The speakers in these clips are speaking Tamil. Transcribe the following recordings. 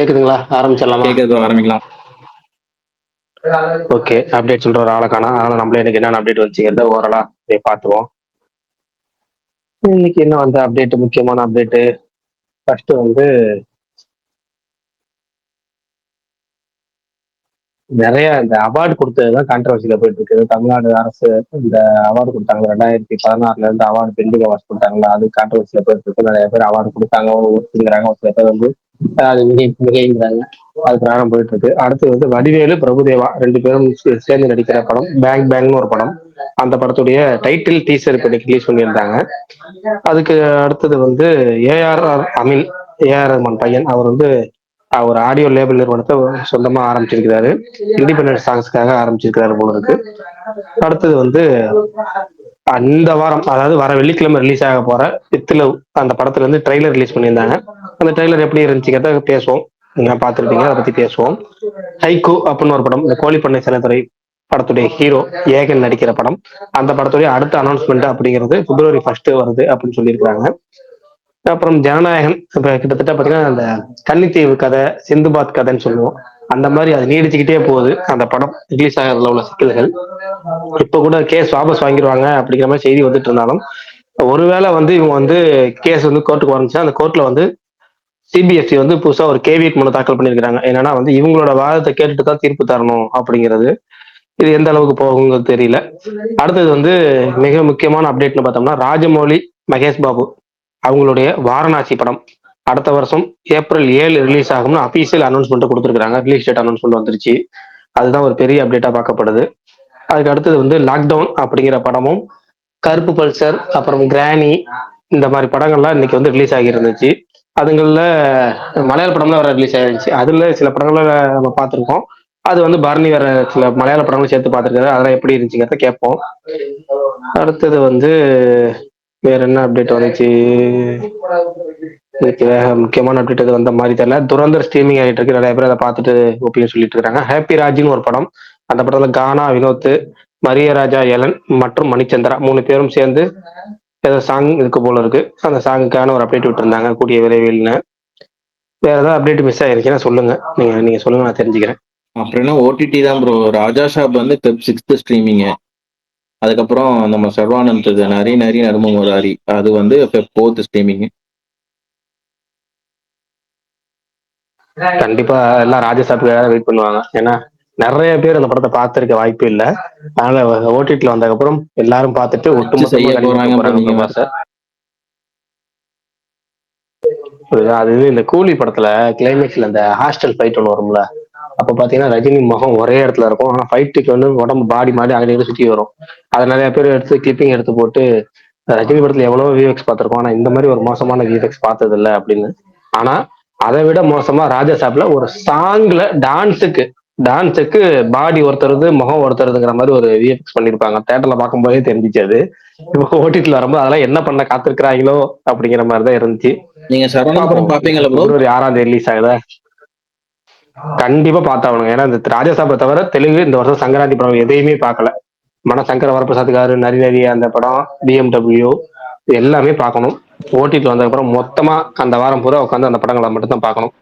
கேக்குதுங்களா? ஆரம்பிச்சிடலாமா? கேக்குது ப்ரோ, ஆரம்பிக்கலாம். ஓகே. அப்டேட் சொல்ற ஒரு ஆளை காணோம். அதனால நம்மளே இன்னைக்கு என்னென்ன அப்டேட் வந்துச்சுங்கிறத ஓரளா போய் பார்த்துருவோம். இன்னைக்கு என்ன வந்த அப்டேட், முக்கியமான அப்டேட்டு ஃபர்ஸ்ட் வந்து நிறைய இந்த அவார்டு கொடுத்ததுதான் கான்ட்ரவர்சியில போயிட்டு இருக்கு. தமிழ்நாடு அரசு இந்த அவார்டு கொடுத்தாங்க 2016 இருந்து அவார்டு பெண்டிங் அவார்டு கொடுத்தாங்களா, அது கான்ட்ரவர்சியில போயிட்டு இருக்கு. நிறைய பேர் அவார்டு கொடுத்தாங்க, ஒருங்கிறாங்க, ஒரு சில பேர் வந்து அது மிகைங்கிறாங்க. அது பிரகாரம் போயிட்டு இருக்கு. அடுத்து வந்து வடிவேலு பிரபுதேவா 2 பேரும் சேர்ந்து நடிக்கிற படம் பேங் பேங்னு ஒரு படம். அந்த படத்துடைய டைட்டில் டீசர் இப்ப ரிலீஸ் பண்ணியிருந்தாங்க. அதுக்கு அடுத்தது வந்து ஏஆர் அமீன், ஏஆர் ரஹ்மான் பையன், அவர் வந்து ஒரு ஆடியோ லேபிள் நிறுவனத்தை சொந்தமா ஆரம்பிச்சிருக்கிறாரு. இண்டிபெண்டன்ட் சாங்ஸ்க்காக ஆரம்பிச்சிருக்கிறாரு போல இருக்கு. அடுத்தது வந்து இந்த வாரம், அதாவது வர வெள்ளிக்கிழமை ரிலீஸ் ஆக போற வித் லவ் அந்த படத்துல இருந்து ட்ரெய்லர் ரிலீஸ் பண்ணியிருந்தாங்க. அந்த ட்ரெய்லர் எப்படி இருந்துச்சுங்கிறத பேசுவோம். நீங்க பார்த்துருப்பீங்க, அதை பத்தி பேசுவோம். ஹைகோ அப்படின்னு ஒரு படம், இந்த கோழிப்பண்ணை செல்லத்துறை படத்துடைய ஹீரோ ஏகன் நடிக்கிற படம். அந்த படத்துடைய அடுத்த அனௌன்ஸ்மெண்ட் அப்படிங்கிறது February 1 வருது அப்படின்னு சொல்லியிருக்காங்க. அப்புறம் ஜனநாயகன் இப்ப கிட்டத்தட்ட பாத்தீங்கன்னா அந்த கன்னித்தீவு கதை, சிந்துபாத் கதைன்னு சொல்லுவோம், அந்த மாதிரி அது நீடிச்சுக்கிட்டே போகுது. அந்த படம் ரிலீஸ் ஆகிறதுல உள்ள சிக்கல்கள் இப்ப கூட கேஸ் வாபஸ் வாங்கிடுவாங்க அப்படிங்கிற மாதிரி செய்தி வந்துட்டு இருந்தாலும், ஒருவேளை வந்து இவங்க வந்து கேஸ் வந்து கோர்ட்டுக்கு வந்துச்சுன்னா அந்த கோர்ட்ல வந்து சிபிஎஸ்சி வந்து புதுசா ஒரு கேவியட் மனு தாக்கல் பண்ணியிருக்காங்க. என்னன்னா வந்து இவங்களோட வாதத்தை கேட்டுட்டு தான் தீர்ப்பு தரணும் அப்படிங்கிறது. இது எந்த அளவுக்கு போகுங்கிறது தெரியல. அடுத்தது வந்து மிக முக்கியமான அப்டேட்னு பார்த்தோம்னா, ராஜமௌலி, மகேஷ் பாபு அவங்களுடைய வாரணாசி படம் அடுத்த வருஷம் ஏப்ரல் 7 ரிலீஸ் ஆகும்னு அபிஷியல் அனௌன்ஸ்மெண்ட் கொடுத்துருக்காங்க. ரிலீஸ் டேட் அனௌன்ஸ்மெண்ட் வந்துருச்சு. அதுதான் ஒரு பெரிய அப்டேட்டா பார்க்கப்படுது. அதுக்கு அடுத்தது வந்து லாக்டவுன் அப்படிங்கிற படமும், கருப்பு பல்சர், அப்புறம் கிராணி, இந்த மாதிரி படங்கள்லாம் இன்னைக்கு வந்து ரிலீஸ் ஆகி இருந்துச்சு. அதுங்கள்ல மலையாள படம்லாம் வேற ரிலீஸ் ஆயிருந்துச்சு. அதுல சில படங்களை நம்ம பார்த்துருக்கோம். அது வந்து பரணி வேற சில மலையாள படங்களும் சேர்த்து பார்த்துருக்காரு. அதெல்லாம் எப்படி இருந்துச்சுங்கிறத கேட்போம். அடுத்தது வந்து வேற என்ன அப்டேட் வந்துச்சு, இதுக்கு முக்கியமான அப்டேட் எது வந்த மாதிரி தெரியல. துரந்தர் ஸ்ட்ரீமிங் ஆகிட்டு இருக்கு, நிறைய பேர் அதை பார்த்துட்டு ஒப்பீனியன் சொல்லிட்டு இருக்காங்க. ஹாப்பி ராஜ்னு ஒரு படம், அந்த படத்துல கானா வினோத், மரியராஜா எலன் மற்றும் மணிச்சந்திரா 3 பேரும் சேர்ந்து ஏதோ சாங் இருக்கு போல இருக்கு. அந்த சாங்குக்கான ஒரு அப்டேட் விட்டுருந்தாங்க கூடிய விரைவில். வேற ஏதாவது அப்டேட் மிஸ் ஆயிருச்சுன்னா சொல்லுங்க, நீங்க சொல்லுங்க, நான் தெரிஞ்சுக்கிறேன். அப்படின்னா ஓடிடி தான் ப்ரோ. ராஜா ஷாப் வந்து Feb 6 ஸ்ட்ரீமிங்கு. அதுக்கப்புறம் நம்ம சர்வானந்த் நரி நரி நரும முராரி அது வந்து Feb 4 ஸ்ட்ரீமிங். கண்டிப்பா எல்லாம் ராஜசாப்புக்காக வெயிட் பண்ணுவாங்க. ஏன்னா நிறைய பேர் அந்த படத்தை பார்த்திருக்க வாய்ப்பு இல்லை. அதனால ஓடிடில வந்ததுக்கு அப்புறம் எல்லாரும் பார்த்துட்டு ஒட்டுமொத்தமா போறாங்க போறாங்க. அது இந்த கூலி படத்துல கிளைமேக்ஸ்ல இந்த ஹாஸ்டல் ஃபைட் ஒன்று வரும்ல, அப்ப பாத்தீங்கன்னா ரஜினி முகம் ஒரே இடத்துல இருக்கும். ஆனா ஃபைட்டுக்கு வந்து உடம்பு பாடி மாடி அங்கே சுத்தி வரும். அதை நிறைய பேர் எடுத்து கிளிப்பிங் எடுத்து போட்டு ரஜினி படத்துல எவ்வளவு விஎக்ஸ் பார்த்திருக்கோம், ஆனா இந்த மாதிரி ஒரு மோசமான விஎக்ஸ் பார்த்தது இல்லை அப்படின்னு. ஆனா அதை விட மோசமா ராஜா சாப்ல ஒரு சாங்ல டான்ஸுக்கு பாடி ஒருத்தருது முகம் ஒருத்தருதுங்கிற மாதிரி ஒரு விஎக்ஸ் பண்ணிருப்பாங்க. தேட்டர்ல பார்க்கும்போதே தெரிஞ்சிச்சு. அது இப்போ ஓடிடில வரும்போது அதெல்லாம் என்ன பண்ண காத்திருக்கிறாங்களோ அப்படிங்கிற மாதிரிதான் இருந்துச்சு. நீங்க சரவணபுரம் பாப்பீங்களா ப்ரோ? February 6 ரிலீஸ் ஆகுதா? கண்டிப்பா பார்த்தாகணும். ஏன்னா இந்த ராஜாசாப்பை தவிர தெலுங்கு இந்த வருஷம் சங்கராந்தி படம் எதையுமே பார்க்கல. மனசங்கர வரப்பிரசாத்துக்காரு, நரி நரி அந்த படம், பிஎம்டபிள்யூ எல்லாமே பார்க்கணும். ஓடிடில வந்ததுக்கு அப்புறம் மொத்தமா அந்த வாரம் பூரா உட்காந்து அந்த படங்களை மட்டும் தான் பார்க்கணும்.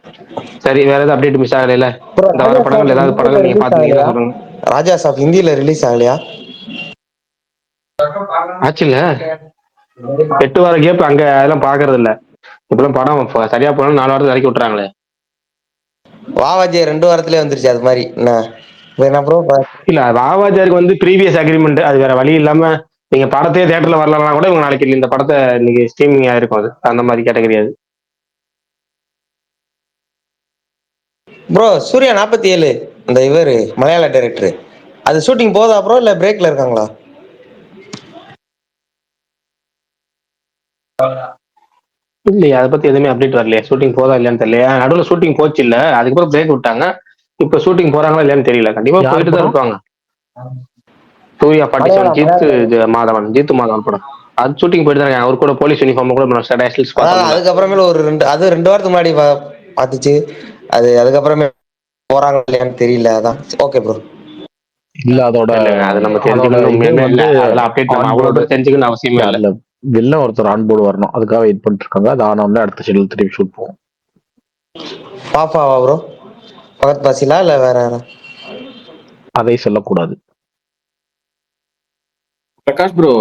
சரி, வேற ஏதாவது அப்டேட் மிஸ் ஆகல? இந்த வார படங்கள் ஏதாவது படங்கள் நீங்க பாத்தீங்கன்னா சொல்லுங்க. ராஜா சாப் ஹிந்தியில ரிலீஸ் ஆகலையா? ஆச்சுல்ல, 8 வார கேப் அங்க அதெல்லாம் பாக்குறது இல்ல. இப்பெல்லாம் படம் சரியா போனாலும் 4 வாரத்துக்கு இறக்கி விட்டுறாங்களே. வாவாஜி 2 வாரத்திலே வந்துருச்சு. அது மாதிரி என்ன ப்ரோ? இல்ல, ராவாஜாருக்கு வந்து ப்ரீவியஸ் அக்ரிமெண்ட், அது வேற வழி இல்லாம நீங்க படத்தையே தியேட்டர்ல வரலாம் கூட இவங்க நாளைக்கு இந்த படத்தை இன்னைக்கு ஸ்ட்ரீமிங் ஆயிருக்கும். அது அந்த மாதிரி கேட்டகரி. அது ப்ரோ சூர்யா 47 இந்த இவர் மலையாள டைரக்டர், அது ஷூட்டிங் போதா ப்ரோ இல்ல பிரேக்ல இருக்காங்களா? இல்லையா, அதை பத்தி எதுவுமே அப்டேட் வரலையா? ஷூட்டிங் போதா இல்லையான்னு தெரியல. நடுவில் ஷூட்டிங் போச்சு இல்ல, அதுக்கப்புறம் பிரேக் விட்டாங்க. இப்ப ஷூட்டிங் போறாங்களா இல்லையான்னு தெரியல. கண்டிப்பா போயிட்டு தான் இருப்பாங்க. சூர்யா 47 ஜீத்து மாதவன் படம் அது ஷூட்டிங் போயிட்டு தான் இருக்காங்க. அவர் கூட போலீஸ் யூனிஃபார்ம் கூட அதுக்கப்புறமேல ஒரு 2 வாரத்துக்கு முன்னாடி பாத்துச்சு. அது அதுக்கப்புறமே போறாங்க இல்லையான்னு தெரியல. அதான் ஓகே ப்ரோ. இல்ல அதோட அது நம்ம தெரிஞ்சுக்கணும். அதெல்லாம் அப்டேட் நம்ம அவ்வளவு தெரிஞ்சுக்கணும் அவசியமே இல்ல. வில்லன் ஒருத்தர் ஆன்போர்டு வரணும், அதுக்காக வெயிட் பண்ணிட்டு இருக்காங்க. அது ஆனோம்னா அடுத்த ஷெட்யூல் திருப்பி ஷூட் போவோம். பாப்பாவா ப்ரோ? பகத் பாசிலா இல்ல வேற யாரா? அதை சொல்லக்கூடாது. பிரகாஷ் ப்ரோ,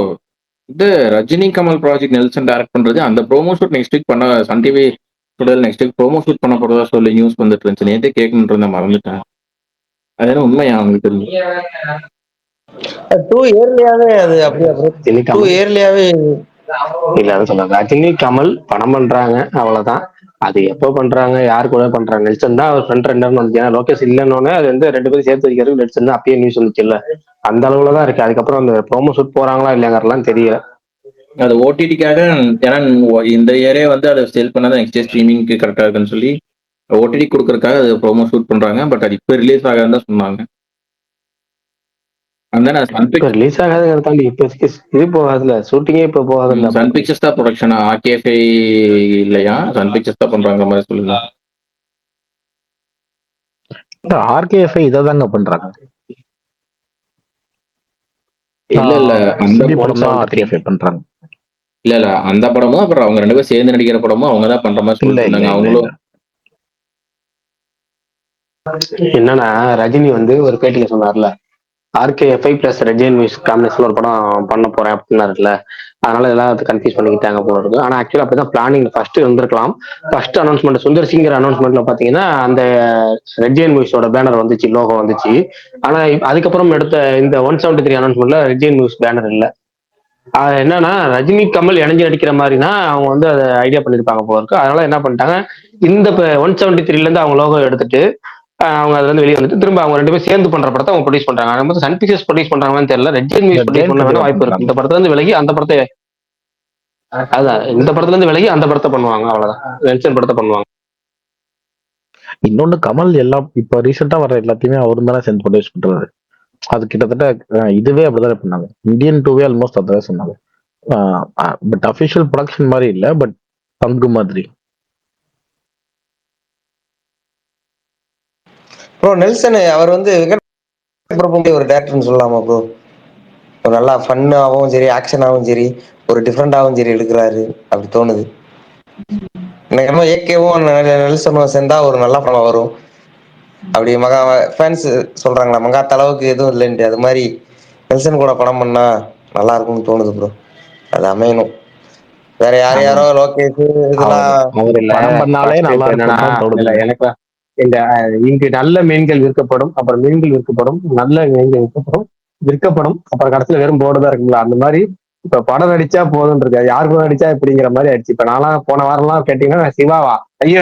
இது Rajini Kamal project Nelson direct பண்றது, அந்த ப்ரோமோ ஷூட் நெக்ஸ்ட் வீக் பண்ண சன் டிவி டுடல் நெக்ஸ்ட் வீக் ப்ரோமோ ஷூட் பண்ண போறதா சொல்லி நியூஸ் வந்துட்டு இருந்துச்சு. நேற்றே கேட்கணும்னு இருந்தேன், மறந்துட்டேன். அது என்ன உண்மையா உங்களுக்கு தெரியும்? 2 இயர்லியாவே அது அப்படியா ப்ரோ? ரஜினி 2 கமல் இயர்லியாவே இல்ல அது சொல்ல ரஜினி கமல் படம் பண்றாங்க அவ்வளவுதான். அது எப்போ பண்றாங்க, யார் கூட பண்றாங்க? நெல்சன் தான் அவர் ஃப்ரெண்ட் ரெண்டர்னு வந்துச்சு. ஏன்னா லோகேஷ் இல்லைன்னு அது வந்து 2 பேரும் சேர்த்து வைக்கிறதுக்கு நெல்சன் தான் அப்பயே நியூஸ் வந்துச்சு இல்ல. அந்த அளவுல தான் இருக்கு. அதுக்கப்புறம் அந்த ப்ரோமோ ஷூட் போறாங்களா இல்லையாங்கிறதுலாம் தெரியல. அது ஓடிடிக்காக, ஏன்னா இந்த இயரே வந்து அதை சேல் பண்ணாதான் நெக்ஸ்ட் இயர் ஸ்ட்ரீமிங்க்கு கரெக்டா இருக்குன்னு சொல்லி ஓடிடி கொடுக்கறதுக்காக அது ப்ரோமோ ஷூட் பண்றாங்க. பட் அது இப்போ ரிலீஸ் ஆகாதுன்னு தான் சொன்னாங்க. அந்த இப்ப ரிலீஸ் ஆகாதுங்கிறத தாண்டி இப்போதைக்கு இது போகாதுல, ஷூட்டிங்கே இப்ப போகாதுல்ல. சன் பிக்சர்ஸ் தான் ப்ரொடக்ஷன், ஆர்கேஎஃப்ஐ இல்லையா? சன் பிக்சர்ஸ் தான் பண்றாங்க மாதிரி சொல்லுங்க. ஆர்கேஎஃப்ஐ இதை தாங்க பண்றாங்க. இல்ல இல்ல அந்த சிபி படம் தான் ஆர்கேஎஃப்ஐ பண்றாங்க. இல்ல அந்த படமும் அப்புறம் அவங்க 2 பேரும் சேர்ந்து நடிக்கிற படமும் அவங்க தான் பண்ற மாதிரி இல்ல சொல்லிட்டு இல்ல இருந்தாங்க. இல்ல அவங்களும் என்னன்னா ரஜினி வந்து ஒரு பேட்டியில சொன்னார்ல, RKFI plus red Jain music combination ஒரு படம் பண்ண போறேன் அப்படின்னாருல. அதனால எல்லாம் கன்ஃபியூஸ் பண்ணிக்கிட்டாங்க போல இருக்கு. ஆனா ஆக்சுவலா அப்படிதான் பிளானிங் ஃபர்ஸ்ட் இருந்திருக்கலாம். ஃபர்ஸ்ட் அனௌன்ஸ்மெண்ட் சுந்தர் சிங்கர் அனௌன்ஸ்மெண்ட்ல பாத்தீங்கன்னா அந்த ரெட் ஜெயின் மியூசிக்கோட பேனர் வந்துச்சு, லோகோ வந்துச்சு. ஆனா அதுக்கப்புறம் எடுத்த இந்த 173 அனௌன்ஸ்மெண்ட்ல ரெட் ஜெயின் மியூசிக் பேனர் இல்ல. அது என்னன்னா ரஜினி கமல் இணைஞ்சு நடிக்கிற மாதிரினா அவங்க வந்து அதை ஐடியா பண்ணிருப்பாங்க போல இருக்கு. அதனால என்ன பண்ணிட்டாங்க, இந்த 173ல இருந்து அவங்க லோகோ எடுத்துட்டு அவங்க அதுல இருந்து வெளியே வந்துட்டு திரும்ப அவங்க 2 பேரும் சேர்ந்து பண்ற படத்தை அவங்க ப்ரொடியூஸ் பண்றாங்க. நம்ம சன் பிக்சர்ஸ் ப்ரொடியூஸ் பண்றாங்கன்னு தெரியல. Red Jain music red produce Jain பண்ண வேணா கண்டிப்பா வாய்ப்பு இருக்கு. பண்றாங்க. இந்த படத்துல இருந்து விலகி அந்த படத்தை, அதான் இந்த படத்துல இருந்து விலகி அந்த படத்தை பண்ணுவாங்க, அவ்வளவுதான். நெல்சன் படத்தை பண்ணுவாங்க. இன்னொன்னு கமல் எல்லாம் இப்ப ரீசெண்டா வர எல்லாத்தையுமே அவரு தானே சேர்ந்து ப்ரொடியூஸ் பண்றாரு. அது கிட்டத்தட்ட இதுவே அப்படிதான் பண்ணாங்க. இந்தியன் டூவே ஆல்மோஸ்ட் அதான் சொன்னாங்க. பட் அபிஷியல் ப்ரொடக்ஷன் மாதிரி இல்ல, பட் பங்கு மாதிரி. ப்ரோ நெல்சன் அவர் வந்து விகடன் பிரபுடைய ஒரு டேரக்டர்னு சொல்லலாமா ப்ரோ? ஒரு நல்லா ஃபன்னாகவும் சரி, ஆக்ஷனாகவும் சரி, ஒரு டிஃப்ரெண்டாகவும் சரி எடுக்கிறாரு அப்படி தோணுது. எனக்கு என்னமோ ஏகேவும் நெல்சனும் சேர்ந்தா ஒரு நல்ல படம் வரும் அப்படி. மகா ஃபேன்ஸ் சொல்றாங்களா மங்காத்த அளவுக்கு எதுவும் இல்லைன்ட்டு, அது மாதிரி நெல்சன் கூட படம் பண்ணா நல்லா இருக்கும்னு தோணுது ப்ரோ. அது அமையணும். வேற யார் யாரோ லோகேஷ் இதெல்லாம் அவர் இல்ல படம் பண்ணாலே ஃபர்ஸ்ட் நல்லா இப்ப என்னன்னா இருக்கும் தான் இல்ல தோணுது. எனக்கு இந்த இங்கு நல்ல மீன்கள் விற்கப்படும், அப்புறம் மீன்கள் விற்கப்படும், நல்ல மீன்கள் விற்கப்படும், அப்புறம் கடைசியில வெறும் போர்டு தான் இருக்குங்களா. அந்த மாதிரி இப்ப படம் நடிச்சா போதும் இருக்கு. யார் கூட நடிச்சா இப்படிங்கிற மாதிரி ஆயிடுச்சு. இப்ப நான்லாம் போன வாரம்லாம் கேட்டீங்கன்னா சிவாவா ஐயோ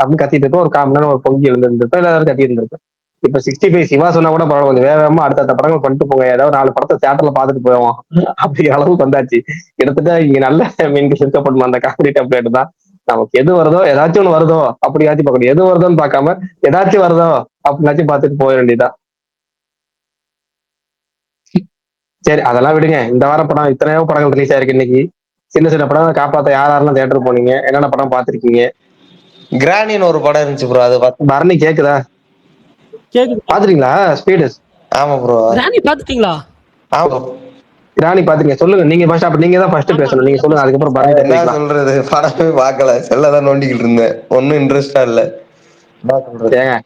அப்படின்னு கத்திட்டு இருப்போம். ஒரு காமன் ஒரு பொங்கி இருந்திருப்பேன், எல்லாரும் கத்திட்டு இருந்திருப்பேன். இப்ப 65 சிவா சொன்னா கூட பரவாயில்ல, கொஞ்சம் வேகமா அடுத்த படங்கள் பண்ணிட்டு போங்க, ஏதாவது 4 படத்தை தியேட்டர்ல பாத்துட்டு போவோம் அப்படி அளவுக்கு வந்தாச்சு. கிட்டத்தட்ட இங்க நல்ல மீன்கள் விற்கப்படும் அந்த காமெடி டெம்ப்ளேட் தான். நமக்கு எது வருதோ, ஏதாச்சும் ஒண்ணு வருதோ அப்படியாச்சும் பார்க்கணும். எது வருதோன்னு பார்க்காம ஏதாச்சும் வருதோ அப்படின்னாச்சும் பார்த்துட்டு போக வேண்டியதுதான். சரி அதெல்லாம் விடுங்க. இந்த வாரம் படம் இத்தனையோ படங்கள் ரிலீஸ் ஆயிருக்கு இன்னைக்கு. சின்ன சின்ன படம் காப்பாத்த யாரெல்லாம் தியேட்டர் போனீங்க, என்னென்ன படம் பார்த்திருக்கீங்க? கிராணின்னு ஒரு படம் இருந்துச்சு ப்ரோ, அது பரணி கேக்குதா? கேக்குது. பாத்துறீங்களா ஸ்பீடு? ஆமா ப்ரோ. ராணி பாத்துட்டீங்களா? ஆமா ராணி பாத்துருங்க. சொல்லுங்க நீங்க ஃபர்ஸ்ட். அப்ப நீங்க தான் ஃபர்ஸ்ட் ஆமா பேசணும். நீங்க நல்லா சொல்லுங்க, ஃபர்ஸ்ட் அதுக்கப்புறம் பேசுறேன். பரணிட்ட என்ன போய்க்கலாம். சொல்றது, படமே பார்க்கல, செல்லதான் நோண்டிக்கிட்டு இருந்தேன், ஒன்னும் இன்ட்ரெஸ்டா இல்ல. என்ன சொல்றது? ஏங்க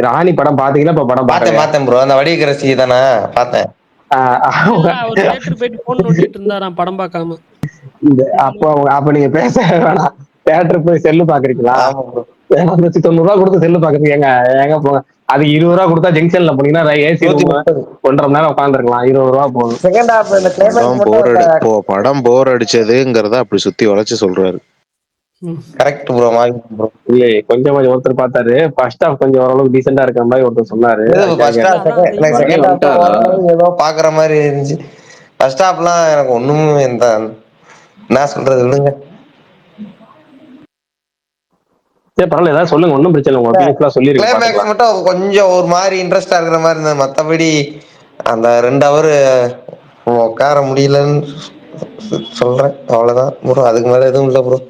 ராணி படம் பாத்தீங்கன்னா இப்ப படம் பார்த்தேன் பார்க்கலையா? பார்த்தேன் ப்ரோ, அந்த வடிகரசி தானே பார்த்தேன். இல்ல இல்ல, ஆஹ் அவர் தியேட்டர் போயிட்டு போன் நோண்டிட்டு இருந்தாராம் படம் பார்க்காம. அப்ப நீங்க பேச வேணாம். தியேட்டர் போய் செல்லு பாக்குறீங்களா? ஆமா ப்ரோ. 90 ரூபா கொடுத்து செல்லு பாக்குறீங்க. ஏங்க ஏங்க போங்க. அது 20 ரூபா கொடுத்தா ஜங்ஷன்ல போனீங்கன்னா ஏசி ரூம் 130. 1.5 மணி நேரம் உட்காந்துருக்கலாம். 20 ரூபா போதும். செகண்ட் ஹாஃப் இந்த கிளைமேக்ஸ் மட்டும் படம் போர் அடிச்சதுங்கிறத அப்படி சுத்தி வளைச்சு சொல்றாரு. ம். கரெக்ட் ப்ரோ, மாறி ப்ரோ. இல்லையே கொஞ்சம் ஒருத்தர் பார்த்தாரு. ஃபர்ஸ்ட் ஹாஃப் கொஞ்சம் ஓரளவுக்கு டீசெண்டா இருக்கிற மாதிரி ஒருத்தர் சொன்னாரு. ஃபர்ஸ்ட் இல்ல ஹாஃப் அதான் அந்த எனக்கு பரணி செகண்ட் ஹாஃப் வந்துட்டாரா? ஓரளவு ஏதோ பாக்குற மாதிரி இருந்துச்சு. ஃபர்ஸ்ட் ஹாஃப்லாம் எனக்கு ஒண்ணும் என்ன சொல்றது, விடுங்க. சரி பரவாயில்ல, ஏதாவது சொல்லுங்க, ஒன்றும் பிரச்சனை இல்லை. உங்க ஒப்பீனியன் சொல்லிருங்க, கிளைமேக்ஸ் பாத்துக்கலாம். மட்டும் கொஞ்சம் ஒரு மாதிரி இன்ட்ரெஸ்டா இருக்கிற மாதிரி இருந்தது. மத்தபடி அந்த 2 ஹவர் உட்கார முடியலன்னு சொல்றேன், அவ்வளவுதான் ப்ரோ. அதுக்கு மேல எதுவும் இல்ல ப்ரோ.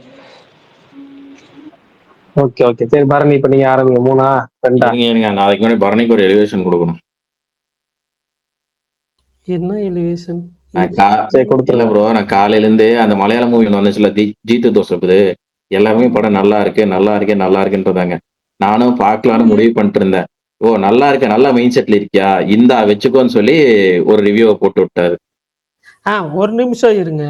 ஓகே ஓகே சரி பரணி, இப்ப நீங்க ஆரம்பிங்க. 3ஆ 2ஆ? இருங்க நாளைக்கு முன்னாடி பரணிக்கு ஒரு எலிவேஷன் கொடுக்கணும். என்ன எலிவேஷன்? சரி இல்ல கொடுத்துருங்க. ப்ரோ, நான் காலையில இருந்து அந்த மலையாள மூவி ஒன்று வந்துச்சுல, ஜீத்து தோசப்புது, எல்லாமே படம் நல்லா இருக்கு நல்லா இருக்கு நல்லா இருக்குன்றதாங்க. நானும் பார்க்கலான்னு முடிவு பண்ணிட்டு இருந்தேன். ஓ நல்லா இருக்க, நல்ல மைண்ட் செட்ல இருக்கியா, இந்தா வச்சுக்கோன்னு சொல்லி ஒரு ரிவ்யூவை போட்டு விட்டாரு. ஒரு நிமிஷம் இருங்க.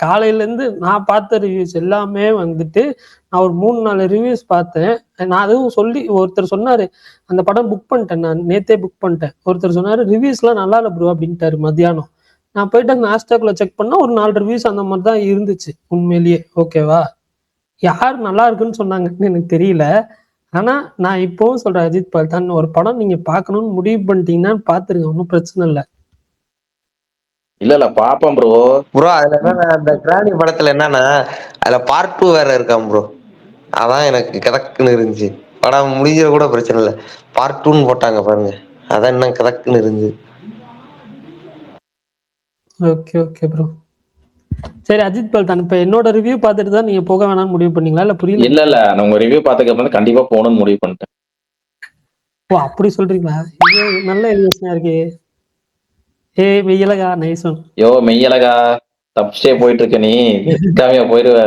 காலையில இருந்து நான் பார்த்த ரிவ்யூஸ் எல்லாமே வந்துட்டு நான் ஒரு 3-4 ரிவ்யூஸ் பார்த்தேன். நான் அதுவும் சொல்லி ஒருத்தர் சொன்னாரு, அந்த படம் புக் பண்ணிட்டேன், நான் நேத்தே புக் பண்ணிட்டேன். ஒருத்தர் சொன்னாரு ரிவ்யூஸ்லாம் நல்லா இல்ல ப்ரோ அப்படின்ட்டாரு மத்தியானம். நான் போயிட்டு அந்த ஹேஷ்டேக்ல செக் பண்ணா ஒரு 4 ரிவ்யூஸ் அந்த மாதிரி தான் இருந்துச்சு உண்மையிலேயே. ஓகேவா? யார் நல்லா இருக்குன்னு சொன்னாங்கன்னு எனக்கு தெரியல. ஆனா நான் இப்பவும் சொல்றேன், அஜித் பல்தான் ஒரு படம் நீங்க பார்க்கணும்னு முடிவு பண்ணிட்டீங்கன்னா பார்த்துருங்க, ஒன்றும் பிரச்சனை இல்லை. இல்ல பாப்போம் ப்ரோ. ப்ரோ அதுல என்னன்னா அந்த கிராணி படத்துல என்னன்னா அதுல பார்ட் 2 வேற இருக்கான் ப்ரோ. அதான் எனக்கு கிதக்குன்னு இருந்துச்சு. படம் முடிஞ்ச கூட பிரச்சனை இல்லை, பார்ட் 2ன்னு போட்டாங்க பாருங்க, அதான் என்ன கிதக்குன்னு இருந்துச்சு. Okay okay bro. சரி அஜித் பல்தான், இப்ப என்னோட ரிவ்யூ பார்த்துட்டு தான் நீங்க போக வேணாம்னு முடிவு பண்ணீங்களா இல்ல புரியல? இல்ல நான் உங்க ரிவ்யூ பார்த்ததுக்கு அப்புறம் கண்டிப்பா போகணும்னு முடிவு பண்ணிட்டேன். ஓ அப்படி சொல்றீங்களா? இது நல்ல எலிவேஷனா இருக்கு. வெயிலகா நைஸ் ஒன். யோ மெய்யழகா, தப்பிச்சே போயிட்டு இருக்க நீ, நிக்காமையா போயிருவ.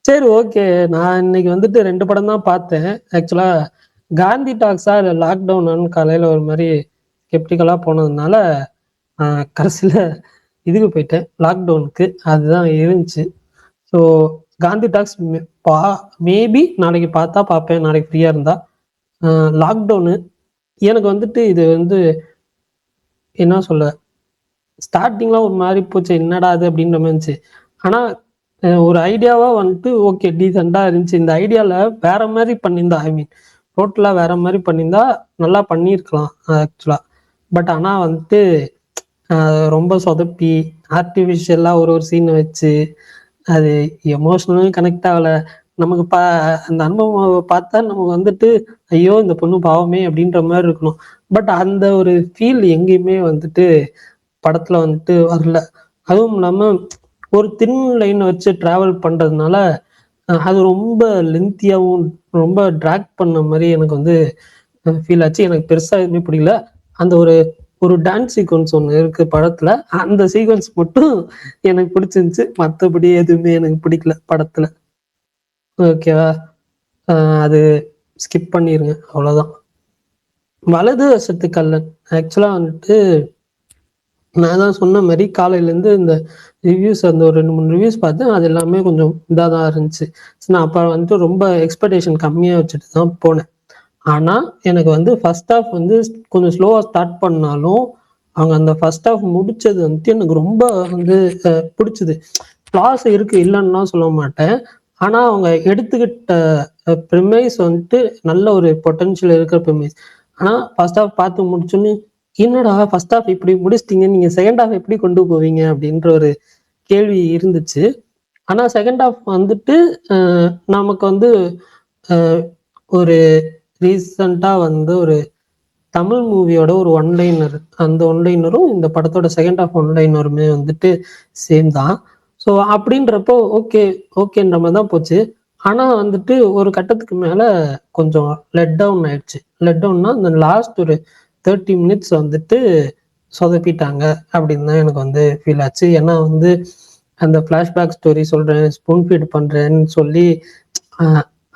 சரி ஓகே. நான் இன்னைக்கு வந்துட்டு 2 படம் தான் பார்த்தேன். ஆக்சுவலா காந்தி டாக்ஸா இல்ல லாக்டவுன் காலையில ஒரு மாதிரி ஸ்கெப்டிக்கலா போனதுனால கடைசியில இதுக்கு போயிட்டேன், லாக்டவுனுக்கு. அதுதான் இருந்துச்சு. ஸோ காந்தி டாக்ஸ் மேபி நாளைக்கு பார்த்தா பார்ப்பேன், நாளைக்கு ஃப்ரீயா இருந்தா. லாக்டவுனு எனக்கு வந்துட்டு இது வந்து என்ன சொல்ல, ஸ்டார்டிங்ல ஒரு மாதிரி போச்சு, என்னடா அது அப்படின்ற மாதிரி இருந்துச்சு. ஆனா ஒரு ஐடியாவா வந்துட்டு ஓகே டீசெண்டா இருந்துச்சு. இந்த ஐடியால வேற மாதிரி பண்ணியிருந்தா, ஐ மீன் டோட்டலா வேற மாதிரி பண்ணியிருந்தா நல்லா பண்ணியிருக்கலாம் ஆக்சுவலா. பட் ஆனா வந்துட்டு ரொம்ப சொதப்பி ஆர்டிஃபிஷியலா ஒரு சீனை வச்சு அது எமோஷனலும் கனெக்ட் ஆகல நமக்கு. அந்த அனுபவம் பார்த்தா நமக்கு வந்துட்டு ஐயோ இந்த பொண்ணு பாவமே அப்படின்ற மாதிரி இருக்கணும். பட் அந்த ஒரு ஃபீல் எங்கேயுமே வந்துட்டு படத்துல வந்துட்டு வரல. அதுவும் இல்லாம ஒரு தின் லைனை வச்சு டிராவல் பண்றதுனால அது ரொம்ப லென்த்தியாகவும் ரொம்ப ட்ராக் பண்ண மாதிரி எனக்கு வந்து ஃபீல் ஆச்சு. எனக்கு பெருசா எதுவுமே பிடிக்கல. அந்த ஒரு ஒரு டான்ஸ் சீக்வன்ஸ் ஒன்று இருக்கு படத்துல, அந்த சீக்வன்ஸ் மட்டும் எனக்கு பிடிச்சிருந்துச்சு. மற்றபடி எதுவுமே எனக்கு பிடிக்கல படத்துல. ஓகேவா? அது ஸ்கிப் பண்ணிருங்க, அவ்வளோதான். வலது வசத்து கல்லன் ஆக்சுவலா வந்துட்டு நான் தான் சொன்ன மாதிரி காலையிலேருந்து இந்த ரிவ்யூஸ் அந்த ஒரு 2-3 ரிவ்யூஸ் பார்த்தேன். அது எல்லாமே கொஞ்சம் இதாக தான் இருந்துச்சு. நான் அப்போ வந்துட்டு ரொம்ப எக்ஸ்பெக்டேஷன் கம்மியாக வச்சுட்டு தான் போனேன். ஆனால் எனக்கு வந்து ஃபர்ஸ்ட் ஹாஃப் வந்து கொஞ்சம் ஸ்லோவாக ஸ்டார்ட் பண்ணாலும் அவங்க அந்த ஃபர்ஸ்ட் ஹாஃப் முடிச்சது வந்துட்டு எனக்கு ரொம்ப வந்து பிடிச்சது. ஃப்ளாஸ் இருக்கு இல்லைன்னா சொல்ல மாட்டேன். ஆனால் அவங்க எடுத்துக்கிட்ட ப்ரிமைஸ் வந்துட்டு நல்ல ஒரு பொட்டன்ஷியல் இருக்கிற ப்ரிமைஸ். ஆனால் ஃபர்ஸ்ட் ஹாஃப் பார்த்து முடிச்சோன்னு என்னடா ஃபர்ஸ்ட் ஹாஃப் இப்படி முடிச்சிட்டீங்க, நீங்க செகண்ட் ஹாஃப் எப்படி கொண்டு போவீங்க அப்படின்ற ஒரு கேள்வி இருந்துச்சு. ஆனா செகண்ட் ஹாஃப் வந்துட்டு நமக்கு வந்து ஒரு ரீசண்டா வந்து ஒரு தமிழ் மூவியோட ஒரு ஒன்லைனர், அந்த ஒன்லைனரும் இந்த படத்தோட செகண்ட் ஹாஃப் ஒன்லைனருமே வந்துட்டு சேம் தான். ஸோ அப்படின்றப்போ ஓகேன்ற மாதிரி தான் போச்சு. ஆனா வந்துட்டு ஒரு கட்டத்துக்கு மேல கொஞ்சம் லெட் டவுன் ஆயிடுச்சு. லெட் டவுன்னா அந்த லாஸ்ட் ஒரு 30 மினிட்ஸ் வந்துட்டு சொதப்பிட்டாங்க அப்படின்னு தான் எனக்கு வந்து ஃபீல் ஆச்சு. ஏன்னா வந்து அந்த ஃப்ளாஷ்பேக் ஸ்டோரி சொல்றேன், ஸ்பூன் ஃபீட் பண்றேன்னு சொல்லி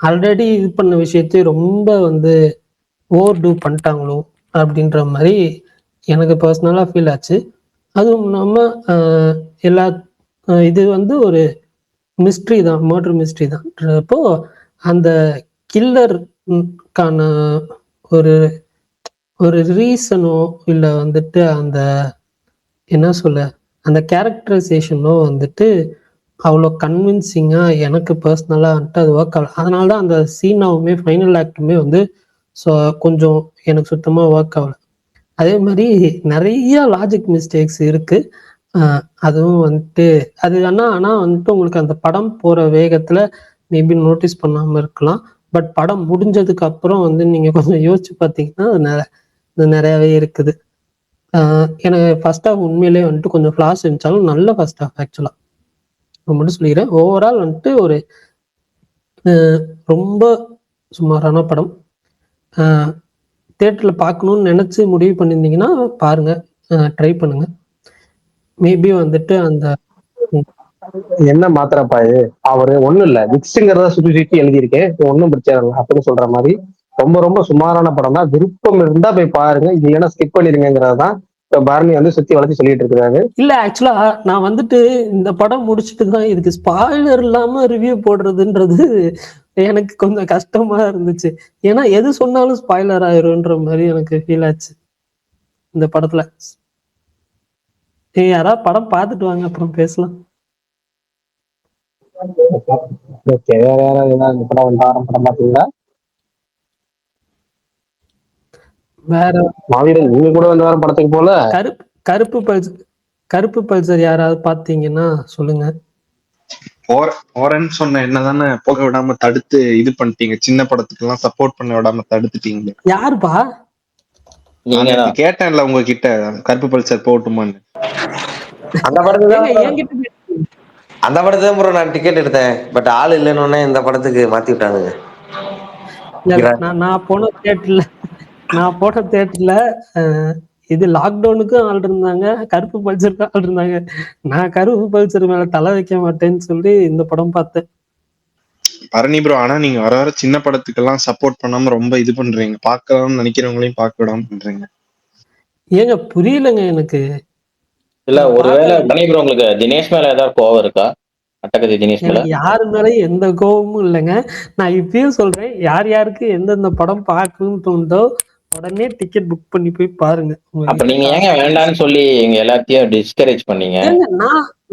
ஆல்ரெடி இது பண்ண விஷயத்தையும் ரொம்ப வந்து ஓவர் டூ பண்ணிட்டாங்களோ அப்படின்ற மாதிரி எனக்கு பர்சனலாக ஃபீல் ஆச்சு. அதுவும் இல்லாமல் எல்லா இது வந்து ஒரு மிஸ்ட்ரி தான், மர்டர் மிஸ்ட்ரி தான்ன்றப்போ அந்த கில்லருக்கான ஒரு ஒரு ரீசனோ இல்லை வந்துட்டு அந்த என்ன சொல்ல அந்த கேரக்டரைசேஷனோ வந்துட்டு அவ்வளோ கன்வின்சிங்காக எனக்கு பர்சனலாக வந்துட்டு அது ஒர்க் ஆகல. அதனால தான் அந்த சீனாவுமே ஃபைனல் ஆக்டுமே வந்து ஸோ கொஞ்சம் எனக்கு சுத்தமாக ஒர்க் ஆகல. அதே மாதிரி நிறைய லாஜிக் மிஸ்டேக்ஸ் இருக்கு. அதுவும் வந்துட்டு அது ஆனால் வந்துட்டு உங்களுக்கு அந்த படம் போகிற வேகத்தில் மேபி நோட்டீஸ் பண்ணாமல் இருக்கலாம். பட் படம் முடிஞ்சதுக்கு அப்புறம் வந்து நீங்கள் கொஞ்சம் யோசிச்சு பார்த்தீங்கன்னா அது நிறையாவே இருக்குது. எனக்கு ஃபர்ஸ்ட் ஹாஃப் உண்மையிலே வந்துட்டு கொஞ்சம் ஃப்ளாஸ் இருந்துச்சாலும் நல்ல ஃபர்ஸ்ட் ஹாஃப் ஆக்சுவலாக மட்டும் சொல்லிக்கிறேன். ஓவரால் வந்துட்டு ஒரு ரொம்ப சுமாரான படம். தியேட்டரில் பார்க்கணுன்னு நினச்சி முடிவு பண்ணியிருந்தீங்கன்னா பாருங்க, ட்ரை பண்ணுங்க. மேபி வந்துட்டு அந்த என்ன மாத்திரப்பா இது? அவரு ஒண்ணும் இல்ல விக்ஸுங்கிறத சுத்தி சுத்தி எழுதியிருக்கேன், ஒன்னும் பிரச்சனை இல்லை அப்படின்னு சொல்ற மாதிரி ரொம்ப ரொம்ப சுமாரான படம் தான். விருப்பம் இருந்தா போய் பாருங்க, இது இல்லைன்னா ஸ்கிப் பண்ணிருங்கிறதான் இப்ப பரணி வந்து சுத்தி வளைச்சு சொல்லிட்டு இருக்காரு. இல்ல ஆக்சுவலா நான் வந்துட்டு இந்த படம் முடிச்சுட்டு தான் இதுக்கு ஸ்பாய்லர் இல்லாம ரிவ்யூ போடுறதுன்றது எனக்கு கொஞ்சம் கஷ்டமா இருந்துச்சு. ஏன்னா எது சொன்னாலும் ஸ்பாய்லர் ஆயிரும்ன்ற மாதிரி எனக்கு ஃபீல் ஆச்சு இந்த படத்துல. யாராவது படம் பார்த்துட்டு வாங்க, அப்புறம் பேசலாம். ஓகே, வேற ஏதாவது இந்த படம் படம் பாத்தீங்களா? வேற மாவீரன் நீங்க கூட இந்த வாரம் படத்துக்கு போல? கருப்பு பல்சர் யாராவது பாத்தீங்கன்னா சொல்லுங்க. போறேன்னு சொன்ன என்னதானே போக விடாம தடுத்து இது பண்ணிட்டீங்க, சின்ன படத்துக்கு எல்லாம் சப்போர்ட் பண்ண விடாம தடுத்துட்டீங்க. யாருப்பா? நான் கேட்டேன்ல உங்ககிட்ட கருப்பு பல்சர் போகட்டுமான்னு. அந்த படத்துக்கு தான் ப்ரோ நான் டிக்கெட் எடுத்தேன், பட் ஆள் இல்லைன்னு இந்த படத்துக்கு மாத்தி விட்டானுங்க. நான் போன தியேட்டர்ல இது லாக்டவுனுக்கும் ஆள் இருந்தாங்க, கருப்பு பல்சருக்கும் ஆள் இருந்தாங்க. நான் கருப்பு பல்சர் மேல தலை வைக்க மாட்டேன்னு சொல்லி இந்த படம் பார்த்தேன். பரணி ப்ரோ, ஆனா நீங்க வர வர சின்ன படத்துக்கு எல்லாம் சப்போர்ட் பண்ணாம ரொம்ப இது பண்றீங்க, பார்க்கலாம்னு நினைக்கிறவங்களையும் பார்க்க விடாம பண்றீங்க. ஏங்க புரியலங்க எனக்கு. இல்ல ஒருவேளை பரணி ப்ரோ உங்களுக்கு தினேஷ் மேல ஏதாவது கோவம் இருக்கா? அட்டகதி தினேஷ் மேல யாரு மேலயும் எந்த கோபமும் இல்லைங்க. நான் இப்பயும் சொல்றேன், யார் யாருக்கு எந்தெந்த படம் பார்க்கணும்னு தோணுதோ உடனே டிக்கெட் புக் பண்ணி போய் பாருங்க. அப்ப நீங்க ஏங்க வேண்டாம்னு சொல்லி எங்க எல்லாத்தையும் டிஸ்கரேஜ் பண்ணீங்க?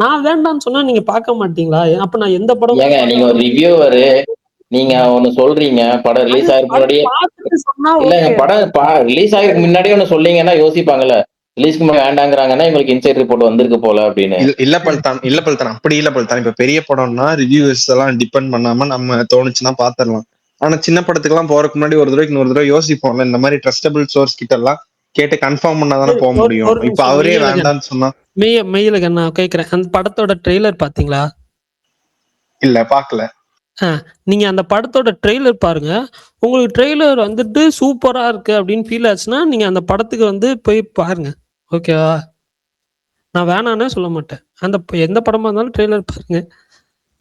நான் வேண்டாம்னு சொன்னா நீங்க பார்க்க மாட்டீங்களா? அப்ப நான் எந்த படம் ஏங்க நீங்க ஒரு ரிவ்யூவரு, நீங்க ஒண்ணு சொல்றீங்க, படம் ரிலீஸ் ஆகிறதுக்கு முன்னாடியே இல்லங்க, படம் ரிலீஸ் ஆகிறதுக்கு முன்னாடியே ஒண்ணு சொல்லிங்கன்னா யோசிப்பாங்கல்ல, ரிலீஸ்க்கு முன்னாடி வேண்டாங்கிறாங்கன்னா இவங்களுக்கு இன்சைட் ரிப்போர்ட் வந்திருக்கு போல அப்படின்னு. இல்ல பல்தான் அப்படி இல்ல பல்தான். இப்ப பெரிய படம்னா ரிவ்யூஸ் எல்லாம் டிபெண்ட் பண்ணாம நம்ம தோணுச்சுன்னா பாத்திரலாம். ஆனா சின்ன படத்துக்கு எல்லாம் போறதுக்கு முன்னாடி ஒரு தடவைக்கு இன்னொரு தடவை யோசிப்போம்ல, இந்த மாதிரி ட்ரஸ்டபிள் சோர்ஸ் கிட்ட எல்லாம் கேட்டு கன்ஃபார்ம் பண்ணாதானே போக முடியும். இப்ப அவரே வேண்டாம்னு சொன்னா மெய்யில நான் கேக்குறேன், அந்த படத்தோட ட்ரெய்லர் பாத்தீங்களா? இல்ல பாக்கல. நீங்க அந்த படத்தோட ட்ரெய்லர் பாருங்க. உங்களுக்கு ட்ரெய்லர் வந்துட்டு சூப்பரா இருக்கு அப்படின்னு ஃபீல் ஆச்சுன்னா நீங்க அந்த படத்துக்கு வந்து போய் பாருங்க, ஓகேவா? நான் வேணானே சொல்ல மாட்டேன். அந்த எந்த படமா இருந்தாலும் ட்ரெய்லர் பாருங்க.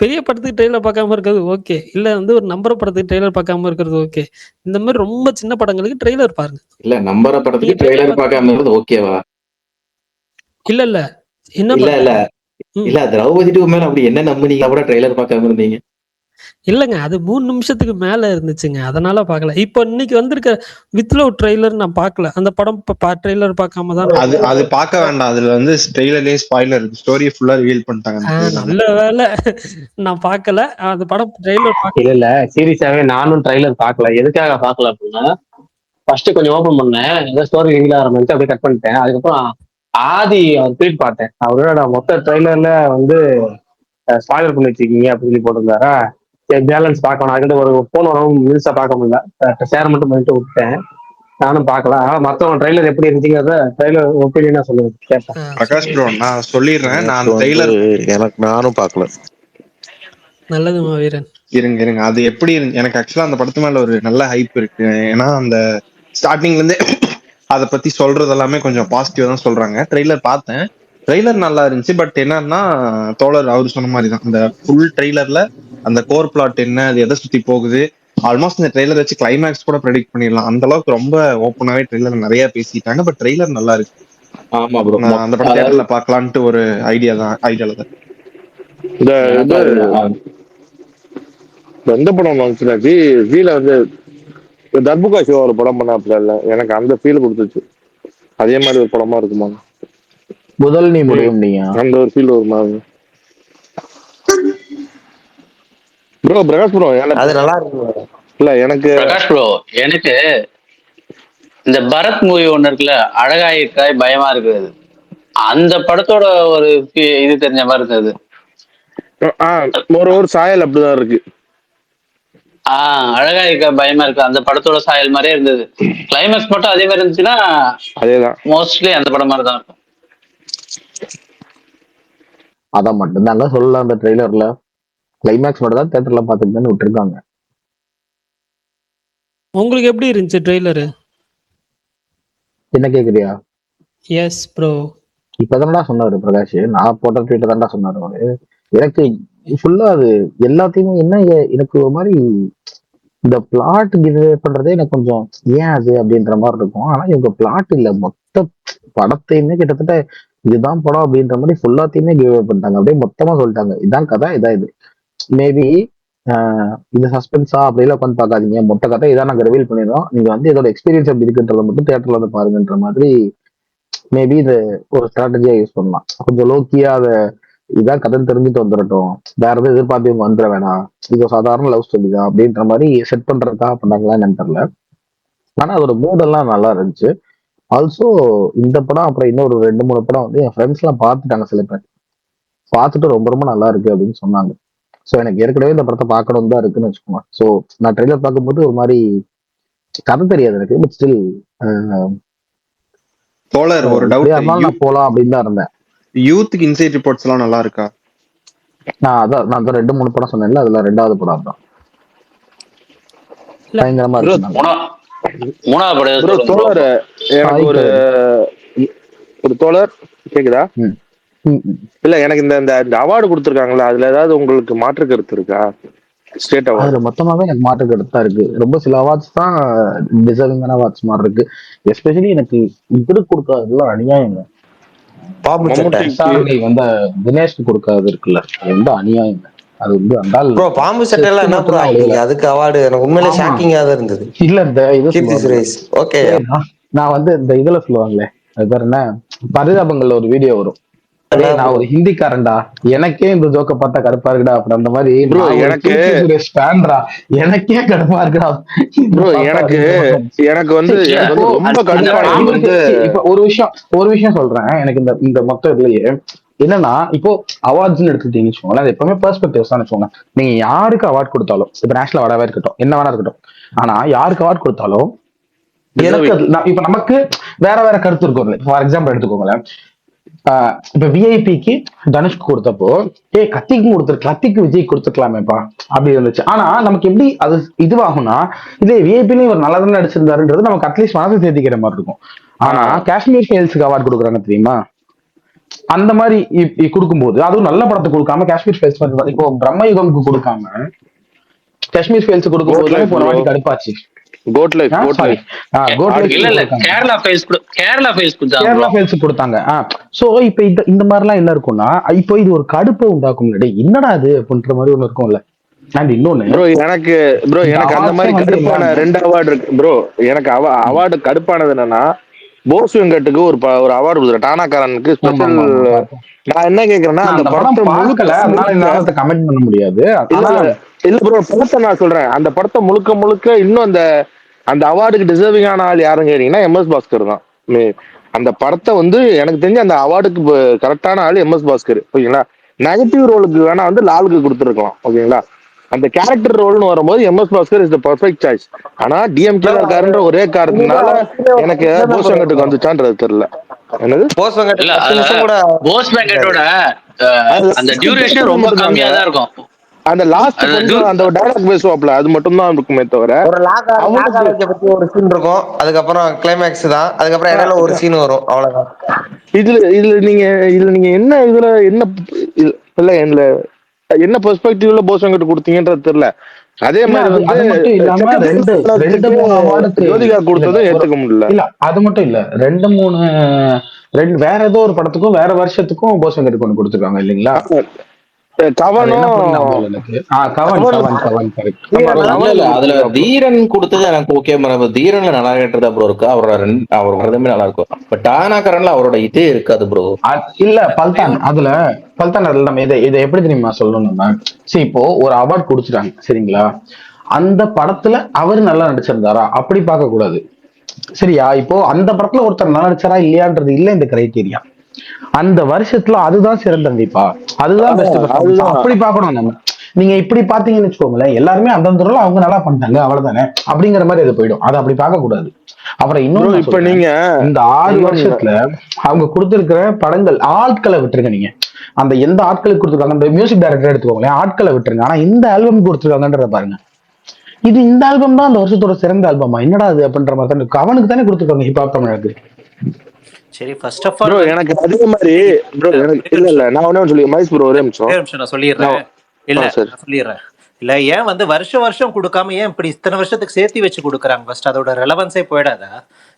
பெரிய படத்துக்கு ட்ரெய்லர் பார்க்காம இருக்கிறது ஓகே, இல்ல வந்து ஒரு நம்பர் படத்துக்கு ட்ரெய்லர் பார்க்காம இருக்கிறது ஓகே. இந்த மாதிரி ரொம்ப சின்ன படங்களுக்கு ட்ரெய்லர் பாருங்க. இல்ல நம்பர் படத்துக்கு ட்ரெய்லர் பார்க்காம இருக்கிறது ஓகேவா? இல்ல என்ன இல்ல திரௌபதி 2 மேல அப்படி என்ன நம்புனீங்க கூட ட்ரெய்லர் பார்க்காம இருந்தீங்க? இல்லங்க, அது 3 நிமிஷத்துக்கு மேல இருந்துச்சுங்க, அதனால பார்க்கல. இப்போ இன்னைக்கு வந்திருக்க வித்லவுட் ட்ரெய்லர் நான் பார்க்கல. அந்த படம் ட்ரெய்லர் பார்க்காம தான் அது பார்க்க வேண்டாம். அதுல வந்து ட்ரெய்லர்லயே ஸ்பாயிலர் இருக்கு, ஸ்டோரியை ஃபுல்லா ரிவீல் பண்ணிட்டாங்க. நல்ல வேளை நான் பார்க்கல. அந்த படம் ட்ரெய்லர் பார்க்கல. இல்ல சீரியஸாவே நானும் ட்ரெய்லர் பார்க்கல. எதுக்காக பார்க்கல அப்படின்னா, ஃபர்ஸ்ட் கொஞ்சம் ஓபன் பண்ணேன், ஏதோ ஸ்டோரி ரிவீல் ஆரம்பிச்சு அப்படியே கட் பண்ணிட்டேன். அதுக்கப்புறம் ஆதி அவர் ட்வீட் பார்த்தேன், அவரோட மொத்த ட்ரெய்லர்ல வந்து ஸ்பாயிலர் பண்ணி வச்சிருக்கீங்க அப்படின்னு சொல்லி போட்டிருந்தாரா. பேலன்ஸ் பார்க்கணும், அதுக்கிட்ட ஒரு போன் வரும் முழுசா பார்க்க முடியல, ஷேர் மட்டும் பண்ணிட்டு விட்டேன். நானும் பார்க்கலாம். ஆனா மத்தவங்க ட்ரெய்லர் எப்படி இருந்துச்சுங்கிறத ட்ரெய்லர் ஒப்பீனியனா சொல்லுங்க கேட்பேன். பிரகாஷ் ப்ரோ, நான் சொல்லிடுறேன், நான் ட்ரெய்லர் நானும் பார்க்கல. நல்லது மாவீரன். இருங்க அது எப்படி எனக்கு ஆக்சுவலா அந்த படத்து மேல ஒரு நல்ல ஹைப் இருக்கு. ஏன்னா அந்த ஸ்டார்டிங்ல இருந்தே அதை பத்தி சொல்றது எல்லாமே கொஞ்சம் பாசிட்டிவா தான் சொல்றாங்க. ட்ரெய்லர் பார்த்தேன், ட்ரெய்லர் நல்லா இருந்துச்சு. பட் என்னன்னா தோழர் அவரு சொன்ன மாதிரி தான், அந்த ஃபுல் ட்ரெய்லர்ல அந்த கோர் பிளாட் என்ன, அது எதை சுத்தி போகுது, ஆல்மோஸ்ட் இந்த ட்ரெய்லர் வச்சு கிளைமேக்ஸ் கூட ப்ரெடிக்ட் பண்ணிடலாம். அந்த அளவுக்கு ரொம்ப ஓப்பனாவே ட்ரெய்லர் நிறைய பேசிட்டாங்க. பட் ட்ரெய்லர் நல்லா இருக்கு. ஆமா ப்ரோ, நான் அந்த படம் தியேட்டர்ல பார்க்கலான்ட்டு ஒரு ஐடியால தான். எந்த படம் வந்துச்சுன்னா ஜீல வந்து தர்புகா சிவா ஒரு படம் பண்ணாப்ல, இல்ல எனக்கு அந்த ஃபீல் கொடுத்துச்சு. அதே மாதிரி ஒரு படமா இருக்குமா முதல் நீ முடியும் நீங்க அந்த ஒரு ஃபீல் ஒரு மாதிரி. ப்ரோ பிரகாஷ் ப்ரோ அது நல்லா இருக்கு. இல்ல எனக்கு பிரகாஷ் ப்ரோ, எனக்கு இந்த பரத் மூவி ஒண்ணு இருக்குல்ல, அழகாயிருக்காய் பயமா இருக்குது, அந்த படத்தோட ஒரு இது தெரிஞ்ச மாதிரி இருந்தது. ஒரு சாயல் அப்படிதான் இருக்கு. அழகாயிருக்கா பயமா இருக்கு, அந்த படத்தோட சாயல் மாதிரியே இருந்தது. கிளைமேக்ஸ் மட்டும் அதே மாதிரி இருந்துச்சுன்னா அதேதான், மோஸ்ட்லி அந்த படம் மாதிரி தான் இருக்கும். அதான் மட்டும்தாங்க சொல்லலாம். அந்த ட்ரெய்லர்ல கிளைமேக்ஸ் மட்டும் தான் தியேட்டர்ல பாத்துக்கிட்டு விட்டுருக்காங்க. உங்களுக்கு எப்படி இருந்துச்சு ட்ரெய்லரு? என்ன கேக்குறியா? S bro. இப்பதான்டா சொன்னாரு பிரகாஷ், நான் போட்ட ட்வீட் தான்டா சொன்னாரு அவரு. எனக்கு ஃபுல்லா அது எல்லாத்தையுமே என்ன எனக்கு ஒரு மாதிரி இந்த பிளாட் இது பண்றதே எனக்கு கொஞ்சம் ஏன் அது அப்படின்ற மாதிரி இருக்கும். ஆனா இவங்க பிளாட் இல்ல, மொத்த படத்தையுமே கிட்டத்தட்ட இதுதான் படம் அப்படின்ற மாதிரி ஃபுல்லாத்தையுமே கிவ் பண்ணிட்டாங்க. அப்படியே மொத்தமா சொல்லிட்டாங்க இதான் கதை, இதான் இது. மேபி இது சஸ்பென்ஸா அப்படிலாம் உட்காந்து பார்க்காதீங்க, மொத்த கதை இதான் நாங்க ரிவீல் பண்ணிடுறோம், நீங்க வந்து இதோட எக்ஸ்பீரியன்ஸ் எப்படி இருக்குன்றத மட்டும் தியேட்டர்ல வந்து பாருங்கன்ற மாதிரி மேபி இது ஒரு ஸ்ட்ராட்டஜியா யூஸ் பண்ணலாம். கொஞ்சம் லோக்கியா அதை இதான் கதைன்னு தெரிஞ்சுட்டு வந்துடட்டும், வேற எதுவும் எதிர்பார்த்து இவங்க வந்துட வேணாம், இது சாதாரண லவ் ஸ்டோரி தான் அப்படின்ற மாதிரி செட் பண்றதுக்காக பண்ணாங்களா என்னன்னு தெரியல. ஆனா அதோட மூடெல்லாம் நல்லா இருந்துச்சு. ஆல்சோ இந்த படம் அப்புறம் இன்னொரு 2-3 படம் வந்து என் ஃப்ரெண்ட்ஸ் எல்லாம் பார்த்துட்டாங்க, சில பேர் பார்த்துட்டு ரொம்ப ரொம்ப நல்லா இருக்கு அப்படின்னு சொன்னாங்க. ஸோ எனக்கு ஏற்கனவே இந்த படத்தை பார்க்கணும் தான் இருக்குன்னு வச்சுக்கோங்க. ஸோ நான் ட்ரெய்லர் பார்க்கும்போது ஒரு மாதிரி கதை தெரியாது எனக்கு, பட் ஸ்டில் தோழர் ஒரு எப்படியா டவுட், இருந்தாலும் நான் போலாம் அப்படின்னு தான் இருந்தேன். யூத்துக்கு இன்சைட் ரிப்போர்ட்ஸ் எல்லாம் நல்லா இருக்கா? நான் 2-3 படம் சொன்னேன்ல, அதுல 2வது படம் தான் இல்ல. பயங்கரமா Bro, இருக்கு. மூணாவது படம் ப்ரோ சொல்லுங்க bro. தோழர் எனக்கு ஒரு தோழர் கேக்குதா? ம். ம், ம். இல்ல எனக்கு இந்த அவார்டு கொடுத்துருக்காங்களா, அதுல ஏதாவது உங்களுக்கு மாற்று கருத்து இருக்கா? ஸ்டேட் அவார்டு அதுல மொத்தமாவே எனக்கு மாற்று கருத்து தான் இருக்கு. ரொம்ப சில அவார்ட்ஸ் தான் டிசர்விங்கான அவார்ட்ஸ் மாதிரி இருக்கு. எஸ்பெஷலி எனக்கு இது கொடுக்காததுலாம் அநியாயங்க. பாம்பு சட்டை மம்முட்டிக்கு விசாரணை வந்து தினேஷ்க்கு கொடுக்காது இருக்குல்ல, ரொம்ப அநியாயங்க. அது வந்து அந்தால் ப்ரோ. பாம்பு சட்டை எல்லாம் என்ன ப்ரோ மட்டும்தான் ஆக்கீங்க? அதுக்கு அவார்டு எனக்கு உண்மையிலே ஆமா. ஷாக்கிங்கா தான் இருந்தது. இல்ல இந்த இது கீர்த்தி சொல்லுவாங்கல்ல, சுரேஷ் ஓகே. நான் வந்து இந்த இதுல சொல்லுவாங்களே, அது பேர் என்ன, பரிதாபங்கள்ல ஒரு வீடியோ வரும், டேய் நான் ஒரு ஹிந்திக்காரன்டா, எனக்கே இந்த ஜோக்க பார்த்தா கடுப்பா இருக்குடா அப்படி அந்த மாதிரி. Bro, நான் ஒரு எனக்கு- கீர்த்தி சுரேஷ் ஃபேன்டா, எனக்கே கடுப்பா இருக்குடா இதை ப்ரோ பார்த்தா எனக்கு அப்படின்னு. எனக்கு வந்து சரி, எனக்கு வந்து ரொம்ப அந்த கடுப்பான படம் இவருக்கு இப்ப ஒரு விஷயம் சொல்றேன். எனக்கு இந்த மொத்த இதுலயே என்னன்னா, இப்போ அவார்ட்ஸ்னு எடுத்துக்கிட்டீங்கன்னு வச்சுக்கோங்களேன், அது எப்பவுமே பெர்ஸ்பெக்டிவ்ஸ் தான் வச்சுக்கோங்க. நீங்க யாருக்கு அவார்ட் கொடுத்தாலும், இப்ப நேஷனல் அவார்டாவே இருக்கட்டும், என்ன வேணா இருக்கட்டும், ஆனா யாருக்கு அவார்ட் கொடுத்தாலும் எனக்கு இப்ப நமக்கு வேற வேற கருத்து இருக்கும். ஃபார் எக்ஸாம்பிள் எடுத்துக்கோங்களேன், இப்ப விஐபிக்கு தனுஷ்க்கு கொடுத்தப்போ கத்திக்கு விஜய் கொடுத்துக்கலாமேப்பா அப்படி இருந்துச்சு. ஆனா நமக்கு எப்படி அது இதுவாகும்னா, இதே விஐபின்னு ஒரு நல்லா தானே நடிச்சிருந்தாருன்றது நமக்கு அட்லீஸ்ட் மனசு தேர்த்திக்கிற மாதிரி இருக்கும். ஆனா காஷ்மீர் ஃபைல்ஸுக்கு அவார்டு கொடுக்குறாங்க தெரியுமா, அந்த மாதிரி கொடுக்கும்போது அதுவும் நல்ல படத்தை கொடுக்காம காஷ்மீர் ஃபைல்ஸ் இப்போ பிரம்மயுகம்க்கு கொடுக்காம காஷ்மீர் ஃபைல்ஸ் கொடுக்கும்போது போன வாட்டி கடுப்பாச்சு. கோட் லைஃப் இல்ல கேரளா ஃபைல்ஸ் கொடுத்தாங்க கேரளா bro. ஃபைல்ஸ் கொடுத்தாங்க. சோ இப்ப இந்த மாதிரி எல்லாம் என்ன இருக்கும்னா, இப்போ இது ஒரு கடுப்பை உண்டாக்கும், என்னடா இது அப்படின்ற மாதிரி ஒண்ணு இருக்கும்ல. அண்ட் இன்னொன்னு ப்ரோ எனக்கு அந்த மாதிரி கடுப்பான 2 அவார்டு இருக்கு ப்ரோ. எனக்கு அவார்டு கடுப்பானது என்னன்னா, போஸ் வெங்கட்டுக்கு ஒரு அவார்டு கொடுத்துரு, டானாக்காரனுக்கு ஸ்பெஷல். நான் என்ன கேக்குறேன்னா, அந்த படத்தை முழுக்க கமெண்ட் பண்ண முடியாது. இல்ல ப்ரோ, படத்தை நான் சொல்றேன், அந்த படத்தை முழுக்க இன்னும் அந்த அவார்டுக்கு டிசர்விங்கான ஆள் யாருன்னு கேட்டீங்கன்னா MS பாஸ்கர் தான். அந்த படத்தை வந்து எனக்கு தெரிஞ்சு அந்த அவார்டுக்கு கரெக்டான ஆள் MS பாஸ்கர். ஓகேங்களா, நெகட்டிவ் ரோலுக்கு வேணா வந்து லாலுக்கு கொடுத்துருக்கலாம். ஓகேங்களா, அந்த கேரக்டர் ரோல்னு வரும்போது MS Bhaskar is the perfect choice. ஆனா DMK இருக்காருன்ற ஒரே காரணத்தினால எனக்கு போஸ் வெங்கட்டுக்கு வந்துச்சான்றது தெரியல. என்னது போஸ் வெங்கட் இல்ல, 10 நிமிஷம் கூட போஸ் பேக்கெட்டோட அந்த டியூரேஷன் ரொம்ப கம்மியா தான் இருக்கும். அந்த லாஸ்ட் கொஞ்சம் அந்த டயலாக் பேசுவாப்ல, அது மட்டும் தான் இருக்குமே தவிர ஒரு லாகாலஜியை பத்தி ஒரு சீன் இருக்கும், அதுக்கப்புறம் கிளைமேக்ஸ் தான், அதுக்கப்புறம் இடையில ஒரு சீன் வரும், அவ்வளவுதான். இதுல நீங்க என்ன இல்ல என்ன பெர்ஸ்பெக்டிவ்ல போஸ் வெங்கட் கொடுத்தீங்கன்றது தெரியல. அதே மாதிரி வந்து ஜோதிகா கொடுத்ததும் ஏத்துக்க முடியல. இல்ல அது மட்டும் இல்ல, 2-3 வேற ஏதோ ஒரு படத்துக்கும் வேற வருஷத்துக்கும் போஸ் வெங்கட் ஒண்ணு கொடுத்துருக்காங்க இல்லைங்களா. அதுல தீரன் கொடுத்தது எனக்கு ஓகே. தீரன்ல நல்லா கேட்டதா ப்ரோ இருக்கு, அவர் வரதுமே நல்லா இருக்கும். பட் டானாக்காரன்ல அவரோட இதே இருக்காது ப்ரோ. இல்ல பல்தான் அதுல நம்ம இதை எப்படி தெரியுமா சொல்லணும்னா, சரி இப்போ ஒரு அவார்ட் கொடுத்துட்டாங்க சரிங்களா, அந்த படத்துல அவரு நல்லா நடிச்சிருந்தாரா அப்படி பார்க்க கூடாது சரியா. இப்போ அந்த படத்துல ஒருத்தர் நல்லா நடிச்சாரா இல்லையான்றது இல்ல இந்த கிரைட்டீரியா. அந்த வருஷத்துல அதுதான் சிறந்த நடிப்பா, அதுதான் பெஸ்ட், அப்படி பார்க்கணும் நம்ம. நீங்க இப்படி பாத்தீங்கன்னு வச்சுக்கோங்களேன், எல்லாருமே அந்தந்த ரோல அவங்க நல்லா பண்ணிட்டாங்க அவ்வளவுதானே அப்படிங்கிற மாதிரி அது போயிடும். அதை அப்படி பார்க்க கூடாது. அப்புறம் இன்னொன்னு இப்ப நீங்க இந்த 6 வருஷத்துல அவங்க கொடுத்திருக்கிற படங்கள் ஆட்களை விட்டுருங்க. நீங்க அந்த எந்த ஆட்களுக்கு கொடுத்துருக்காங்க, அந்த மியூசிக் டைரக்டர் எடுத்துக்கோங்களேன், ஆட்களை விட்டுருங்க. ஆனா இந்த ஆல்பம் கொடுத்துருக்காங்கன்றத பாருங்க, இது இந்த ஆல்பம் தான் அந்த வருஷத்தோட சிறந்த ஆல்பமா என்னடா அது அப்படின்ற மாதிரி தான் இருக்கு. அவனுக்கு தானே கொடுத்துருக்காங்க ஹிப்ஹாப் தமிழருக்கு. சரி, ஃபர்ஸ்ட் ஆஃப் ஆல் ப்ரோ வந்து எனக்கு அதே மாதிரி ப்ரோ இல்ல, எனக்கு ஒரே இல்ல இல்ல நிமிஷம் நான் ஒண்ணே சொல்லி மகேஷ் ப்ரோ ஒரே நிமிஷம். ஒரே நிமிஷம் நான் சொல்லிடுறேன். இல்ல சரி நான் சொல்லிடுறேன். இல்ல ஏன் வந்து வருஷம் கொடுக்காம ஏன் இப்படி இத்தனை வருஷத்துக்கு சேர்த்து வச்சு கொடுக்குறாங்க? ஃபர்ஸ்ட் அதோட ரெலவன்ஸே போயிடாதா?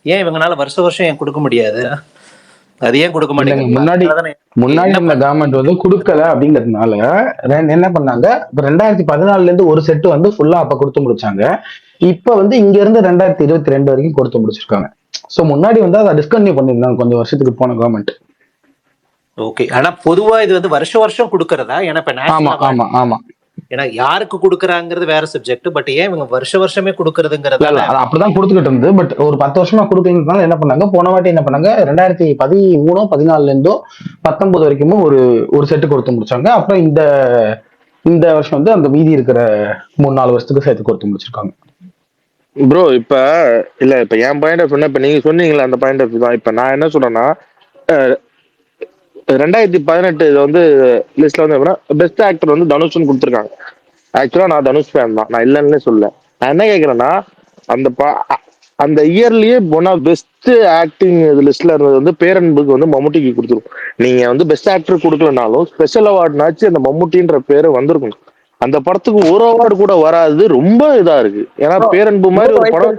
ஏன் இவங்கனால வருஷம் ஏன் கொடுக்க முடியாது? அது ஏன் கொடுக்க இல்லைங்க, மாட்டேங்கிறாங்க? முன்னாடி என்ன இருந்த கவர்மெண்ட் வந்து கொடுக்கல அப்படிங்கிறதுனால என்ன பண்ணாங்க, இப்ப 2014 இருந்து ஒரு செட்டு வந்து ஃபுல்லா அப்ப கொடுத்து முடிச்சாங்க. இப்ப வந்து இங்க இருந்து 2022 வரைக்கும் கொடுத்து முடிச்சிருக்காங்க. சோ முன்னாடி வந்து அதை டிஸ்கன்டினியூ பண்ணிருந்தாங்க கொஞ்சம் வருஷத்துக்கு போன கவர்மெண்ட். ஓகே, ஆனா பொதுவா இது வந்து வருஷம் கொடுக்கறதா? ஏன்னா இப்ப ஆமா நேஷனல் ஆமா ஆமா ஏன்னா யாருக்கு கொடுக்குறாங்கிறது வேற சப்ஜெக்ட். பட் ஏன் இவங்க வருஷமே கொடுக்கறதுங்கிறது? இல்ல அது அப்படிதான் கொடுத்துக்கிட்டு இருந்து. பட் ஒரு 10 வருஷமா கொடுக்கறதுனால என்ன பண்ணாங்க, போன வாட்டி என்ன பண்ணாங்க, 2013 14 இருந்தோ 19 வரைக்கும் ஒரு செட்டு கொடுத்து முடிச்சாங்க. அப்புறம் இந்த வருஷம் வந்து அந்த மீதி இருக்கிற 3-4 வருஷத்துக்கு சேர்த்து கொடுத்து முடிச்சிருக்காங்க. ப்ரோ இப்ப இல்ல இப்ப என் பாயிண்ட் ஆஃப் இப்ப நீங்க சொன்னீங்களா அந்த பாயிண்ட் ஆஃப் தான். இப்ப நான் என்ன சொல்றேன்னா 2018 இது வந்து லிஸ்ட்ல வந்து பெஸ்ட் ஆக்டர் வந்து தனுஷ்னு கொடுத்துருக்காங்க. ஆக்சுவலா நான் தனுஷ் ஃபேன் தான், நான் இல்லைன்னு சொல்ல. நான் என்ன கேட்கறேன்னா அந்த இயர்லயே ஒன் ஆஃப் பெஸ்ட் ஆக்டிங் லிஸ்ட்ல இருந்தது வந்து பேரன்புக்கு வந்து மம்முட்டிக்கு கொடுத்துருக்கும். நீங்க வந்து பெஸ்ட் ஆக்டர் கொடுக்கலனாலும் ஸ்பெஷல் அவார்ட்னாச்சு அந்த மம்முட்டின்ற பேரு வந்திருக்கும். அந்த படத்துக்கு ஒரு அவார்டு கூட வராது, ரொம்ப இதா இருக்கு. ஏன்னா பேரன்பு மாதிரி ஒரு படம்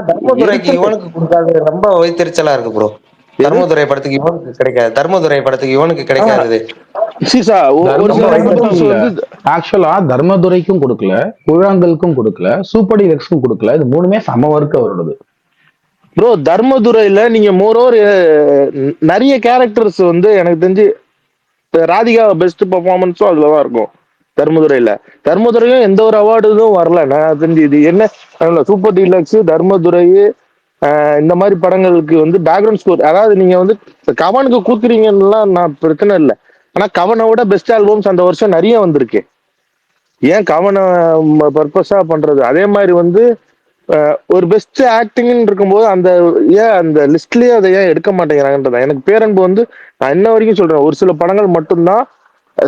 தர்மதுரைக்கு இவனுக்கு கொடுக்காது, ரொம்ப வைத்தறிச்சலா இருக்கு ப்ரோ. தர்மதுரை படத்துக்கு இவனுக்கு கிடைக்காது, தர்மதுரை படத்துக்கு இவனுக்கு கிடைக்காது. ஆக்சுவலா தர்மதுரைக்கும் கொடுக்கல, கூழாங்கலுக்கும் கொடுக்கல, சூப்பர் டீலக்ஸ்க்கும் கொடுக்கல. இது மூணுமே சம ஒர்க் அவரோடது. ப்ரோ தர்மதுரையில நீங்க மோரோவர் நிறைய கேரக்டர்ஸ் வந்து எனக்கு தெரிஞ்சு ராதிகா பெஸ்ட் பெர்ஃபார்மன்ஸும் அதுலதான் இருக்கும் தர்மதுரையும் எந்த ஒரு அவார்டும் வரல. நான் தெரிஞ்சு இது என்ன சூப்பர் டீலக்ஸ் தர்மதுரை இந்த மாதிரி படங்களுக்கு வந்து பேக்ரவுண்ட் ஸ்கோர், அதாவது நீங்க வந்து கவனுக்கு கூத்துறீங்கன்னா நான் பிரச்சனை இல்லை. ஆனா கவனை விட பெஸ்ட் ஆல்பம்ஸ் அந்த வருஷம் நிறைய வந்திருக்கு. ஏன் கவனை பர்பஸா பண்றது? அதே மாதிரி வந்து ஒரு பெஸ்ட் ஆக்டிங்னு இருக்கும்போது அந்த லிஸ்ட்லயே அதை ஏன் எடுக்க மாட்டேங்கிறாங்கன்றதா எனக்கு பேரன்பு வந்து நான் இன்ன வரைக்கும் சொல்றேன். ஒரு சில படங்கள் மட்டும்தான்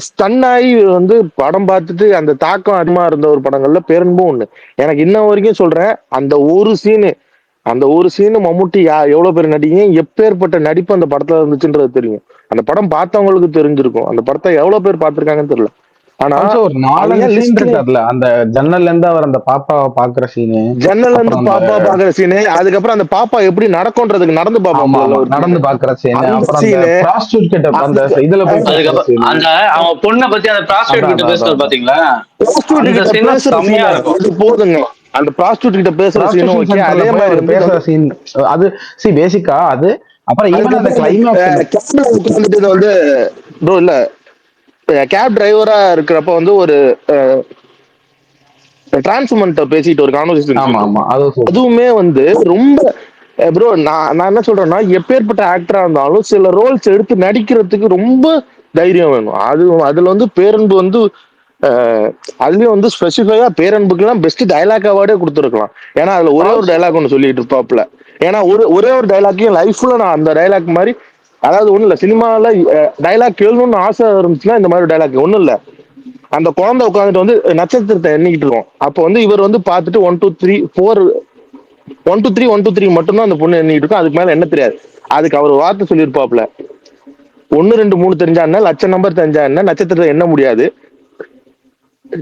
ஸ்டன் ஆகி வந்து படம் பார்த்துட்டு அந்த தாக்கம் அதிகமா இருந்த ஒரு படங்கள்ல பேரன்பும் ஒண்ணு. எனக்கு இன்ன வரைக்கும் சொல்றேன், அந்த ஒரு சீனு மம்முட்டி எவ்வளவு பேர் நடிகை எப்பேற்பட்ட நடிப்பு அந்த படத்துல இருந்துச்சுன்றது தெரியும். அந்த படம் பார்த்தவங்களுக்கு தெரிஞ்சிருக்கும். அந்த படத்தை எவ்வளவு பேர் பார்த்திருக்காங்கன்னு தெரியல. ஆனா ஒரு 4 சீன் இருக்குல்ல, அந்த ஜன்னல்ல இருந்து அவர் அந்த பாப்பாவை பாக்குற சீனு, ஜன்னல்ல இருந்து பாப்பா பாக்குற சீனு, அதுக்கப்புறம் அந்த பாப்பா எப்படி நடக்கும்ன்றதுக்கு நடந்து பாக்குற சீனு, அப்புறம் ப்ராஸ்டியூட் கிட்ட அந்த இதுல போய் அந்த அவன் பொண்ணை பத்தி அந்த ப்ராஸ்டியூட் கிட்ட பேசுறது பாத்தீங்களா? அது போதுங்க. அந்த ப்ராஸ்டியூட் கிட்ட பேசுற சீன் ஓகே, அதே மாதிரி பேசுற சீன் அது பேசிக்கா அது. அப்புறம் ஈவன் அந்த கிளைமாக்ஸ் வந்து ப்ரோ இல்ல கேப் டிரைவரா இருக்கிறப்ப வந்து ஒரு டிரான்ஸ்மெண்ட் பேசிட்டு ஒரு கான்வர்சேஷன், அதுவுமே வந்து ரொம்ப ப்ரோ நான் என்ன சொல்றேன்னா, எப்பேற்பட்ட ஆக்டரா இருந்தாலும் சில ரோல்ஸ் எடுத்து நடிக்கிறதுக்கு ரொம்ப தைரியம் வேணும். அதுல வந்து பேரன்பு வந்து அதுலயும் வந்து ஸ்பெசிஃபையா பேரன்புக்கு எல்லாம் பெஸ்ட் டைலாக் அவார்டே கொடுத்துருக்கலாம். ஏன்னா அதுல ஒரே ஒரு டைலாக் ஒன்று சொல்லிட்டு இருப்பாப்ல. ஏன்னா ஒரே ஒரு டைலாக்கையும் லைஃப்ல நான் அந்த டைலாக் மாதிரி, அதாவது ஒண்ணும் இல்ல, சினிமால டைலாக் கேள்ணும்னு ஆசை இருந்துச்சுன்னா இந்த மாதிரி டைலாக் ஒண்ணும் இல்ல. அந்த குழந்தை உட்காந்துட்டு வந்து நட்சத்திரத்தை எண்ணிக்கிட்டு இருக்கோம். அப்போ வந்து இவர் வந்து பார்த்துட்டு 1 2 3 4 1 2 3 1 2 3 மட்டும்தான் அந்த பொண்ணு எண்ணிட்டு இருக்கும், அதுக்கு மேல என்ன தெரியாது. அதுக்கு அவர் வார்த்தை சொல்லியிருப்பாப்ல, 1 2 3 தெரிஞ்சா என்ன, லட்சம் நம்பர் தெரிஞ்சா என்ன, நட்சத்திரத்தை எண்ண முடியாது,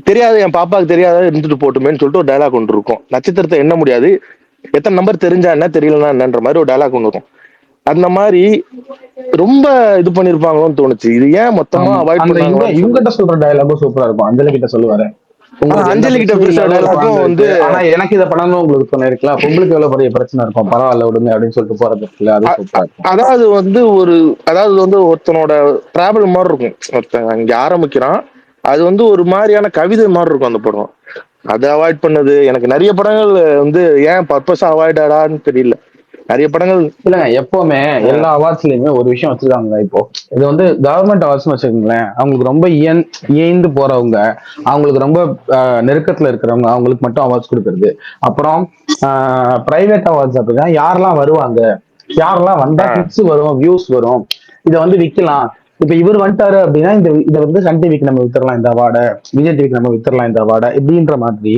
தெரியாது என் பாப்பாவுக்கு தெரியாத இருந்துட்டு போட்டுமேன்னு சொல்லிட்டு ஒரு டைலாக் ஒன்று இருக்கும். நட்சத்திரத்தை எண்ண முடியாது, எத்தனை நம்பர் தெரிஞ்சா என்ன தெரியலன்னா என்னன்ற மாதிரி ஒரு டைலாக் ஒன்று இருக்கும். அந்த மாதிரி ரொம்ப இது பண்ணிருப்பாங்களோன்னு தோணுச்சு. இது ஏன் மொத்தமா அவாய்ட் பண்ணாங்க? இவங்கிட்ட சொல்ற டயலாகும் சூப்பரா இருக்கும். அஞ்சலி கிட்ட சொல்லுவாரு, அஞ்சலி கிட்ட பேசுற டயலாகும் வந்து ஆனா எனக்கு இதை பண்ணணும் உங்களுக்கு சொன்னிருக்கலாம், உங்களுக்கு எவ்வளவு பெரிய பிரச்சனை இருக்கும், பரவாயில்ல விடுங்க அப்படின்னு சொல்லிட்டு போறது இருக்குல்ல, அது சூப்பரா இருக்கும். அதாவது வந்து ஒருத்தனோட டிராவல் மாதிரி இருக்கும். ஒருத்தன் அங்க ஆரம்பிக்கிறான், அது வந்து ஒரு மாதிரியான கவிதை மாதிரி இருக்கும் அந்த படம். அதை அவாய்ட் பண்ணது எனக்கு நிறைய படங்கள் வந்து ஏன் பர்பஸா அவாய்டாடான்னு தெரியல. நிறைய படங்கள் இல்லைங்க, எப்பவுமே எல்லா அவார்ட்ஸ்லயுமே ஒரு விஷயம் வச்சிருக்காங்க. இப்போ இது வந்து கவர்மெண்ட் அவார்ட்ஸ் வச்சுக்கோங்களேன், அவங்களுக்கு ரொம்ப இயந்து போறவங்க, அவங்களுக்கு ரொம்ப நெருக்கத்துல இருக்கிறவங்க, அவங்களுக்கு மட்டும் அவார்ட்ஸ் கொடுக்கறது. அப்புறம் பிரைவேட் அவார்ட்ஸ் அப்படின்னா யாரெல்லாம் வருவாங்க, யாரெல்லாம் வந்தா கிட்ஸ் வரும், வியூஸ் வரும், இதை வந்து விற்கலாம். இப்ப இவர் வந்துட்டாரு அப்படின்னா இதை வந்து சன் டிவிக்கு நம்ம வித்துறலாம் இந்த அவார்டை, விஜய் டிவிக்கு நம்ம வித்துறலாம் இந்த அவார்டை, இப்படின்ற மாதிரி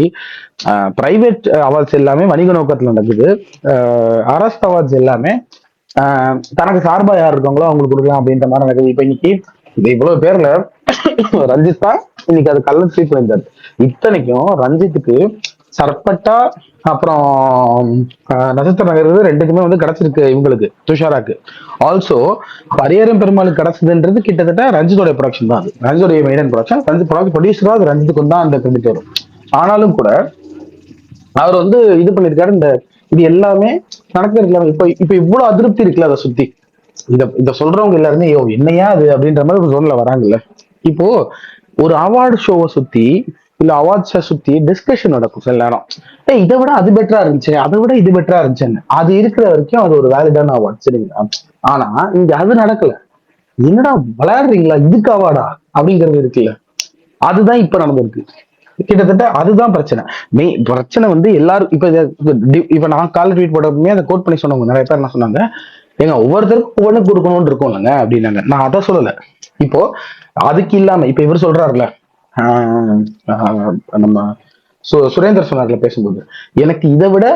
பிரைவேட் அவார்ட்ஸ் எல்லாமே வணிக நோக்கத்துல நடக்குது. அரசு அவார்ட்ஸ் எல்லாமே தனக்கு சார்பா யார் இருக்காங்களோ அவங்களுக்கு கொடுக்கலாம் அப்படின்ற மாதிரி நடக்குது. இப்ப இன்னைக்கு இது இவ்வளவு பேர்ல ரஞ்சித் தான் இன்னைக்கு அது கலர் ட்ரீட் பண்ணிருந்தாரு. இத்தனைக்கும் ரஞ்சித்துக்கு சர்பட்டா அப்புறம் நட்சத்திர நகர் ரெண்டுக்குமே வந்து கிடைச்சிருக்கு இவங்களுக்கு துஷாராக்கு. ஆல்சோ பரியரும் பெருமாளுக்கு கிடைச்சதுன்றது கிட்டத்தட்ட ரஞ்சித்தோட ப்ரொடக்ஷன் தான். அது ரஞ்சித்தோடைய மெயின் ப்ரொடக்ஷன். ரஞ்சித் ப்ரொடியூசரா அது ரஞ்சித்துக்கு தான் அந்த கிரெடிட் வரும். ஆனாலும் கூட அவர் வந்து இது பண்ணிருக்காரு. இந்த இது எல்லாமே நடக்கிறது. இப்ப இப்ப இவ்வளவு அதிருப்தி இருக்குல்ல அதை சுத்தி. இத சொல்றவங்க எல்லாருமே ஐயோ என்னையா அது அப்படின்ற மாதிரி ஒரு ஜோன்ல வராங்கல்ல. இப்போ ஒரு அவார்டு ஷோவை சுத்தி இல்ல அவார்ட்ஸை சுத்தி டிஸ்கஷன் நடக்கும் சில நேரம். இதை விட அது பெட்டரா இருந்துச்சு, அதை விட இது பெட்டரா இருந்துச்சுன்னு. அது இருக்கிற வரைக்கும் அது ஒரு வேலிடான அவார்ட், சரிங்களா? ஆனா இங்க அது நடக்கல. என்னடா விளையாடுறீங்களா, இதுக்கு அவார்டா அப்படிங்கிறது இருக்குல்ல. அதுதான் இப்ப நடந்திருக்கு. கிட்டத்தட்ட அதுதான் பிரச்சனை. பிரச்சனை வந்து எல்லாரும் இப்ப நான் கால ட்வீட் போட்டப்பமே அதை கோட் பண்ணி சொன்னவங்க நிறைய பேர் என்ன சொன்னாங்க, ஏங்க ஒவ்வொருத்தருக்கும் ஒவ்வொன்று கொடுக்கணும்னு இருக்கும் இல்லைங்க அப்படின்னாங்க. நான் அதை சொல்லல. இப்போ அதுக்கு இல்லாம இப்ப இவர் சொல்றாருல, நம்ம சுரேந்தர் சொன்னார்ல பேசும்போது, எனக்கு இதை விட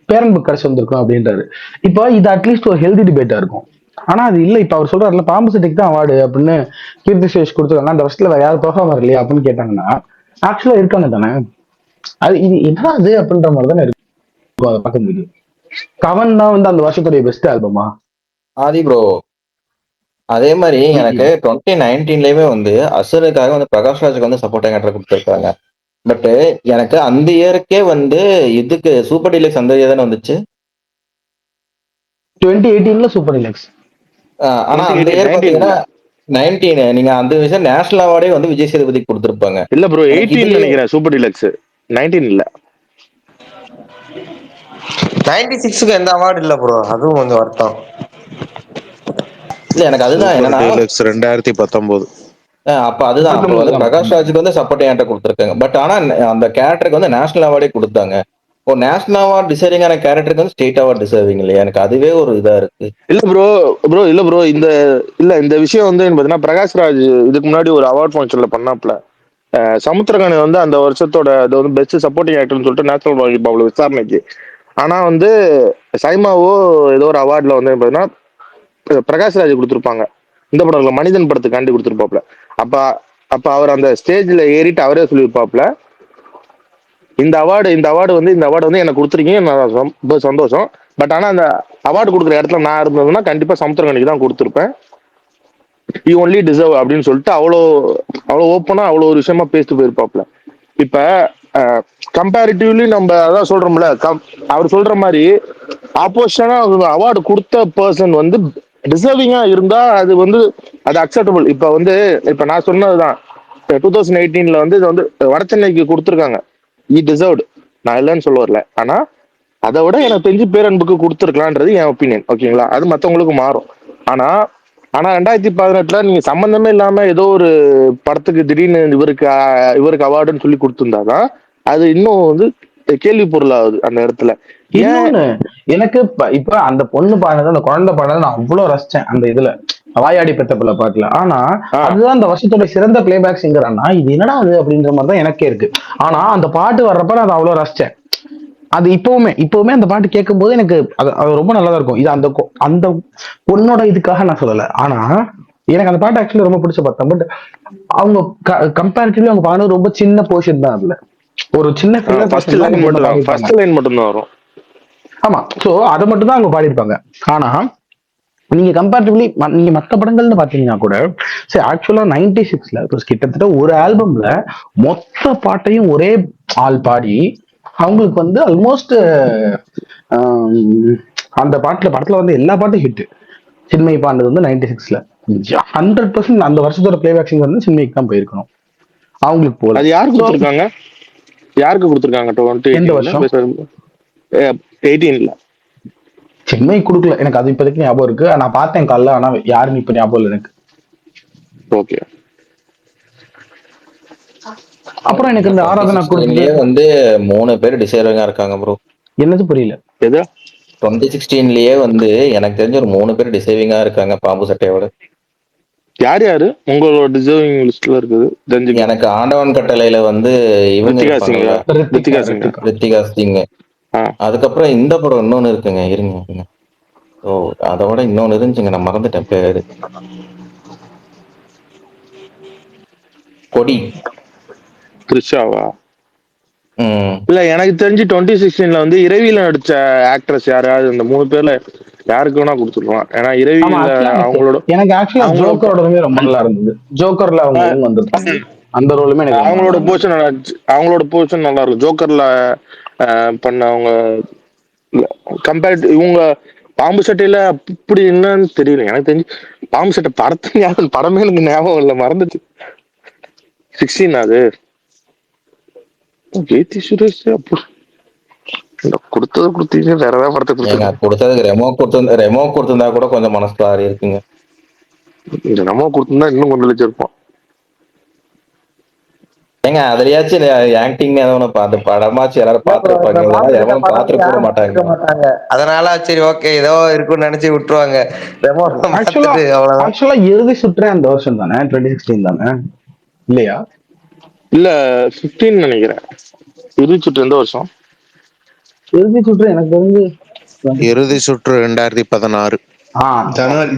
பேரன் புக் கிடைச்சு வந்திருக்கும் அப்படின்றாரு. இப்போ இது அட்லீஸ்ட் ஒரு ஹெல்தி டிபேட்டா இருக்கும். ஆனா அது இல்ல. இப்ப அவர் சொல்றாருல பாம்பு சட்டிக்கு தான் அவார்டு அப்படின்னு கீர்த்தி சுரேஷ் கொடுத்துருக்காங்க, அந்த வருஷத்துல வேற யாரும் பெர்ஃபார்மர் இல்லையா அப்படின்னு கேட்டாங்கன்னா ஆக்சுவலா இருக்காங்க தானே. அது இது என்ன அது அப்படின்ற மாதிரி தானே இருக்கும். அதை பார்க்க முடியும். கவன் தான் வந்து அந்த வருஷத்துடைய பெஸ்ட் ஆல்பமா ஆதி ப்ரோ. அதே மாதிரி எனக்கு 2019லயுமே வந்து அசுரனுக்காக வந்து பிரகாஷ் ராஜுக்கு வந்து சப்போர்ட் ஆக்டர் கொடுத்துருக்காங்க. பட் எனக்கு அந்த இயருக்கே வந்து இதுக்கு சூப்பர் டீலக்ஸ் அந்த இயர் தானே வந்துச்சு 2018ல சூப்பர் டீலக்ஸ். ஆனா அந்த இயர் பாத்தீங்கன்னா 19 நீங்க அந்த விஷயம் நேஷனல் அவார்டே வந்து விஜய் சேதுபதி கொடுத்துருப்பாங்க. இல்ல ப்ரோ 18 நினைக்கிறேன் சூப்பர் டீலக்ஸ், 19 இல்ல. 96க்கு எந்த அவார்டு இல்ல ப்ரோ, அதுவும் கொஞ்சம் வருத்தம். இல்ல எனக்கு அதுதான் என்னன்னா 2019 அப்ப அதுதான் பிரகாஷ் ராஜுக்கு வந்து சப்போர்ட் ஆக்டர் கொடுத்துருக்காங்க. பட் ஆனா அந்த கேரக்டருக்கு வந்து நேஷனல் அவார்டே கொடுத்தாங்க. ஒரு நேஷனல் அவார்ட் டிசர்விங்கான கேரக்டருக்கு வந்து ஸ்டேட் அவார்ட் டிசர்விங் இல்லையா? எனக்கு அதுவே ஒரு இதா இருக்கு. இல்ல ப்ரோ இந்த விஷயம் வந்து பாத்தீங்கன்னா பிரகாஷ் ராஜ் இதுக்கு முன்னாடி ஒரு அவார்ட் ஃபங்க்ஷன்ல பண்ணாப்ல. சமுத்திரகாணி வந்து அந்த வருஷத்தோட அது வந்து பெஸ்ட் சப்போர்ட்டிங் ஆக்டர்னு சொல்லிட்டு நேஷனல் அவார்டு விசாரணைக்கு. ஆனா வந்து சைமாவோ ஏதோ ஒரு அவார்ட்ல வந்து பாத்தீங்கன்னா பிரகாஷ் ராஜ் கொடுத்துருப்பாங்க. இந்த படம்ல மனிதன் படத்துக்காண்டி கொடுத்துருப்பாப்ல. அப்ப அவர் அந்த ஸ்டேஜ்ல ஏறிட்டு அவரே சொல்லியிருப்பாப்ல, இந்த அவார்டு வந்து எனக்கு கொடுத்துருக்கீங்க, நான் ரொம்ப சந்தோஷம். பட் ஆனா அந்த அவார்டு கொடுக்குற இடத்துல நான் இருந்ததுன்னா கண்டிப்பா சமுத்திரகனிக்கு தான் கொடுத்துருப்பேன், யூ ஒன்லி டிசர்வ் அப்படின்னு சொல்லிட்டு அவ்வளோ ஓப்பனா அவ்வளோ ஒரு விஷயமா பேசிட்டு போயிருப்பாப்ல. இப்ப கம்பேரிட்டிவ்லி நம்ம அதான் சொல்றோம்ல, அவர் சொல்ற மாதிரி ஆப்போசிஷனா அவார்டு கொடுத்த பர்சன் வந்து டிசர்விங்கா இருந்தா அது வந்து அது அக்செப்டபிள். இப்ப நான் சொன்னதுதான் 2018ல வந்து இது வந்து வடசென்னைக்கு கொடுத்துருக்காங்க, ஈ டிசர்வ்டு, நான் இல்லைன்னு சொல்ல வரல. ஆனா அதை விட எனக்கு தெரிஞ்சு பேரன்புக்கு கொடுத்துருக்கலான்றது என் ஒப்பீனியன், ஓகேங்களா? அது மற்றவங்களுக்கு மாறும். ஆனா 2018ல நீங்க சம்பந்தமே இல்லாம ஏதோ ஒரு படத்துக்கு திடீர்னு இவருக்கு அவார்டுன்னு சொல்லி கொடுத்துருந்தாதான் அது இன்னும் வந்து கேள்வி பொருளாகுது அந்த இடத்துல. இன்னொன்னு எனக்கு இப்ப அந்த பொண்ணு பாடுறது, அந்த குழந்தை பாடுறது நான் அவ்வளவு ரசிச்சேன் அந்த இதுல வாயாடி பெத்தப்பிள்ள பாட்டுல. ஆனா அதுதான் அந்த வருஷத்தோட சிறந்த பிளேபேக் சிங்கர். ஆனா இது என்னடா அது அப்படின்ற மாதிரிதான் எனக்கே இருக்கு. ஆனா அந்த பாட்டு வர்றப்ப நான் அவ்வளவு ரசிச்சேன். அது இப்பவுமே அந்த பாட்டு கேட்கும் போது எனக்கு அது ரொம்ப நல்லதா இருக்கும். இது அந்த பொண்ணோட இதுக்காக நான் சொல்லல. ஆனா எனக்கு அந்த பாட்டு ஆக்சுவலி ரொம்ப பிடிச்ச பார்த்தேன். பட் அவங்க கம்பேரிட்டிவ்லி அவங்க பாடுறது ரொம்ப சின்ன போர்ஷன் தான். அதுல ஒரு சின்ன ஃபர்ஸ்ட் லைன் மட்டும் தான் வரும். ஆமா, சோ அதை மட்டும் தான் அவங்க பாடியிருப்பாங்க. ஆனா நீங்க கம்பேரிட்டிவ்லி நீங்க மற்ற படங்கள்னு பாத்தீங்கன்னா கூட சரி, ஆக்சுவலா 96ல கிட்டத்தட்ட ஒரு ஆல்பம்ல மொத்த பாட்டையும் ஒரே ஆள் பாடி அவங்களுக்கு வந்து ஆல்மோஸ்ட் அந்த படத்துல வந்து எல்லா பாட்டும் ஹிட். சின்மயி பாண்டது வந்து 96ல 100% அந்த வருஷத்தோட பிளேபேக் சிங்கர் வந்து சின்மயிக்கு தான் போயிருக்கணும். அவங்களுக்கு போல. அது யாருக்கு கொடுத்துருக்காங்க 18ல சின்மயி கொடுக்கல. எனக்கு அது இப்போதைக்கு ஞாபகம் இருக்கு, நான் பார்த்தேன் காலைல. ஆனா யாருன்னு இப்ப ஞாபகம் இல்லை எனக்கு. ஓகே. அப்புறம் எனக்கு இந்த ஆராதனா கொடுத்ததுலயே வந்து 3 பேர் டிசைரிங்கா இருக்காங்க ப்ரோ. என்னது புரியல? எது 2016லயே வந்து எனக்கு தெரிஞ்ச ஒரு 3 பேர் டிசைவிங்கா இருக்காங்க பாம்பு சட்டையோட. யாரு உங்களோட டிசர்விங் லிஸ்ட்ல இருக்குது? எனக்கு ஆண்டவன் கட்டளையில வந்து இவங்க ரித்திகா சிங். அதுக்கப்புறம் இந்த படம் இன்னொன்னு இருக்குங்க, இருங்க ஓ, அதை விட இன்னொன்னு இருந்துச்சுங்க, நான் மறந்துட்டேன் பேரு. கொடி. த்ரிஷாவா? ம். இல்ல, எனக்கு தெரிஞ்சு 2016 வந்து இரவியில நடிச்ச ஆக்ட்ரஸ் யாராவது இந்த 3 பேர்ல யாருக்கு வேணா கொடுத்துருக்கலாம். ஏன்னா ஆமா, இரவியில ஆக்சுவலா அவங்களோட எனக்கு ஆக்சுவலா அவங்களோட ஜோக்கரோடதுமே ரொம்ப நல்லா இருந்தது. ஜோக்கர்ல அவங்க இவங்க வந்திருப்பாங்க, அந்த ரோலுமே எனக்கு ரொம்ப நல்லா அவங்களோட இருந்தது. போர்ஷன் அவங்களோட போர்ஷன் நல்லா இருக்கும். ஜோக்கர்ல பண்ணவங்க கம்பேர்ட் இவங்க பாம்பு சட்டையில அப்படி என்னன்னு தெரியல. எனக்கு தெரிஞ்சு பாம்பு சட்டை படமே எனக்கு ஞாபகம் இல்லை, மறந்துச்சு. 16 அது கீர்த்தி சுரேஷ். அப்போ கொடுத்தது கொடுத்தீங்க, வேற ஏதாவது படத்தை ஏங்க கொடுத்துருக்கேன். கொடுத்ததுக்கு ரெமோ கொடுத்திருந்தா கூட கொஞ்சம் மனசு ஆறி இருக்குங்க. இந்த நம்ம கொடுத்துருந்தா இன்னும் கொஞ்சம் வச்சிருப்போம். ஏங்க அதுலயாச்சும் ஆக்டிங் எதோ பார்த்து படமாச்சு எல்லாரும் பார்த்துருப்பாங்க, எவனும் பார்த்துருக்க கூட மாட்டாங்க. அதனால சரி ஓகே ஏதோ இருக்குன்னு நினைச்சு விட்டுருவாங்க. ஆக்சுவலா பார்த்துட்டு அவ்வளவுதான். ஆக்சுவலா இறுதி சுற்றே அந்த வருஷம் தானே, 2016 தானே இல்லையா? இல்ல 15 நினைக்கிறேன். இறுதி சுற்று எந்த வருஷம்? இறுதி சுற்று எனக்கு தெரிஞ்சு இறுதி சுற்று 2016.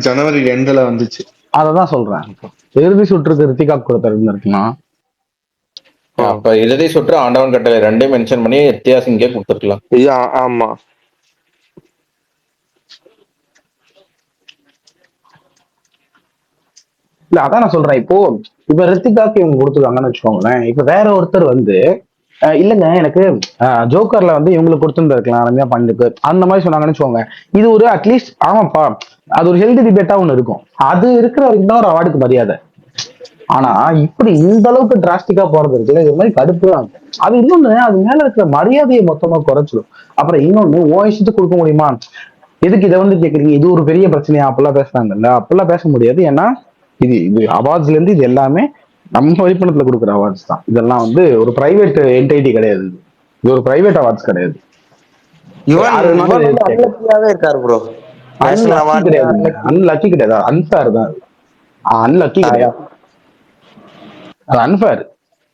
ஜனவரி 2 வந்துச்சு. அததான் சொல்றேன். இறுதி சுற்றுக்கு ரித்திகா கொடுத்தா இருக்கலாம். அப்ப இறுதி சுற்று ஆண்டவன் கட்டளை ரெண்டையும் மென்ஷன் பண்ணி வித்தியாசம் கொடுத்துருக்கலாம். ஆமா. இல்ல அதான் நான் சொல்றேன். இப்ப ரித்திகாக்கு இவங்க கொடுத்துருக்காங்கன்னு வச்சுக்கோங்களேன். இப்ப வேற ஒருத்தர் வந்து இல்லங்க எனக்கு ஜோக்கர்ல வந்து இவங்களுக்கு கொடுத்துருந்துருக்கலாம், ரம்யா பாண்டிக்கு அந்த மாதிரி சொன்னாங்கன்னு வச்சுக்கோங்க. இது ஒரு அட்லீஸ்ட் ஆமாப்பா, அது ஒரு ஹெல்தி டிபேட்டா ஒண்ணு இருக்கும். அது இருக்கிற வரைக்கும் தான் ஒரு அவார்டுக்கு மரியாதை. ஆனா இப்படி இந்த அளவுக்கு டிராஸ்டிக்கா போறது இருக்குல்ல, இது மாதிரி கடுப்பு தான். அது இன்னொன்னு, அது மேல இருக்கிற மரியாதையை மொத்தமா குறைச்சிடும். அப்புறம் இன்னொன்னு, இஷ்டத்துக்கு கொடுக்க முடியுமா? எதுக்கு இதை வந்து கேக்குறீங்க, இது ஒரு பெரிய பிரச்சனையா அப்பெல்லாம் பேசுறாங்கல்ல, அப்பெல்லாம் பேச முடியாது. ஏன்னா இது அவார்ட்ஸ்ல இருந்து இது எல்லாமே நம்ம வழிபணத்துல கொடுக்குற அவார்ட்ஸ் தான். இதெல்லாம் வந்து ஒரு பிரைவேட் என்டைட்டி கிடையாது, இது ஒரு பிரைவேட் அவார்ட்ஸ் கிடையாது. இருக்காரு ப்ரோ. அன்லக்கி கிடையாது, அன்ஃபேர் தான். அன்லக்கி கிடையாது, அது அன்ஃபேர்.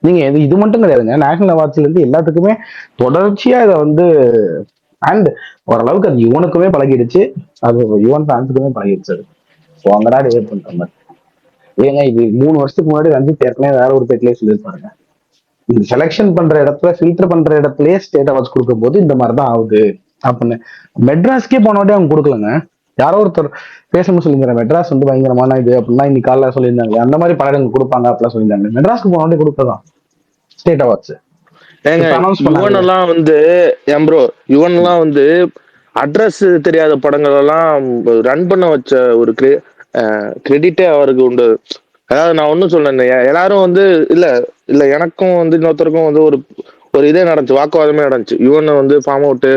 நீங்க இது மட்டும் கிடையாதுங்க, நேஷனல் அவார்ட்ஸ்ல இருந்து எல்லாத்துக்குமே தொடர்ச்சியா இதை வந்து அண்ட் ஓரளவுக்கு அது யுவனுக்குமே பழகிடுச்சு, அது யுவன் ஃபேன்ஸுக்குமே பழகிடுச்சு. அது வாங்கடா டிவைட் பண்ற மாதிரி. ஏங்க இது 3 வருஷத்துக்கு முன்னாடி ரஞ்சித் ஏற்கனவே வேற ஒரு பேட்லயே சொல்லியிருப்பாருங்க, இந்த செலெக்ஷன் பண்ற இடத்துல ஃபில்டர் பண்ற இடத்துலயே ஸ்டேட் அவார்ட்ஸ் கொடுக்கும் போது இந்த மாதிரிதான் ஆகுது அப்படின்னு. மெட்ராஸ்க்கே போன வாட்டி அவங்க கொடுக்கலங்க, யாரோ ஒருத்தர் பேசணும்னு சொல்லியிருந்தாங்க, மெட்ராஸ் வந்து பயங்கரமான இது அப்படின்னா இன்னைக்கு காலைல சொல்லியிருந்தாங்க. அந்த மாதிரி பல இடங்கள் கொடுப்பாங்க அப்படிலாம் சொல்லியிருந்தாங்க. மெட்ராஸ்க்கு போன வாட்டி கொடுத்ததான் ஸ்டேட் அவார்ட்ஸ். யுவன் எல்லாம் வந்து யுவன் எல்லாம் வந்து அட்ரஸ் தெரியாத படங்கள் எல்லாம் ரன் பண்ண வச்ச ஒரு கிரெடிட்டே அவருக்கு உண்டு. அதாவது நான் ஒன்னும் சொல்றேன், எல்லாரும் வந்து இல்ல இல்ல எனக்கும் வந்து இன்னொருத்தருக்கும் வந்து ஒரு இதே நடந்துச்சு, வாக்குவாதமே நடந்துச்சு. யுவன் வந்து ஃபார்ம் அவுட்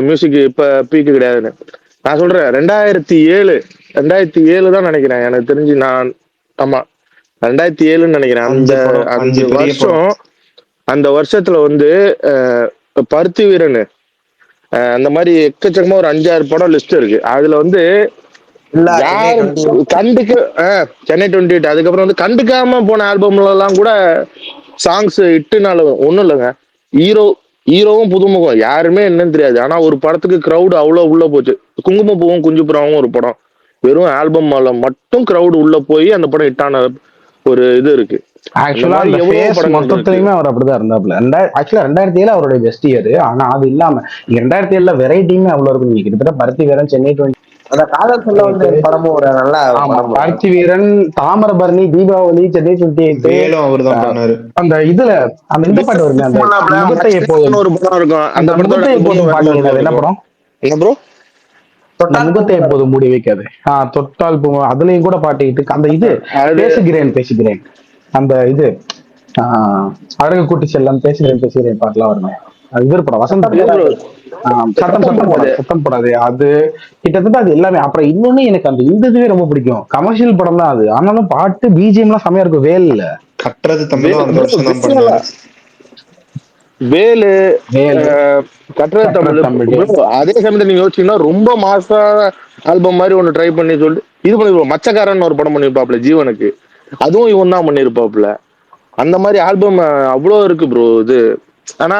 மியூசிக் இப்ப பீக்கு கிடையாதுன்னு. நான் சொல்றேன் 2007 தான் நினைக்கிறேன் எனக்கு தெரிஞ்சு. நான் ஆமா 2007 நினைக்கிறேன். அந்த வருஷத்துல வந்து பருத்தி வீரன் அந்த மாதிரி எக்கச்சக்கமா ஒரு 5-6 படம் லிஸ்ட் இருக்கு. அதுல வந்து சென்னை 28, அதுக்கப்புறம் வந்து கண்டுக்காம போன ஆல்பம்ல எல்லாம் கூட சாங்ஸ் இட்டுனால ஒண்ணும் இல்லைங்க. ஹீரோவும் புதுமுகம் யாருமே என்னன்னு தெரியாது, ஆனா ஒரு படத்துக்கு கிரௌடு அவ்வளவு உள்ள போச்சு. குங்குமப்பூவும் குஞ்சுப்புறாவும் ஒரு படம், வெறும் ஆல்பம் மட்டும் கிரௌடு உள்ள போய் அந்த படம் ஹிட்டான ஒரு இது இருக்கு. ஆக்சுவலா மொத்தத்திலயுமே அவர் அப்படிதான் இருந்தாப்ல. ஆக்சுவலா 2007 அவருடைய பெஸ்ட் இயர். ஆனா அது இல்லாம 2007 வெரைட்டியுமே அவ்வளவு இருக்கும். கிட்டத்தட்ட பருத்தி வீரன், சென்னை 20, அந்த காதல் சொல்ல வந்து படமும் ஒரு நல்ல பருத்தி வீரன், தாமிரபரணி, தீபாவளி, சென்னை 28, அந்த இதுல அந்த இந்த பாட்டு வருங்க, அந்த முகத்தை எப்போதும் ஒரு படம் இருக்கும், அந்த முகத்தை எப்போதும் பாட்டு வருங்க. என்ன படம்? என்ன ப்ரோ? முகத்தை எப்போதும் மூடி வைக்காது. தொட்டால் அதுலயும் கூட பாட்டிக்கிட்டு அந்த இது பேசுகிறேன் அந்த இது அழகு கூட்டி செல்லம் பேசுகிறேன் பாட்டுலாம் வருங்க. இவர் படம் வசந்த் சத்தம் போடாது. அது கிட்டத்தட்ட அது எல்லாமே. அப்புறம் இன்னொன்னு எனக்கு அந்த இதுவே ரொம்ப பிடிக்கும், கமர்ஷியல் படம் தான் அது, ஆனாலும் பாட்டு பிஜிஎம் எல்லாம் செமையா இருக்கும். வேல்ல கட்டுறது தமிழ், வேலு கட்டுறது தமிழ். அதே சமயத்துல நீங்க யோசிச்சீங்கன்னா ரொம்ப மாசா ஆல்பம் மாதிரி ஒண்ணு ட்ரை பண்ணி சொல்லிட்டு இது பண்ணிருப்போம். மச்சக்காரன் ஒரு படம் பண்ணிருப்பாப்ல ஜீவனுக்கு, அதுவும் இவன் தான் பண்ணிருப்பாப்ல. அந்த மாதிரி ஆல்பம் அவ்வளோ இருக்கு ப்ரோ. இது ஆனா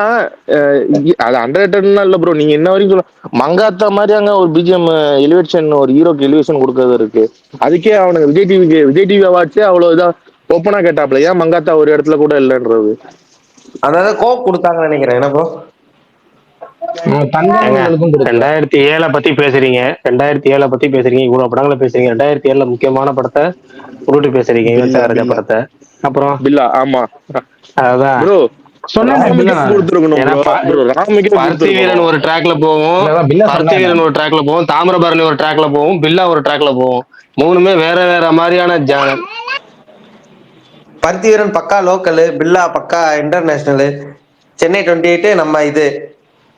அது அண்டர்ரேட்டட்னா இல்ல ப்ரோ. நீங்க என்ன வரைக்கும் சொல்ல மங்காத்தா மாதிரி அங்க ஒரு பிஜிஎம் எலிவேஷன், ஒரு ஹீரோக்கு எலிவேஷன் கொடுக்கறது இருக்கு. அதுக்கே அவனுக்கு விஜய் டிவி அவார்ட்ஸே அவ்வளவு இதா ஓப்பனா கேட்டாப்ல, ஏன் மங்காத்தா ஒரு இடத்துல கூட இல்லைன்றது. அதாவது கோப் கொடுத்தாங்கன்னு நினைக்கிறேன். என்ன ப்ரோ? ஏங்க தங்கமயிலுக்கும் கொடுக்கல. 2007 பத்தி பேசுறீங்க, 2007 பத்தி பேசுறீங்க, இவ்வளவு படங்களை பேசுறீங்க. 2007 முக்கியமான படத்தை உருட்டி பேசுறீங்க, யுவன் பில்லா சங்கர் ராஜா பில்லா படத்தை. அப்புறம் பில்லா ஆமா அதான் ப்ரோ. சொன்னேன் பில்லா. ராமுக்கே கொடுத்துருக்கணும் ஏன்னா ப்ரோ. ப்ரோ ராமுக்கே பருத்தி வீரன் கொடுத்துருக்கணும். ஒரு ட்ராக்ல போகும், இல்லதான் பில்லா பருத்தி சொன்னா வீரன் ஒரு ட்ராக்ல போகும், தாமிரபரணி ஒரு ட்ராக்ல போகும், பில்லா ஒரு ட்ராக்ல போகும். மூணுமே வேற வேற மாதிரியான பருத்தி வீரன் பக்கா லோக்கலு, பில்லா பக்கா இன்டர்நேஷனலு, சென்னை 28 நம்ம இது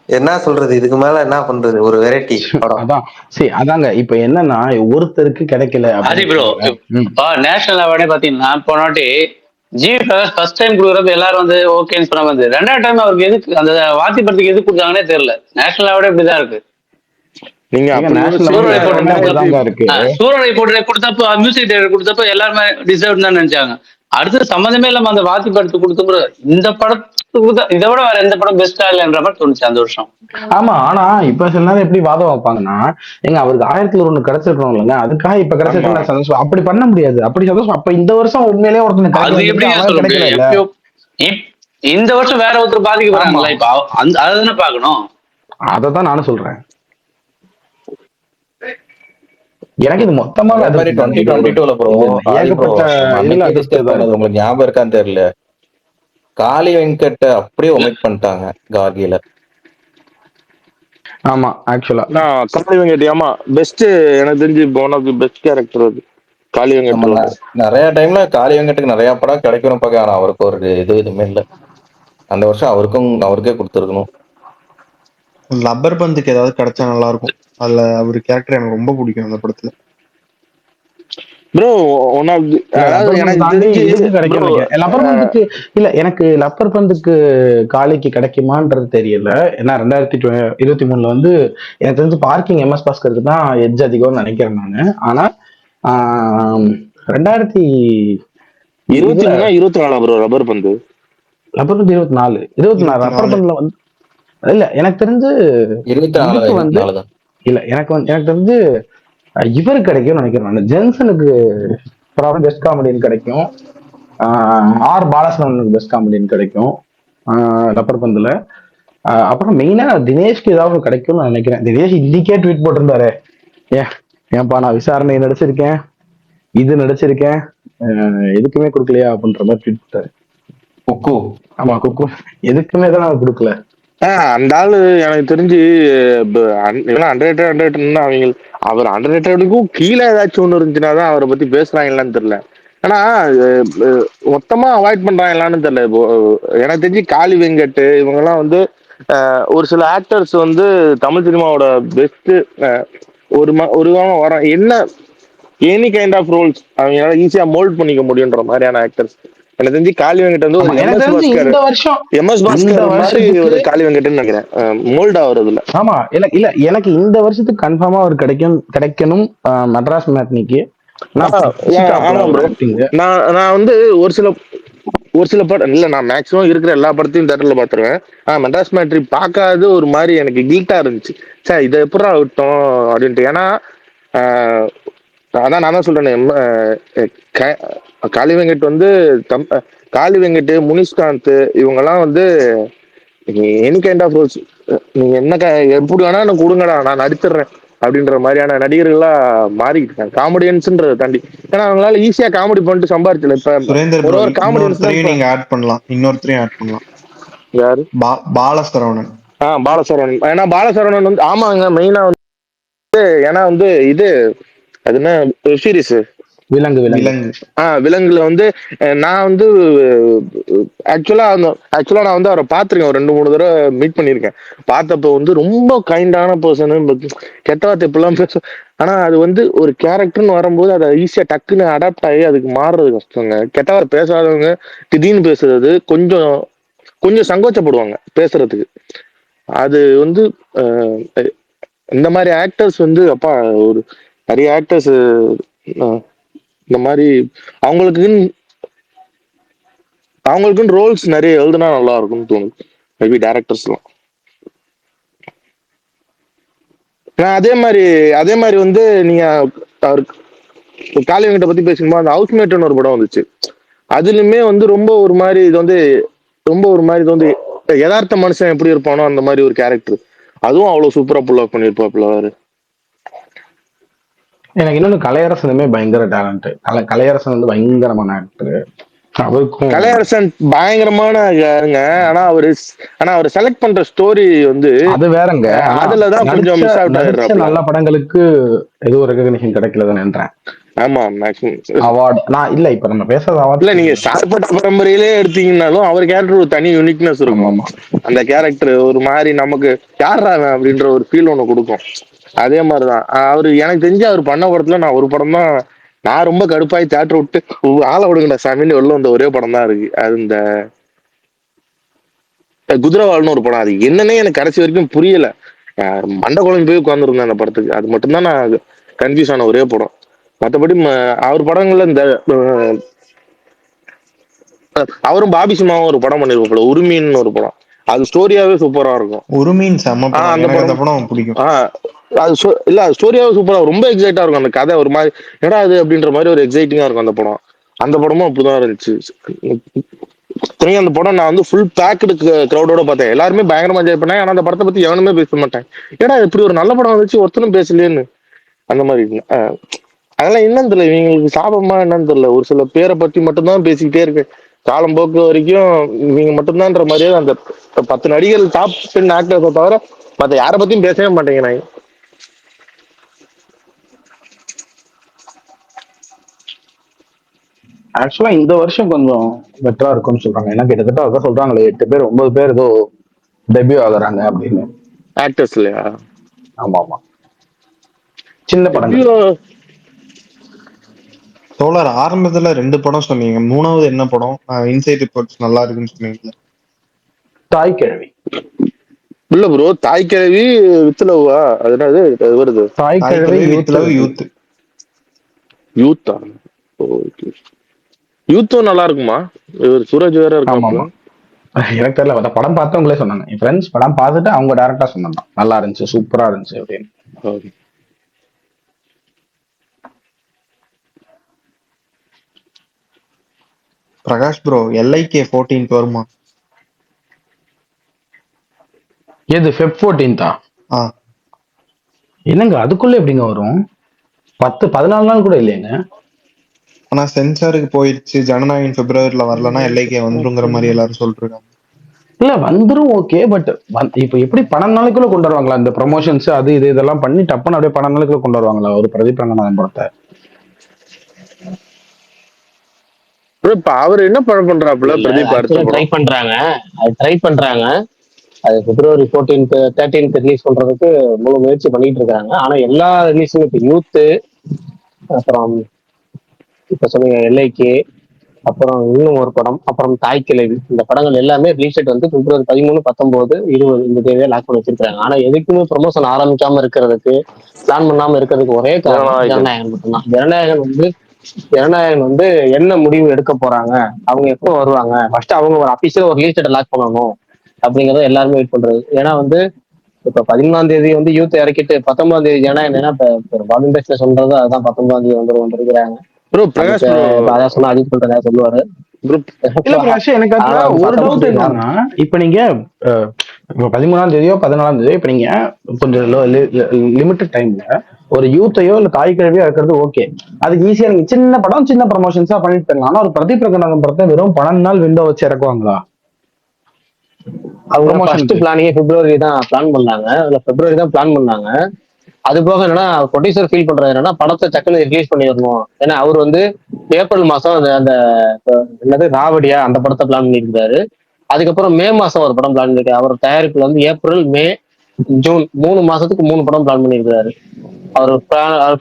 என்ன சொல்றது, இதுக்கு மேல என்ன பண்றது, ஒரு வெரைட்டி படம். அதான் சரி, அதாங்க இப்ப என்னன்னா ஒருத்தருக்கு கிடைக்கல ஆதி ப்ரோ, நேஷனல் அவார்டே பாத்தீங்கன்னா போனாட்டி ஜி ஃபர்ஸ்ட் டைம் கொடுக்குறப்ப எல்லாரும் வந்து ஓகேன்னு சொன்னா வந்து, ரெண்டாவது டைம் அவருக்கு எதுக்கு அந்த வாத்தி படத்துக்கு எதுக்கு கொடுத்தாங்கன்னே தெரியல. நேஷனல் அவார்டே இப்படிதான் இருக்கு. நீங்க அப்படி நேஷனல் சூரரை அவார்டு போட்டு அப்படிதாங்க இருக்கு. சூரரை போட்டு கொடுத்தப்போ மியூசிக் டைரக்டர் கொடுத்தப்போ எல்லாருமே டிசர்வ் தான் நினைச்சாங்க. அடுத்து சம்மந்தமே இல்லாம அந்த வாத்தி படத்துக்கு கொடுத்தப்போ இந்த படத்துக்கு தான் இதை விட வேற எந்த படம் பெஸ்டா இல்லைன்ற மாதிரி தோணுச்சு அந்த வருஷம். ஆமா, ஆனா இப்ப சில நேரம் எப்படி வாதம் வைப்பாங்கன்னா, எங்க அவருக்கு 1001 கிடைச்சிருக்கணும் இல்லைங்க, அதுக்காக இப்ப கிடைச்சிருக்கு நான் சந்தோஷம். அப்படி பண்ண முடியாது. அப்படி சந்தோஷம். அப்ப இந்த வருஷம் உண்மையிலேயே ஒருத்தனுக்கு அது கிடைக்கல, எப்படிங்க அவன் சொல்ல கிடைக்கல முடியும்? இல்ல. எப்பயோ இந்த வருஷம் வேற ஒருத்தர் பாதிக்கப்படுறாங்களா? இப்ப அதுதானே பாக்கணும். அததான் நானும் சொல்றேன். எனக்கு இது மொத்தமா அதே மாதிரி 2022 ப்ரோ ஏகப்பட்ட இதுல அதிர்ஷ்டம் தான் இருக்கு. உங்களுக்கு ஞாபகம் இருக்கான்னு தெரியல, காளி வெங்கட் அப்படியே ஒமிட் பண்ணிட்டாங்க கார்கில. ஆமா, ஆக்சுவலா காளி வெங்கட் ஆமா பெஸ்ட், எனக்கு தெரிஞ்சு one of the best character அது காளி வெங்கட். நிறைய டைம்ல காளி வெங்கட்டுக்கு நிறைய படம் கிடைக்கணும் பார்க்க, ஆனா அவருக்கு ஒரு எதுவுமே இல்லை. அந்த வருஷம் அவருக்கே கொடுத்துருக்கணும். லப்பர் பந்துக்கு ஏதாவது கிடைச்சா நல்லா இருக்கும். அதுல அவரு கேரக்டர் எனக்கு ரொம்ப பிடிக்கும் அந்த படத்துல. ப்ரோ ஒன் ஆஃப் தி, அதாவது எனக்கு தெரிஞ்சு இல்ல, எனக்கு லப்பர் பந்துக்கு காளிக்கு கிடைக்குமான்றது தெரியல. ஏன்னா 2023 வந்து எனக்கு தெரிஞ்சு பார்க்கிங் எம்எஸ் பாஸ்கருக்கு தான் எட்ஜ் அதிகம்னு நினைக்கிறேன் நானு. ஆனா 2023 ப்ரோ ரப்பர் பந்து 24 ரப்பர் பந்துல வந்து இல்ல எனக்கு தெரிஞ்சு 24 வந்து இல்ல எனக்கு தெரிஞ்சு இவருக்கு கிடைக்கும்னு நினைக்கிறேன் நான். ஜென்சனுக்கு பெஸ்ட் காமெடியன் கிடைக்கும், ஆர் பாலசுப்ரமணியனுக்கு பெஸ்ட் காமெடியன் கிடைக்கும் ரப்பர் பந்துல. அப்புறம் மெயினா தினேஷ்க்கு ஏதாவது கிடைக்கும்னு நான் நினைக்கிறேன். தினேஷ் இன்னைக்கே ட்வீட் போட்டிருந்தாரு, ஏன்பா நான் விசாரணை நடிச்சிருக்கேன், இது நடிச்சிருக்கேன், எதுக்குமே கொடுக்கலையா அப்படின்ற மாதிரி ட்வீட் போட்டாரு. குக்கு ஆமா, குக்கு எதுக்குமே தான் அவர் கொடுக்கல. அந்த ஆளு எனக்கு தெரிஞ்சு அண்டர்ரேட்டட்னா அவர் அண்டர்ரேட்டடுக்கும் கீழே ஏதாச்சும் ஒண்ணு இருந்துச்சுன்னா தான் அவரை பத்தி பேசுறாங்களான்னு தெரியல. ஆனா மொத்தமா அவாய்ட் பண்றாங்களான்னு தெரியல. இப்போ எனக்கு தெரிஞ்சு காளி வெங்கட் இவங்க எல்லாம் வந்து ஒரு சில ஆக்டர்ஸ் வந்து தமிழ் சினிமாவோட பெஸ்ட் ஒரு வர என்ன எனி கைண்ட் ஆஃப் ரோல்ஸ் அவங்களால ஈஸியா மோல்ட் பண்ணிக்க முடியுன்ற மாதிரியான ஆக்டர்ஸ். எனக்கு தெரிஞ்சு காளி வெங்கட் வந்து ஒரு எம்எஸ் பாஸ்கர் மாதிரி ஒரு காளி வெங்கட்னு நினைக்கிறேன் மோல்ட் ஆகுறதுல. ஆமா, இல்ல எனக்கு இந்த வருஷத்துக்கு கன்ஃபார்மா அவர் கிடைக்கணும் மெட்ராஸ் மேட்னிக்கு. நான் வந்து ஒரு சில படம் இல்ல, நான் மேக்ஸிமம் இருக்கிற எல்லா படத்தையும் தேட்டர்ல பாத்துருவேன். மெட்ராஸ் மேட்ரி பார்க்காத ஒரு மாதிரி எனக்கு கில்ட்டா இருந்துச்சு, சார் இதை எப்படா விட்டோம் அப்படின்ட்டு. ஏன்னா அதான் நான் தான் சொல்றேன், காளி வெங்கட் வந்து காளி வெங்கட், முனிஷ்காந்த் இவங்கெல்லாம் வந்து எனி கைண்ட் ஆஃப் ரோல்ஸ் நீங்க என்ன எப்படி வேணா எனக்கு கொடுங்கடா நான் நடிச்சிடுறேன் அப்படின்ற மாதிரியான நடிகர்களா மாறிக்கிட்டு இருக்காங்க காமெடியன்ஸ்ன்றதை தாண்டி. ஏன்னா அவங்களால ஈஸியா காமெடி பண்ணிட்டு சம்பாதிச்சல. இப்ப ஒரு காமெடியன்ஸ் நீங்க ஆட் பண்ணலாம், இன்னொருத்தரையும் ஆட் பண்ணலாம். யாரு? பாலசரவணன். பாலசரவணன். ஏன்னா பாலசரவணன் வந்து ஆமாங்க மெயினா வந்து ஏன்னா வந்து இது அது என்ன சீரிஸ் விலங்குல வந்து நான் வந்து ஆக்சுவலா நான் வந்து அவரை பார்த்திருக்கேன், ஒரு 2-3 தடவை மீட் பண்ணியிருக்கேன். பார்த்தப்போ வந்து ரொம்ப கைண்டான பர்சன், கெட்ட வார்த்தை இப்பெல்லாம் பேச. ஆனா அது வந்து ஒரு கேரக்டர்னு வரும்போது அதை ஈஸியா டக்குன்னு அடாப்ட் ஆகி அதுக்கு மாறுறது கஷ்டங்க. கெட்ட வார்த்தை பேசாதவங்க திடீர்னு பேசுறது கொஞ்சம் சங்கோச்சப்படுவாங்க பேசுறதுக்கு. அது வந்து இந்த மாதிரி ஆக்டர்ஸ் வந்து அப்பா ஒரு நிறைய ஆக்டர்ஸ் இந்த மாதிரி அவங்களுக்குன்னு ரோல்ஸ் நிறைய எழுதுனா நல்லா இருக்கும்னு தோணுது. மேபி டேரக்டர்ஸ்லாம். நான் அதே மாதிரி வந்து நீங்க அவர் காளியங்கிட்ட பத்தி பேசும்போது அந்த ஹவுஸ்மேட்னு ஒரு படம் வந்துச்சு. அதுலயுமே வந்து ரொம்ப ஒரு மாதிரி இது வந்து யதார்த்த மனுஷன் எப்படி இருப்பானோ அந்த மாதிரி ஒரு கேரக்டர். அதுவும் அவ்வளவு சூப்பரா புல் ஆஃப் பண்ணிருப்பாப்ல அவரு. எனக்கு இன்னொன்னு கலையரசனுமே பயங்கர டேலண்ட். கலையரசன் வந்து பயங்கரமான ஆக்டர். அவருக்கும் கலையரசன் பயங்கரமான ஆனா அவர் செலக்ட் பண்ற ஸ்டோரி வந்து அது வேறங்க. அதுலதான் கொஞ்சம் மிஸ் அவுட் ஆயிடுறாப்ல. நல்ல படங்களுக்கு எதுவும் ரெகக்னிஷன் கிடைக்கலதுன்றேன். ஆமா, மேக்ஸிமம் அவார்டு நான் இல்ல. இப்ப நம்ம பேசுறது அவார்டு இல்ல. நீங்க சார்பட்ட பரம்பரையிலே எடுத்தீங்கன்னாலும் அவர் கேரக்டர் ஒரு தனி யூனிக்னஸ் இருக்கும். அந்த கேரக்டர் ஒரு மாதிரி நமக்கு யாரா அப்படின்ற ஒரு ஃபீல் ஒண்ணு கொடுக்கும். அதே மாதிரிதான் அவரு. எனக்கு தெரிஞ்சு அவர் பண்ண படத்துல நான் ஒரு படம் தான் நான் ரொம்ப கடுப்பாய் தேட்டர் விட்டு ஆள விடுங்கடா சாமின்னு வெளில வந்த ஒரே படம் தான் இருக்கு. அது இந்த குதிரவாள்னு ஒரு படம். அது என்னன்னே எனக்கு கடைசி வரைக்கும் புரியல. மண்டை குழம்பு போய் உட்காந்துருந்தேன் அந்த படத்துக்கு. அது மட்டும்தான் நான் கன்ஃபியூஸ் ஆன ஒரே படம். மற்றபடி அவர் படங்கள்ல இந்த அவரும் பாபி சிம்மாவும் ஒரு படம் பண்ணிருப்போம், உரிமைன்னு ஒரு படம். அது ஸ்டோரியாவே சூப்பரா இருக்கும். உரிமையின் செம்ம படம். எனக்கு அந்த படம் பிடிக்கும். அது ஸ்டோரியாவே சூப்பரா ரொம்ப எக்ஸைட்டா இருக்கும். அந்த கதை ஒரு மாதிரி என்னடா அது அப்படின்ற மாதிரி ஒரு எக்ஸைட்டிங்கா இருக்கும் அந்த படம். அந்த படமும் அப்படிதான் இருந்துச்சு. அந்த படம் நான் வந்து ஃபுல் பேக்கடு கிரௌடோட பார்த்தேன். எல்லாருமே பயங்கரமா என்ஜாய் பண்ணேன். ஆனா அந்த படத்தை பத்தி எவனுமே பேச மாட்டேன். ஏன்னா இப்படி ஒரு நல்ல படம் வந்துச்சு ஒருத்தனும் பேசலேன்னு அந்த மாதிரி. அதெல்லாம் என்னன்னு தெரியல, இவங்களுக்கு சாபமா என்னன்னு தெரியல. ஒரு சில பேரை பத்தி மட்டும்தான் பேசிக்கிட்டே இருக்கு காலம் போக்கு வரைக்கும். இவங்க மட்டும்தான்ற மாதிரியே அந்த 10 நடிகர்கள் டாப் 10 ஆக்டர்ஸை தவிர மற்ற யாரை பத்தியும் பேசவே மாட்டேங்கிறாங்க. ஆக்சுவலா இந்த வருஷம் கொஞ்சம் பெட்டரா இருக்கும்னு சொல்றாங்க. ஏன்னா கிட்டத்தட்ட அதான் சொல்றாங்களே 8 பேர் 9 பேர் ஏதோ டெபியூ ஆகுறாங்க அப்படின்னு ஆக்டர்ஸ் இல்லையா? ஆமா ஆமா, சின்ன படங்கள். தோழர் ஆரம்பத்துல 2 படம் சொன்னீங்க, 3வது என்ன படம்? இன்சைட் ரிப்போர்ட்ஸ் நல்லா இருக்குன்னு சொன்னீங்க. தாய் கிழவி இல்ல ப்ரோ, தாய் கிழவி வித்லவா? அது என்னது வருது? தாய் கிழவி யூத். யூத்தா? யூத்தும் நல்லா இருக்குமா? இவர் சூரஜ் வேற இருக்காமா? எனக்கு தெரியல. அந்த படம் பார்த்தவங்களே சொன்னாங்க. என் ஃப்ரெண்ட்ஸ் படம் பார்த்துட்டு அவங்க டைரக்டா சொன்னாங்க நல்லா இருந்துச்சு, சூப்பரா இருந்துச்சு அப்படின்னு. பிரகாஷ் ப்ரோ, LIK 14th வருமா? எது Feb 14th? என்னங்க அதுக்குள்ள எப்படிங்க வரும்? 14 நாள் கூட இல்லையங்க. ஆனா சென்சாருக்கு போயிடுச்சு. ஜனநாயகம் பிப்ரவரியில வரலன்னா LIK வந்துருங்கிற மாதிரி எல்லாரும் சொல்றாங்க. இல்ல வந்துரும், ஓகே. பட் இப்ப எப்படி 12 நாளைக்குள்ள கொண்டு வருவாங்களா இந்த ப்ரொமோஷன்ஸ் அது இது இதெல்லாம் பண்ணி டப்புன்னு அப்படியே 12 நாளைக்குள்ள கொண்டு வருவாங்களா ஒரு பிரதீப் ரங்கநாதன் படத்தை? இப்ப அவர் என்ன பண்றாப்புல? பிரதீப் ட்ரை பண்றாங்க. அது February 14th 13th ரிலீஸ் பண்றதுக்கு முழு முயற்சி பண்ணிட்டு இருக்காங்க. ஆனா எல்லா ரிலீஸும் இப்ப யூத்து, அப்புறம் இப்ப சொன்னீங்க LIK, அப்புறம் இன்னும் ஒரு படம், அப்புறம் தாய் கிழவி, இந்த படங்கள் எல்லாமே ரிலீஸ் டேட் வந்து February 13, 19, 20 இந்த தேதியை லாக் பண்ணி வச்சிருக்காங்க. ஆனா எதுக்குமே ப்ரொமோஷன் ஆரம்பிக்காம இருக்கிறதுக்கு, பிளான் பண்ணாம இருக்கிறதுக்கு ஒரே காரணம் ஜனநாயகன் மட்டும்தான். ஜனநாயகன் வந்து என்ன முடிவு எடுக்க போறாங்க, அவங்க எப்போ வருவாங்க, ஃபர்ஸ்ட் அவங்க ஒரு அபிஷியல் ஒரு ரிலீஸ் டேட் லாக் பண்ணணும் அப்படிங்கறத எல்லாருமே வெயிட் பண்றது. ஏன்னா வந்து இப்ப 11ஆம் தேதி வந்து யூத் இறக்கிட்டு 19ஆம் தேதி ஜனநாயகன் இப்ப பாபின் பேஸ்ல சொல்றது அதுதான் 19ஆம் தேதி வந்துருக்கிறாங்க. அதான் சொன்னா அஜித் பண்றதா சொல்லுவாரு. இல்ல பிரகாஷ், எனக்கு அதுல ஒரு டவுட் என்னன்னா, இப்ப நீங்க 13ஆம் தேதியோ 14ஆம் தேதியோ இப்ப நீங்க கொஞ்சம் லிமிட்டட் டைம்ல ஒரு யூத்தையோ இல்ல தாய் கிழவியோ இருக்கிறது ஓகே, அதுக்கு ஈஸியா நீங்க சின்ன படம் சின்ன ப்ரமோஷன்ஸா பண்ணிட்டு தரலாம். ஆனா ஒரு பிரதீப் ரங்கநாதன் படத்தை வெறும் 12 நாள் விண்டோ வச்சு இறக்குவாங்களா? அவங்க ஃபர்ஸ்ட் பிளானிங்கே February தான் பிளான் பண்ணாங்க. February தான் பிளான் பண்ணாங்க. அது போக என்னன்னா ப்ரொடியூசர் ஃபீல் பண்றது என்னன்னா படத்தை டக்குன்னு ரிலீஸ் பண்ணிடணும். ஏன்னா அவர் வந்து ஏப்ரல் மாசம் அந்த என்னது ராவடியா அந்த படத்தை பிளான் பண்ணியிருக்காரு. அதுக்கப்புறம் மே மாசம் ஒரு படம் பிளான் பண்ணிருக்காரு. அவர் தயாரிப்புல வந்து ஏப்ரல், மே, ஜூன் 3 மாசத்துக்கு 3 படம் பிளான் பண்ணியிருக்காரு. அவர்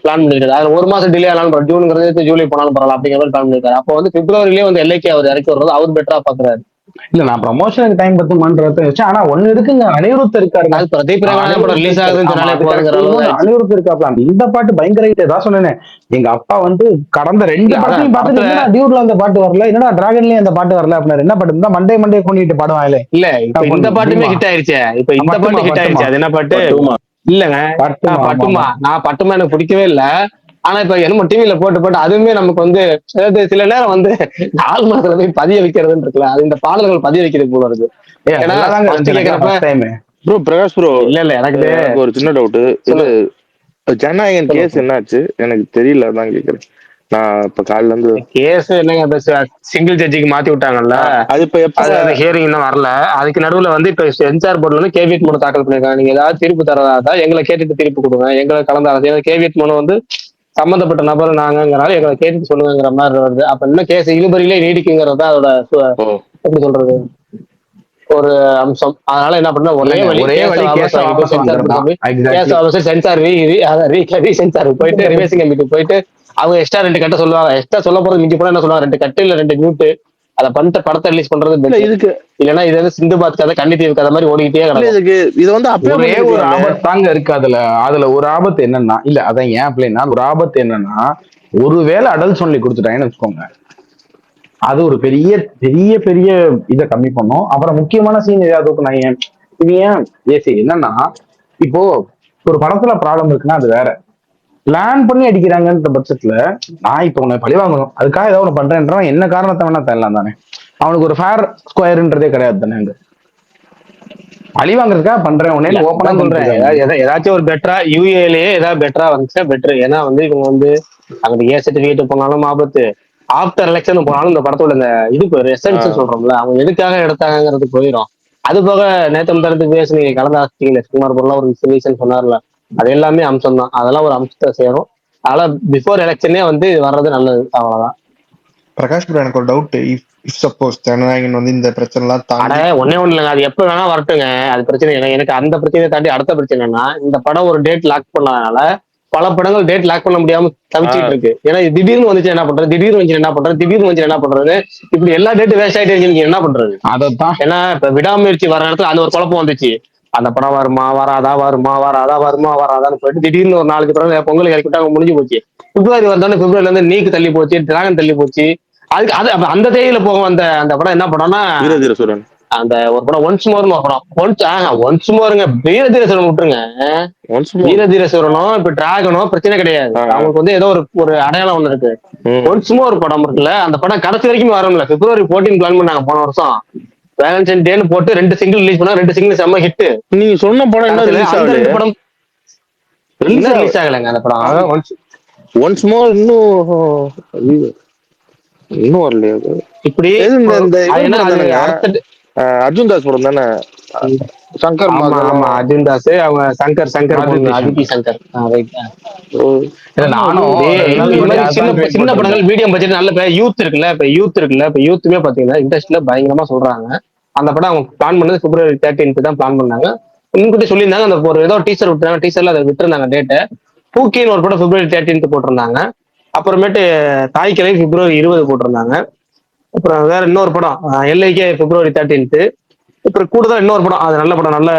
பிளான் பண்ணிருக்காரு. அது ஒரு மாசம் டிலே ஆனாலும் ஜூனுங்கிறது ஜூலை போனாலும் பரவாயில்ல அப்படிங்கிற மாதிரி பிளான் பண்ணிருக்காரு. அப்போ வந்து Februaryலயே வந்து LIK அவர் இறக்கி வர்றது அவர் பெட்டரா பாக்குறாரு. இல்ல நான் ப்ரமோஷனுக்கு டைம் பத்துமான்றத வச்சேன். ஆனா ஒண்ணு இருக்குங்க, அனிருத் இருக்காருங்க. அது பிரதீப் ரங்கநாதன் படம் அனிருத் ரிலீஸ் இருக்காரு. ஆகுதுன்னு ஆமா சொன்னாலே அது போதுங்கிற கரெக்ட். அளவு இன்னொன்னு ஆயிடுச்சு. அனிருத் இருக்காப்ல. இந்த பாட்டு பயங்கர ஹிட். ஏதாவது சொன்னேனே, எங்க அப்பா வந்து கடந்த 2 இல்ல அதான் படத்தையும் பார்த்துட்டு படத்துல என்னடா டியூட்ல அந்த பாட்டு வரல, என்னடா டிராகன்லயே அந்த பாட்டு வரல அப்படின்னாரு. என்ன பாட்டு இருந்தா மண்டே மண்டே கொண்டுட்டு பாடுவாங்களே இல்ல இப்ப இந்த பாட்டுமே பீமா, ஹிட் ஆயிருச்சே. இப்ப இந்த பட்டுமா பாட்டு ஹிட் பட்டுமா ஆயிருச்சு. அது என்ன பாட்டு? பட்டுமா இல்லங்க. பட்டுமா, ஆமா பட்டுமா. ஆமா. நான் பட்டுமா எனக்கு பிடிக்கவே இல்ல. ஆனா இப்ப என்னமோ டிவில போட்டு போட்டு அதுவுமே நமக்கு வந்து அதாவது சில நேரம் வந்து ஆள் மனசுல போய் பதிய வைக்கிறதுன்னு இருக்குல்ல, அது இந்த பாடல்கள் பதிய வைக்கிறது போல இருக்கு. ஏன்னா நல்லா தாங்க ஃபர்ஸ்ட் இருந்துச்சு எனக்கு கேக்குறப்ப first time. Bro Prakash bro, இல்ல இல்ல எனக்கு எனக்கு ஒரு சின்ன டவுட். இது சொல்லுங்க ஜனநாயகன் சொல்லுங்க கேஸ் என்னாச்சு? எனக்கு தெரியல, அதான் கேக்குறேன். நான் இப்ப காலையில இருந்து கேஸ் என்னங்க சிங்கிள் ஜட்ஜிக்கு மாத்தி விட்டாங்கல்ல. அது இப்ப எப்ப அது அந்த ஹியரிங் இன்னும் வரல. அதுக்கு நடுவுல வந்து இப்ப சென்சார் போர்டுல வந்து கேவியட் மனு தாக்கல் பண்ணிருக்காங்க. நீங்க ஏதாவது தீர்ப்பு தரதா இருந்தா எங்களை கேட்டுட்டு தீர்ப்பு கொடுங்க, எங்களை கலந்து கேவியட் மனு வந்து சம்பந்தப்பட்ட நபர் நாங்கிறனால எங்களை கேட்டுட்டு சொல்லுங்கிற மாதிரி வருது. அப்ப இன்னும் கேஸ் இழுபறியிலே நீடிக்குங்கிறது தான் அதோட ஓ எப்படி சொல்றது ஒரு அம்சம். அதனால என்ன பண்ண ஒரே இல்லங்க வழி ஒரே கேஸ வழி வாபஸ் கேஸ வாங்கி போய் வாபஸ் சென்சார் வாங்குறதா. போர்டு போய் கேஸ் எக்ஸாக்ட்லி. வாபஸ் சென்சார் சென்சார் போயிட்டு ரிவைசிங் கமிட்டி போயிட்டு அவங்க எக்ஸ்ட்ரா 2 கட்ட சொல்லுவாங்க. எக்ஸ்ட்ரா சொல்ல போறது மிஞ்சி போனா என்ன சொல்லுவாங்க, 2 கட்டு இல்ல 2 மியூட் அதை பண்ணிட்டு படத்தை ரிலீஸ் பண்றது இல்ல பெட்டர். இதுக்கு இல்லைன்னா இது வந்து சிந்துபாத் கதை கன்னித்தீவு கதை மாதிரி ஓடிக்கிட்டே இல்ல கிடக்கும். இதுக்கு இது வந்து அப்பயே ஒரே ஒரு பண்ணிருக்கலாமே. ஆபத்து தாங்க இருக்கு அதுல. அதுல ஒரு ஆபத்து என்னன்னா, இல்ல அதான் ஏன் அப்படின்னா, ஒரு ஆபத்து என்னன்னா, ஒருவேளை அடல் சொல்லி கொடுத்துட்டாங்கன்னு வச்சுக்கோங்க, அது ஒரு பெரிய பெரிய பெரிய இதை கம்மி பண்ணும். அப்புறம் முக்கியமான சீன் ஏதாவது நான் ஏன் இது ஏன் ஏசி என்னன்னா, இப்போ ஒரு படத்துல ப்ராப்ளம் இருக்குன்னா அது வேற. பிளான் பண்ணி அடிக்கிறாங்கன்ற பட்சத்துல நான் இப்ப உன்னை பழி வாங்கணும் அதுக்காக ஏதாவது ஒண்ணு பண்றேன்றான், என்ன காரணத்தை வேணா தரலாம் தானே. அவனுக்கு ஒரு ஃபேர் ஸ்கொயர்ன்றதே கிடையாது தானே. அங்க பழி வாங்குறதுக்காக பண்றேன் இல்ல உடனே ஓப்பனா அதான் சொல்றேன், பண்ணிருக்காங்க. ஏதாச்சும் ஒரு பெட்டரா யூஏலயே ஏதாவது பெட்டரா வந்துச்சா பெட்டர். ஏன்னா வந்து இவங்க வந்து அங்க ஏ சர்டிபிகேட் போனாலும் ஆபத்து, ஆஃப்டர் எலெக்ஷன் போனாலும் இந்த படத்தோட இந்த இதுக்கு எசன்ஸ் சொல்றோம்ல அவங்க எதுக்காக எடுத்தாங்கிறது போயிடும். அது போக நேத்தம் தரத்து பேசி நீங்க கலந்தாச்சிங்களே சுகுமார் பொருளா ஒரு ரீசன் சொன்னார்ல, அது எல்லாமே அம்சம் தான். அதெல்லாம் ஒரு அம்சத்தை சேரும். அதனால பிஃபோர் எலெக்ஷனே வந்து இது வர்றது நல்லது. அவ்வளவுதான். பிரகாஷ் ப்ரோ, எனக்கு ஒரு டவுட். இஃப் சப்போஸ் ஜனநாயகன் வந்து இந்த பிரச்சனை எல்லாம் அட தாண்டி ஒன்னே ஒண்ணு இல்லைங்க, அது எப்ப வேணா வரட்டுங்க, அது பிரச்சனை இல்லை. எனக்கு அந்த பிரச்சனையை தாண்டி அடுத்த பிரச்சனை என்னன்னா, இந்த படம் ஒரு டேட் லாக் பண்ணதுனால பல படங்கள் டேட் லாக் பண்ண முடியாம தவிச்சிட்டு இருக்கு. ஏன்னா இது திடீர்னு வந்துச்சு என்ன பண்றது, திடீர்னு வந்து என்ன பண்றது, திடீர்னு வந்து என்ன பண்றது, இப்படி எல்லா டேட்டும் வேஸ்ட் ஆயிட்டே இருக்கு. நீங்க என்ன பண்றது? அதைத்தான் ஏன்னா இப்ப விடாமுயற்சி வர நேரத்துல அந்த ஒரு குழப்பம் வந்துச்சு. அந்த படம் வருமா வராதா, வருமா வராதா, வருமா வராதான்னு போயிட்டு திடீர்னு ஒரு 4 படம் பொங்கல் இறக்கிட்டு அவங்க முடிஞ்சு போச்சு. பிப்ரவரி வந்தாலும் பிப்ரவரில இருந்து நீக்கு தள்ளி போச்சு, டிராகன் தள்ளி போச்சு. அதுக்கு அது அந்த தேதியில போகும் அந்த அந்த படம் என்ன படம்னா வீரதீரசுரன். அந்த ஒரு படம் ஒன்ஸ் மோர்னு ஒரு படம். ஒன்ஸ் மோருங்க, வீரதீரசுரன் விட்டுருங்க. Once more. வீரதீரசுரனும் இப்ப டிராகனும் பிரச்சனை கிடையாது. அவங்களுக்கு வந்து ஏதோ ஒரு அடையாளம் ஒண்ணு இருக்கு. ஒன்ஸ் மோர் படம் இருக்குல்ல, அந்த படம் கடைசி வரைக்கும் வரும்ல. பிப்ரவரி 14 பிளான் பண்ணாங்க போன வருஷம். வேலன்டைன் டேன்னு போட்டு 2 சிங்கிள் ரிலீஸ் பண்ணா 2 சிங்கிள் செம்ம ஹிட். நீங்க சொன்ன படம் என்ன ரிலீஸ் அந்த ஆகல? 2 படம் இன்னும் ரிலீஸ் ஆகலைங்க அந்த படம். ஒன்ஸ் மோர் இன்னும் வரலையா அது? இப்படி இந்த இவர் படம் தானேங்க, அடுத்த அர்ஜுன் தாஸ் படம் தானே, சங்கர் ஆமா மகனும் ஆமா அர்ஜுன் தாஸ் அவங்க சங்கர் பொண்ணு அதித்தி சங்கர். இல்ல நானும் 2 நாள் இது முன்னாடி மாதிரி அதான் ட்வீட் சின்ன படங்கள் போட்டிருந்தேன். மீடியம் பட்ஜெட் நல்ல யூத் இருக்குல்ல. இப்ப யூத்துமே பாத்தீங்கன்னா இண்டஸ்ட்ரியில பயங்கரமா சொல்றாங்க. அந்த படம் அவங்க பிளான் பண்ணது பிப்ரவரி 13 தான் பிளான் பண்ணாங்க. முன்கூட்டி சொல்லியிருந்தாங்க. அந்த ஒரு ஏதோ டீசர் விட்டுறாங்க, டீசர்ல அதை விட்டுருந்தாங்க டேட்டு. பூக்கின்னு ஒரு படம் பிப்ரவரி 13 போட்டிருந்தாங்க. அப்புறமேட்டு தாய்க்கிழமை பிப்ரவரி 20 போட்டிருந்தாங்க. அப்புறம் வேற இன்னொரு படம் எல்ஐகே பிப்ரவரி 13. அப்புறம் கூடுதல் இன்னொரு படம், அது நல்ல படம், நல்ல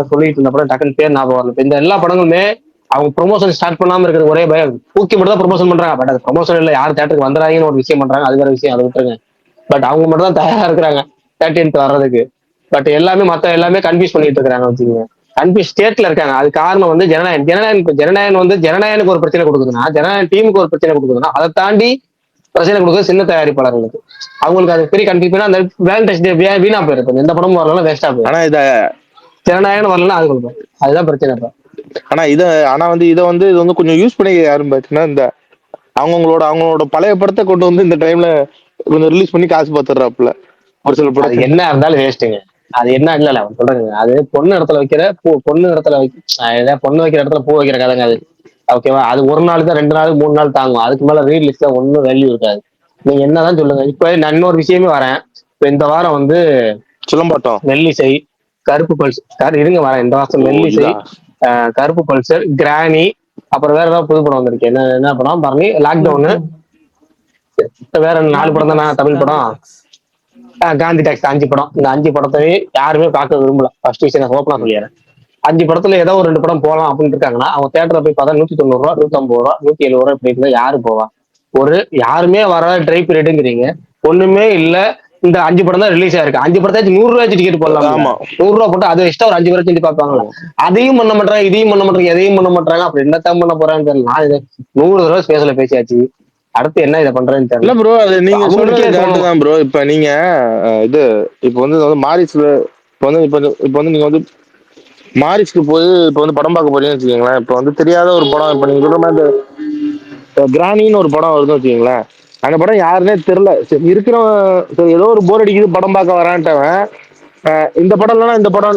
சொல்லிட்டு இருந்த படம் டக்குன்னு பேர் ஞாபகம் வரல. இந்த எல்லா படங்களுமே அவங்க ப்ரொமோஷன் ஸ்டார்ட் பண்ணாம இருக்கிறது ஒரே பயம். பூக்கி மட்டும் தான் ப்ரொமோஷன் பண்றாங்க. பட் அது ப்ரொமோஷன் இல்ல, யார் தேட்டருக்கு வந்துறாங்கன்னு ஒரு விஷயம் பண்றாங்க, அது வேற விஷயம், அதை விட்டுருங்க. பட் அவங்க மட்டும் தான் தயாரா இருக்கிறாங்க 13 வர்றதுக்கு. பட் எல்லாமே மத்த எல்லாமே கன்ஃபியூஸ் பண்ணிட்டு இருக்காங்க வச்சுக்கோங்க. கன்ஃபியூஸ் ஸ்டேட்ல இருக்காங்க. அது காரணம் வந்து ஜனநாயகன் வந்து ஜனநாயகனுக்கு ஒரு பிரச்சனை கொடுக்குதுன்னா, ஜனநாயகன் டீமுக்கு ஒரு பிரச்சனை கொடுக்குதுன்னா, அதை தாண்டி பிரச்சனை கொடுக்குறது சின்ன தயாரிப்பாளர்களுக்கு. அவங்களுக்கு அது பெரிய கன்ஃபியூஷன். அந்த வேலண்டைன்ஸ் டே வீணா போயிருக்கும். எந்த படமும் வரலாம் வேஸ்டா போயிடும். ஆனா ஜனநாயகம் வரலாம் அது கொடுக்கும். அதுதான் பிரச்சனை. இதை வந்து இது வந்து கொஞ்சம் யூஸ் பண்ணி யாரும் பார்த்தீங்கன்னா, இந்த அவங்களோட பழைய படத்தை கொண்டு வந்து இந்த டைம்ல கொஞ்சம் ரிலீஸ் பண்ணி காசு பார்த்துடுறாப்புல ஒரு சில அது படத்தை. என்ன இருந்தாலும் வேஸ்ட்டுங்க. அது என்ன இல்ல சொல்றேங்க, அது பொண்ணு இடத்துல வைக்கிற பொண்ணு இடத்துல பொண்ணு வைக்கிற இடத்துல பூ வைக்கிற கதைங்க அது. ஓகேவா? அது ஒரு நாள் தான், 2 நாள் 3 நாள் தாங்கும். அதுக்கு மேல ரீலிஸ்ல ஒன்னும் வேல்யூ இருக்காது. நீங்க என்னதான் சொல்லுங்க. இப்ப நான் இன்னொரு விஷயமே வரேன். இப்ப இந்த வாரம் வந்து சிலம்பாட்டம், மெல்லிசை, கருப்பு பல்சர் இருங்க வரேன். இந்த வாரம் மெல்லிசை, கருப்பு பல்சர், கிராணி, அப்புறம் வேற ஏதாவது புது படம் வந்திருக்கு. என்ன படம் பாருங்க, லாக்டவுனு, வேற 4 படம் தானே தமிழ் படம். காந்தி டாக்ஸ் 5 படம். இந்த 5 படத்தையே யாருமே பார்க்க விரும்பல. ஃபர்ஸ்ட் விஷயம் நான் ஓப்பனா சொல்லிடுறேன். 5 படத்துல ஏதோ ஒரு 2 படம் போகலாம் அப்படின்னு இருக்காங்கன்னா அவங்க தேட்டரை போய் பார்த்தா 190 ரூபா, 150 ரூபா, 170 ரூபா இப்படி இருந்தா யாரு போவா? ஒரு யாருமே வர ட்ரை பீரியடுங்கிறீங்க, ஒண்ணுமே இல்ல. இந்த 5 படம் தான் ரிலீஸ் ஆயிருக்கு. 5 படத்தாச்சும் 100 ரூபாய் டிக்கெட் போடலாம். ஆமா 100 ரூபா போட்டு அது எக்ஸ்ட்ரா ஒரு 5 பேரை சொல்லி பார்ப்பாங்களா? அதையும் பண்ண மாட்டாங்க, இதையும் பண்ண மாட்டாங்க, எதையும் பண்ண மாட்டாங்க. அப்படி என்னத்தான் பண்ண போறான்னு தெரியல. நான் இது 100 தடவை ஸ்பேஸ்ல பேசியாச்சு, அடுத்து என்ன இதை பண்றேன்னு இல்ல தெரியல. ப்ரோ, அது நீங்க சொல்றது அவங்களுக்கே கரெக்ட் தோணும். தான் ப்ரோ. இப்ப நீங்க இது இப்ப வந்து மாரிஸ்ல இப்ப வந்து நீங்க வந்து மாரிஸ்க்கு போய் இப்ப வந்து படம் பார்க்க போறீங்கன்னு வச்சுக்கீங்களேன். இப்ப வந்து தெரியாத ஒரு படம், இப்ப நீங்க சொல்ற மாதிரி கிரானின்னு ஒரு படம் வருதுன்னு வச்சுக்கீங்களேன். அந்த படம் யாருன்னே தெரியல. சரி, இருக்கிறவன் சரி, ஏதோ ஒரு போர் அடிக்குது படம் பார்க்க வரான்ட்டவன் இந்த படம் இல்லைன்னா இந்த படம்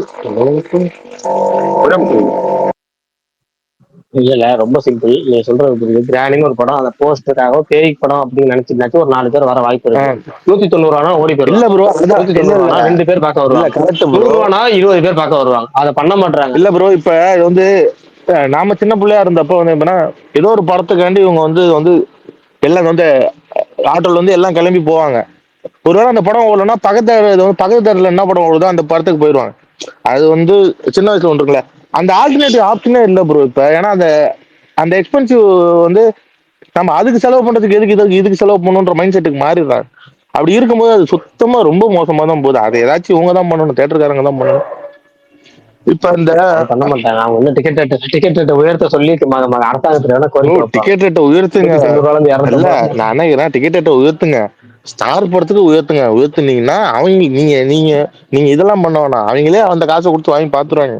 இல்ல ரொம்ப சிம்பிள். நீங்க சொல்றது புரியுது. கிரானின்னு ஒரு படம், அந்த போஸ்டருக்காக பேய் படம் அப்படின்னு நினைச்சுட்டு ஒரு 4 பேர் வர வாய்ப்பு இருக்கு. 190 ரூபா ஓடி இல்ல போயிடும். ப்ரோ. 190 ரூபா 2 பேர் பார்க்க இல்ல வருவாங்க. Correct 100 bro. ரூபானா 20 பேர் பார்க்க வருவாங்க. அதை பண்ண மாட்டாங்க. இல்ல ப்ரோ, இப்ப இது வந்து நாம சின்ன பிள்ளையா இருந்தப்போ வந்து எப்படின்னா ஏதோ ஒரு படத்துக்காண்டி இவங்க வந்து எல்லாம் வந்து ஆட்டோல வந்து எல்லாம் கிளம்பி போவாங்க. ஒருவேளை அந்த படம் ஓடலன்னா பக்கத்து தேட்டர்ல என்ன படம் ஓடுதோ அந்த படத்துக்கு போயிடுவாங்க. அது வந்து சின்ன வயசுல ஒன்று இருக்குல்ல, அந்த ஆல்டர்னேட்டிவ் ஆப்ஷனே இல்லை ப்ரோ இப்ப. ஏன்னா அந்த அந்த எக்ஸ்பென்சிவ் வந்து நம்ம அதுக்கு செலவு பண்றதுக்கு இதுக்கு செலவு பண்ணணுன்ற மைண்ட் செட்டுக்கு மாறிடுறாங்க. அப்படி இருக்கும்போது அது சுத்தமா ரொம்ப மோசமா தான் போகுது. அதை ஏதாச்சும் இவங்க தான் பண்ணணும், தேட்டருக்காரங்க தான் பண்ணணும். இப்ப இந்த அது பண்ண மாட்டாங்க. அவங்க வந்து டிக்கெட் ரேட் உயர்த்த சொல்லி அரசாங்கத்துல வேணா கோரிக்கை வைப்பாங்க. டிக்கெட் ரேட்டை உயர்த்துங்க. 190 ரூபால இருந்து இல்ல 250. நான் நினைக்கிறேன் டிக்கெட் ரேட்டை உயர்த்துங்க. ஸ்டார் படத்துக்கு உயர்த்துனீங்கன்னா அவங்க நீங்க நீங்க நீங்க இதெல்லாம் பண்ண வேணாம். அவங்களே அந்த காசை கொடுத்து வாங்கி பாத்துருவாங்க.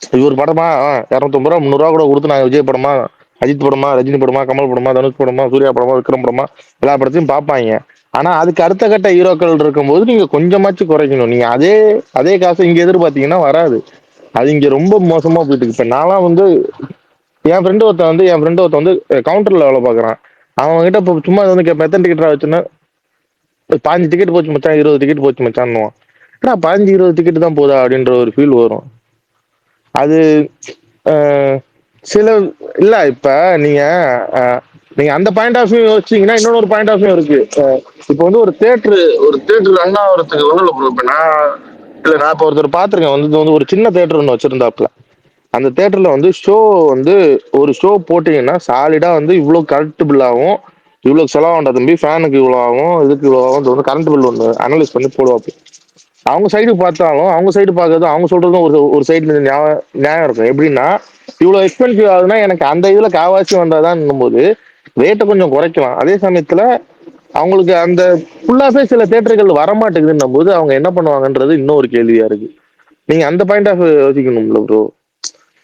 இது ஒரு படமா 250 ரூபா 300 ரூபா கூட கொடுத்து நாங்க விஜய் படமா, அஜித் படமா, ரஜினி படமா, கமல் படமா, தனுஷ் படமா, சூர்யா படமா, விக்ரம் படமா எல்லா படத்தையும் பார்ப்பாங்க. ஆனா அதுக்கு அடுத்த கட்ட ஹீரோக்கள் இருக்கும்போது நீங்க கொஞ்சமாச்சும் குறைக்கணும். நீங்க அதே காசை இங்க எதிர்பார்த்தீங்கன்னா வராது. அது இங்க ரொம்ப மோசமா போயிட்டு இருக்கு. இப்ப நான்லாம் வந்து என் ஃப்ரெண்டு ஒருத்தன் வந்து கவுண்டர்ல வேலை பார்க்குறான். அவன் கிட்ட இப்போ சும்மா வந்து கேட்பேன், எத்தனை டிக்கெட் வச்சுன்னா 15 டிக்கெட் போச்சு மச்சான், 20 டிக்கெட் போச்சு மச்சான்னுவான். ஏன்னா 15 20 டிக்கெட் தான் போதா அப்படின்ற ஒரு ஃபீல் வரும். அது அஹ், சில இல்ல இப்ப நீங்க அஹ், நீங்க அந்த பாயிண்ட் ஆஃப் வியூ யோசிச்சீங்கன்னா இன்னொரு பாயிண்ட் ஆஃப் வியூ இருக்கு. இப்போ வந்து ஒரு தேட்டர் ரன் ஆகிறதுக்கு ஒன்றும் இல்லை ப்ரோ. இப்போ நான் இப்போ ஒருத்தர் பார்த்துருக்கேன் வந்து ஒரு சின்ன தேட்டர் ஒன்று வச்சிருந்தாப்புல. அந்த தேட்டர்ல வந்து வந்து ஒரு ஷோ போட்டீங்கன்னா சாலிடா வந்து இவ்வளவு கரண்ட் பில் ஆகும், இவ்வளவு செலவாண்டா தம்பி, ஃபேனுக்கு இவ்வளவு ஆகும், இதுக்கு இவ்வளவு ஆகும் வந்து கரண்ட் பில் ஒன்று அனலைஸ் பண்ணி போடுவாப்பு. அவங்க சைடு பார்த்தாலும் அவங்க சைடு பார்க்கறது அவங்க சொல்றதும் ஒரு சைடு நியாயம் இருக்கும். எப்படின்னா இவ்வளவு எக்ஸ்பென்சிவ் ஆகுதுன்னா எனக்கு அந்த இதுல காவாசி வந்தாதான் போது ரேட்டை கொஞ்சம் குறைக்கலாம். அதே சமயத்துல அவங்களுக்கு அந்த ஃபுல்லாவே சில தேட்டர்கள் வரமாட்டேங்குதுன்னும் போது அவங்க என்ன பண்ணுவாங்கன்றது இன்னொரு கேள்வியா இருக்கு. நீங்க அந்த பாயிண்ட் ஆஃப் யோசிக்கணும்ல ப்ரோ.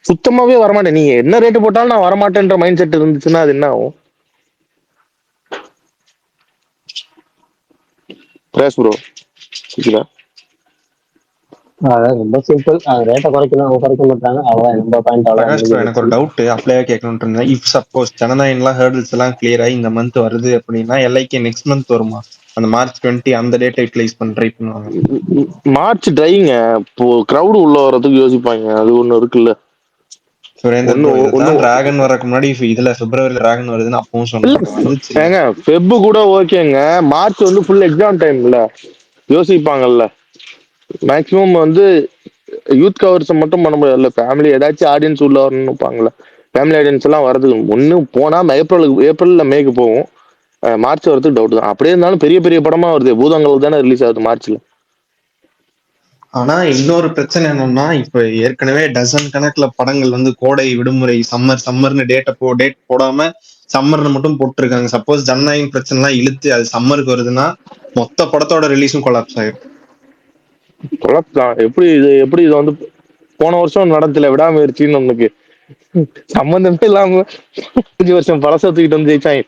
சுத்தமாவே வரமாட்டேன். நீங்க என்ன ரேட்டு போட்டாலும் நான் வரமாட்டேன்ற மைண்ட் செட் இருந்துச்சுன்னா அது என்ன ஆகும்? பிரேஸ் ப்ரோ கேக்குதா? அதான் ரொம்ப சிம்பிள். ரேட்டை குறைக்கணும், அவங்க குறைக்க மாட்டாங்க. அவ்வளவுதான். இந்த பாயிண்ட் பிரகாஷ் ப்ரோ, எனக்கு ஒரு அவ்வளவுதான். டவுட் அப்ளையா கேட்கணும்னு இருந்தேன். இஃப் சப்போஸ் ஜனநாயகம்லாம் ஹேர்டில்ஸ் எல்லாம் கிளியர் ஆகி இந்த மந்த் வருது அப்படின்னா எல்ஐகே நெக்ஸ்ட் மந்த் வருமா? அந்த மார்ச் 20 அந்த டேட் யூட்டிலைஸ் பண்ண ட்ரை பண்ணுவாங்க. மார்ச் ட்ரைங்க. இப்போ கிரௌடு உள்ள வர்றதுக்கு யோசிப்பாங்க. அது ஒண்ணு இருக்குல்ல. சுரேந்தர் ப்ரோ, இதுதான் டிராகன் வரக்கு முன்னாடி இதுல பிப்ரவரியில டிராகன் வருதுன்னு அப்பவும் சொன்னாங்க. வந்துச்சு ஏங்க ஃபெப் கூட ஓகேங்க. மார்ச் வந்து ஃபுல் எக்ஸாம் டைம்ல யோசிப்பாங்கல்ல. மேக்சிமம் வந்து யூத் கவர்ஸ் மட்டும் பண்ண முடியாதுல்ல. ஃபேமிலி ஏதாச்சும் ஆடியன்ஸ் உள்ள வரணும்னு இருப்பாங்கல்ல. ஃபேமிலி ஆடியன்ஸ் எல்லாம் வரதுக்கு ஒண்ணு போனா ஏப்ரல்ல மேக்கு போகும். மார்ச் வரதுக்கு டவுட் தான். அப்படியே இருந்தாலும் பெரிய பெரிய படமா வருது. பூதங்கள் தானே ரிலீஸ் ஆகுது மார்ச்ல. ஆனா இன்னொரு பிரச்சனை என்னன்னா, இப்ப ஏற்கனவே டசன் கணக்குல படங்கள் வந்து கோடை விடுமுறை சம்மர்னு டேட் போடாம சம்மர்னு மட்டும் போட்டிருக்காங்க. சப்போஸ் ஜனநாயகம் பிரச்சனை எல்லாம் இழுத்து அது சம்மருக்கு வருதுன்னா மொத்த படத்தோட ரிலீஸும் கொலாப்ஸ் ஆயிரும். எப்படி இது வந்து போன வருஷம் நடத்தல விடாமுயற்சின்னு நமக்கு சம்பந்தமே இல்லாம 5 வருஷம் பழசத்துக்கிட்டு வந்து ஜெயிச்சாங்க.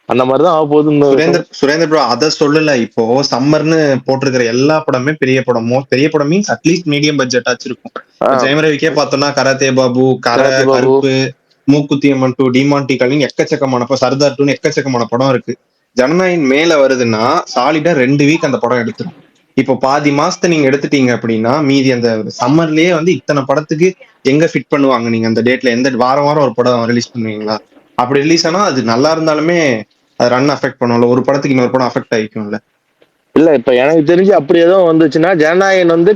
அந்த மாதிரிதான் ஆக போகுது. சுரேந்தர் ப்ரோ அதை சொல்லல. இப்போ சம்மர்னு போட்டிருக்கிற எல்லா படமே பெரிய படம் மீன்ஸ் அட்லீஸ்ட் மீடியம் பட்ஜெட் ஆச்சு இருக்கும். ஜெயம் ரவிக்கே பார்த்தோம்னா கராத்தே பாபு, கருப்பு, மூக்குத்தி அம்மன் 2, டிமாண்டி காலிங் எக்கச்சக்கமான சர்தார் 2 எக்கச்சக்கமான படம் இருக்கு. ஜனநாயகம் மேல வருதுன்னா சாலிடா 2 வீக் அந்த படம் எடுத்துரும். இப்போ பாதி மாசத்தை நீங்க எடுத்துட்டீங்க அப்படின்னா மீதி அந்த சம்மர்லயே வந்து இத்தனை படத்துக்கு எங்க ஃபிட் பண்ணுவாங்க? நீங்க அந்த டேட்ல எந்த வாரம் ஒரு படம் ரிலீஸ் பண்ணுவீங்களா? அப்படி ரிலீஸ் ஆனா அது நல்லா இருந்தாலுமே அது ரன் அஃபெக்ட் பண்ணும்ல. ஒரு படத்துக்கு இன்னொரு படம் அஃபெக்ட் ஆகிக்கும்ல. இல்ல இப்ப எனக்கு தெரிஞ்சு அப்படி எதுவும் வந்துச்சுன்னா ஜனநாயகன் வந்து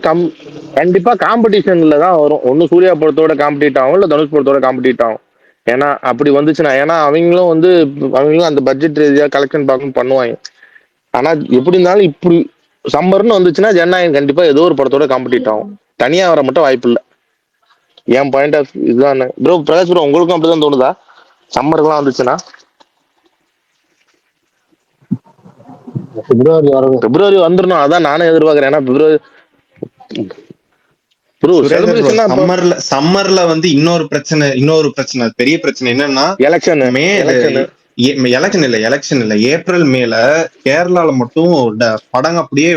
கண்டிப்பா காம்படிஷன்ல தான் வரும். ஒண்ணு சூர்யா படத்தோட காம்படிட் ஆகும், இல்ல தனுஷ் படத்தோட காம்படிட் ஆகும். ஏன்னா அப்படி வந்துச்சுன்னா, ஏன்னா அவங்களும் அந்த பட்ஜெட் ரீதியா கலெக்ஷன் பார்க்கணும் பண்ணுவாங்க. ஆனா எப்படி இருந்தாலும் இப்படி சம்மர்னு வந்துச்சுன்னா ஜனநாயகன் கண்டிப்பா ஏதோ ஒரு படத்தோட காம்படிட் ஆகும். தனியா வர மட்டும் வாய்ப்பு இல்லை. என் பாயிண்ட் ஆஃப் இதுதான் ப்ரோ. பிரகாஷ் ப்ரோ, உங்களுக்கும் அப்படிதான் தோணுதா சம்மருக்குலாம் வந்துச்சுன்னா? பிப்ரவரி வந்துடணும், அதான் நானும் எதிர்பார்க்கறேன். ஏன்னா பிப்ரவரி சம்மர்ல வந்து இன்னொரு பிரச்சனை பெரிய பிரச்சனை என்னன்னா எலெக்ஷன் இல்ல ஏப்ரல் மேல கேரளால மட்டும் படம் அப்படியே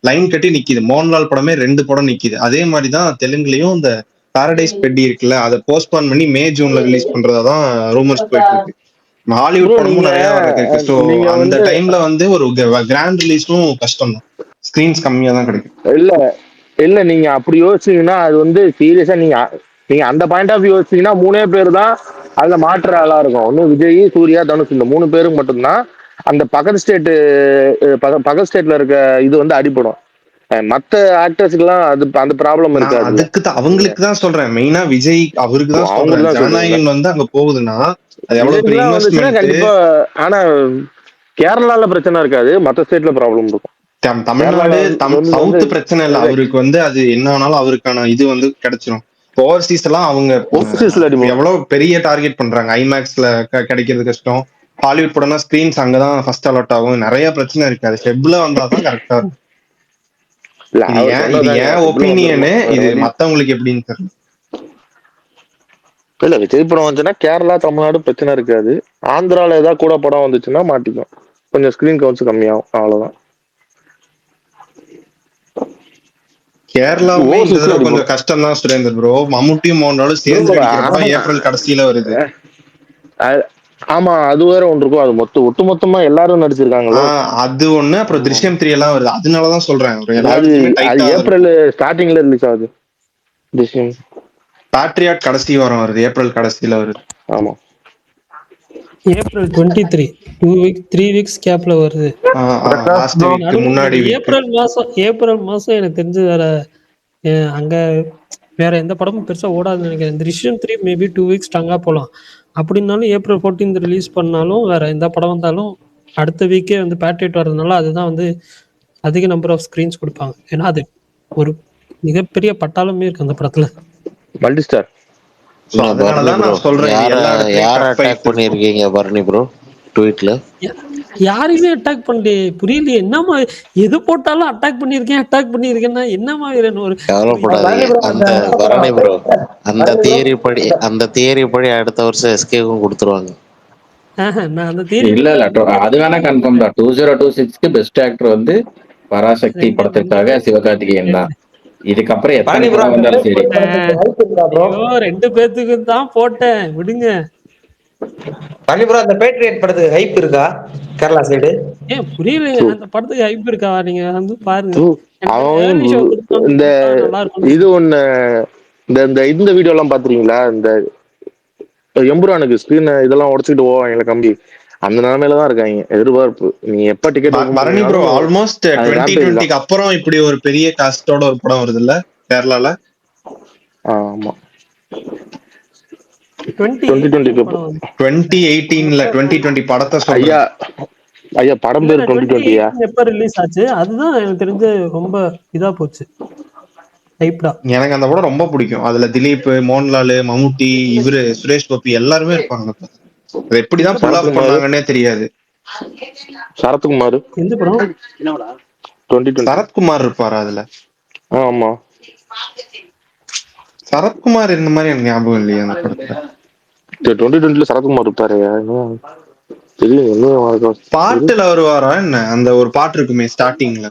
லைன் கட்டி நிக்குது. மோகன்லால் படமே 2 படம் நிக்குது. அதே மாதிரிதான் தெலுங்குலயும் இந்த பாரடைஸ் பெட்டி இருக்குல்ல, அதை போஸ்ட்போன் பண்ணி மே ஜூன்ல ரிலீஸ் பண்றதாதான் ரூமர்ஸ் போயிட்டு இருக்கு. ஹாலிவுட் படமும் நிறைய இருக்கு. சோ அந்த டைம்ல வந்து ஒரு கிராண்ட் ரிலீஸும் கஷ்டம் தான், ஸ்கிரீன்ஸ் கம்மியா தான் கிடைக்கும். இல்ல நீங்க அப்படி யோசிச்சீங்கன்னா அது வந்து சீரியஸா நீங்க அந்த பாயிண்ட் ஆஃப் யோசிச்சீங்கன்னா 3 பேர் தான் அதுல மாற்ற ஆளா இருக்கும். ஒண்ணு விஜய், சூர்யா, தனுஷ், இந்த 3 பேருக்கு மட்டும்தான் அந்த பக்கத்து ஸ்டேட்ல இருக்க இது வந்து அடிப்படும். மத்த ஆக்டர்ஸ்க்கு எல்லாம் அது அந்த ப்ராப்ளம் இருக்காது. அதுக்கு தான் அவங்களுக்கு தான் சொல்றேன், மெயினா விஜய் அவருக்கு தான் சொல்றேன். ஜனநாயகன் வந்து அங்க போகுதுன்னா அது எவ்வளவு பெரிய இன்வெஸ்ட்மென்ட் கண்டிப்பா. ஆனா கேரளால பிரச்சனை இருக்காது, மத்த ஸ்டேட்ல ப்ராப்ளம் இருக்கும். தமிழ்நாடு சவுத் பிரச்சனை இல்ல அவருக்கு வந்து, அது என்ன ஆனாலும் அவருக்கான இது வந்து கிடைச்சிரும். ஓவர்சீஸ் எல்லாம் அவங்க எவ்வளவு பெரிய டார்கெட் பண்றாங்க, ஐமேக்ஸ்ல கிடைக்கிறது கஷ்டம். ஹாலிவுட் படம்னா ஸ்கிரீன்ஸ் அங்கதான் ஃபர்ஸ்ட் அலாட் ஆகும். நிறைய பிரச்சனை இருக்கு. அது ஃபெப்ல வந்தாதான் கரெக்டா இருக்கும். இது ஏன் ஒப்பீனியனு, இது மத்தவங்களுக்கு எப்படின்னு தெரியல. இல்ல விஜய் படம் வந்துச்சுன்னா கேரளா, தமிழ்நாடு பிரச்சனை இருக்காது. ஆந்திரால ஏதாவது கூட படம் வந்துச்சுன்னா மாட்டிக்கும், கொஞ்சம் ஸ்கிரீன் கவுண்ட்ஸ் கம்மியாகும், அவ்வளவுதான். கேரளாவுமே கொஞ்சம் கஷ்டம் தான் சுரேந்தர் ப்ரோ. மம்முட்டியும் மோகன்லாலும் சேர்ந்து நடிக்கிறப்ப ஏப்ரல் கடைசியில வருது. ஆமா, அது வேற ஒன்று இருக்கும். அது ஒட்டுமொத்தமா எல்லாரும் நடிச்சிருக்காங்களா, அது ஒண்ணு. அப்புறம் திருஷ்யம் 3 எல்லாம் வருது. அதனாலதான் சொல்றேன், ஏப்ரல் ஸ்டார்டிங்ல ரிலீஸ் ஆகுது. திருஷ்யம் பேட்ரியாட் கடைசி வாரம் வருது, ஏப்ரல் கடைசியில வருது. ஆமா, ஏப்ரல் 23 3 வீக்ஸ் கேப்ல வருது. முன்னாடி ஏப்ரல் மாசம் எனக்கு தெரிஞ்சு வேற அங்க வேற எந்த படமும் பெருசா ஓடாதுன்னு நினைக்கிறேன். திருஷ்யம் 3 மேபி 2 வீக்ஸ் ஸ்ட்ராங்கா போகலாம். அப்படின்னாலும் ஏப்ரல் 14 ரிலீஸ் பண்ணாலும் வேற எந்த படம் வந்தாலும் அடுத்த வீக்கே வந்து பேட்ரியட் வர்றதுனால அதுதான் வந்து அதிக நம்பர் ஆஃப் ஸ்கிரீன்ஸ் கொடுப்பாங்க. ஏன்னா அது ஒரு மிகப்பெரிய பட்டாளமே இருக்கு அந்த படத்துல. Multi star. யாரையுமே அட்டாக் பண்ணல, புரியல. என்னமா எது போட்டாலும் அட்டாக் பண்ணிருக்கேன்னா என்னமா அந்த தியரி படி அடுத்த வருஷம் எஸ்கேவும் கொடுத்துருவாங்க. இல்ல அது வேணா கன்ஃபார்ம் தான். 2026க்கு பெஸ்ட் ஆக்டர் வந்து பராசக்தி படத்திற்காக சிவகார்த்திகேயன் தான். இதுக்கப்புறம் எத்தனை படம் வந்தாலும் சரி. 2 பேத்துக்கு தான் போட்டேன், விடுங்க. அந்த பேட்ரியட் படத்துக்கு ஹைப் இருக்கா கேரளா சைடு? புரியல, அந்த படத்துக்கு ஹைப் இருக்கா? நீங்க வந்து பாருங்க. இந்த இது ஒண்ணு, இந்த வீடியோ எல்லாம் பாத்துறீங்களா? இந்த எம்புரானுக்கு ஸ்கிரீன் இதெல்லாம் உடைச்சிட்டு போவாங்க கம்பி, அந்த நிலைமையில தான் இருக்காங்க. எதிர்பார்ப்பு நீ எப்ப டிக்கெட். பரணி ப்ரோ, ஆல்மோஸ்ட் 2020க்கு அப்புறம் இப்படி ஒரு பெரிய காஸ்டோட ஒரு படம் வருது இல்ல கேரளால? ஆமா, 2018ல 2020 படத்தை சொல்றியா? ஐயா படம் பேர் 2020 எப்ப ரிலீஸ் ஆச்சு? அதுதான் எனக்கு தெரிஞ்சு ரொம்ப இதா போச்சு. எனக்கு அந்த படம் ரொம்ப பிடிக்கும். அதுல திலீப், மோகன்லால், மம்முட்டி, இவரு சுரேஷ் கோபி எல்லாருமே இருப்பாங்க. எப்படிதான் ஃபுல் ஆஃப் பண்ணாங்கன்னே தெரியாது. சரத்குமார் எந்த படம்? 2020 சரத்குமார் இருப்பாரா அதுல? ஆமா, சரத்குமார் இந்த மாதிரி எனக்கு ஞாபகம் இல்லையா அந்த படத்துல. 2020ல சரத்குமார் இருப்பாரு. பாட்டுல வருவாரா என்ன? அந்த ஒரு பாட்டு இருக்குமே ஸ்டார்டிங்ல.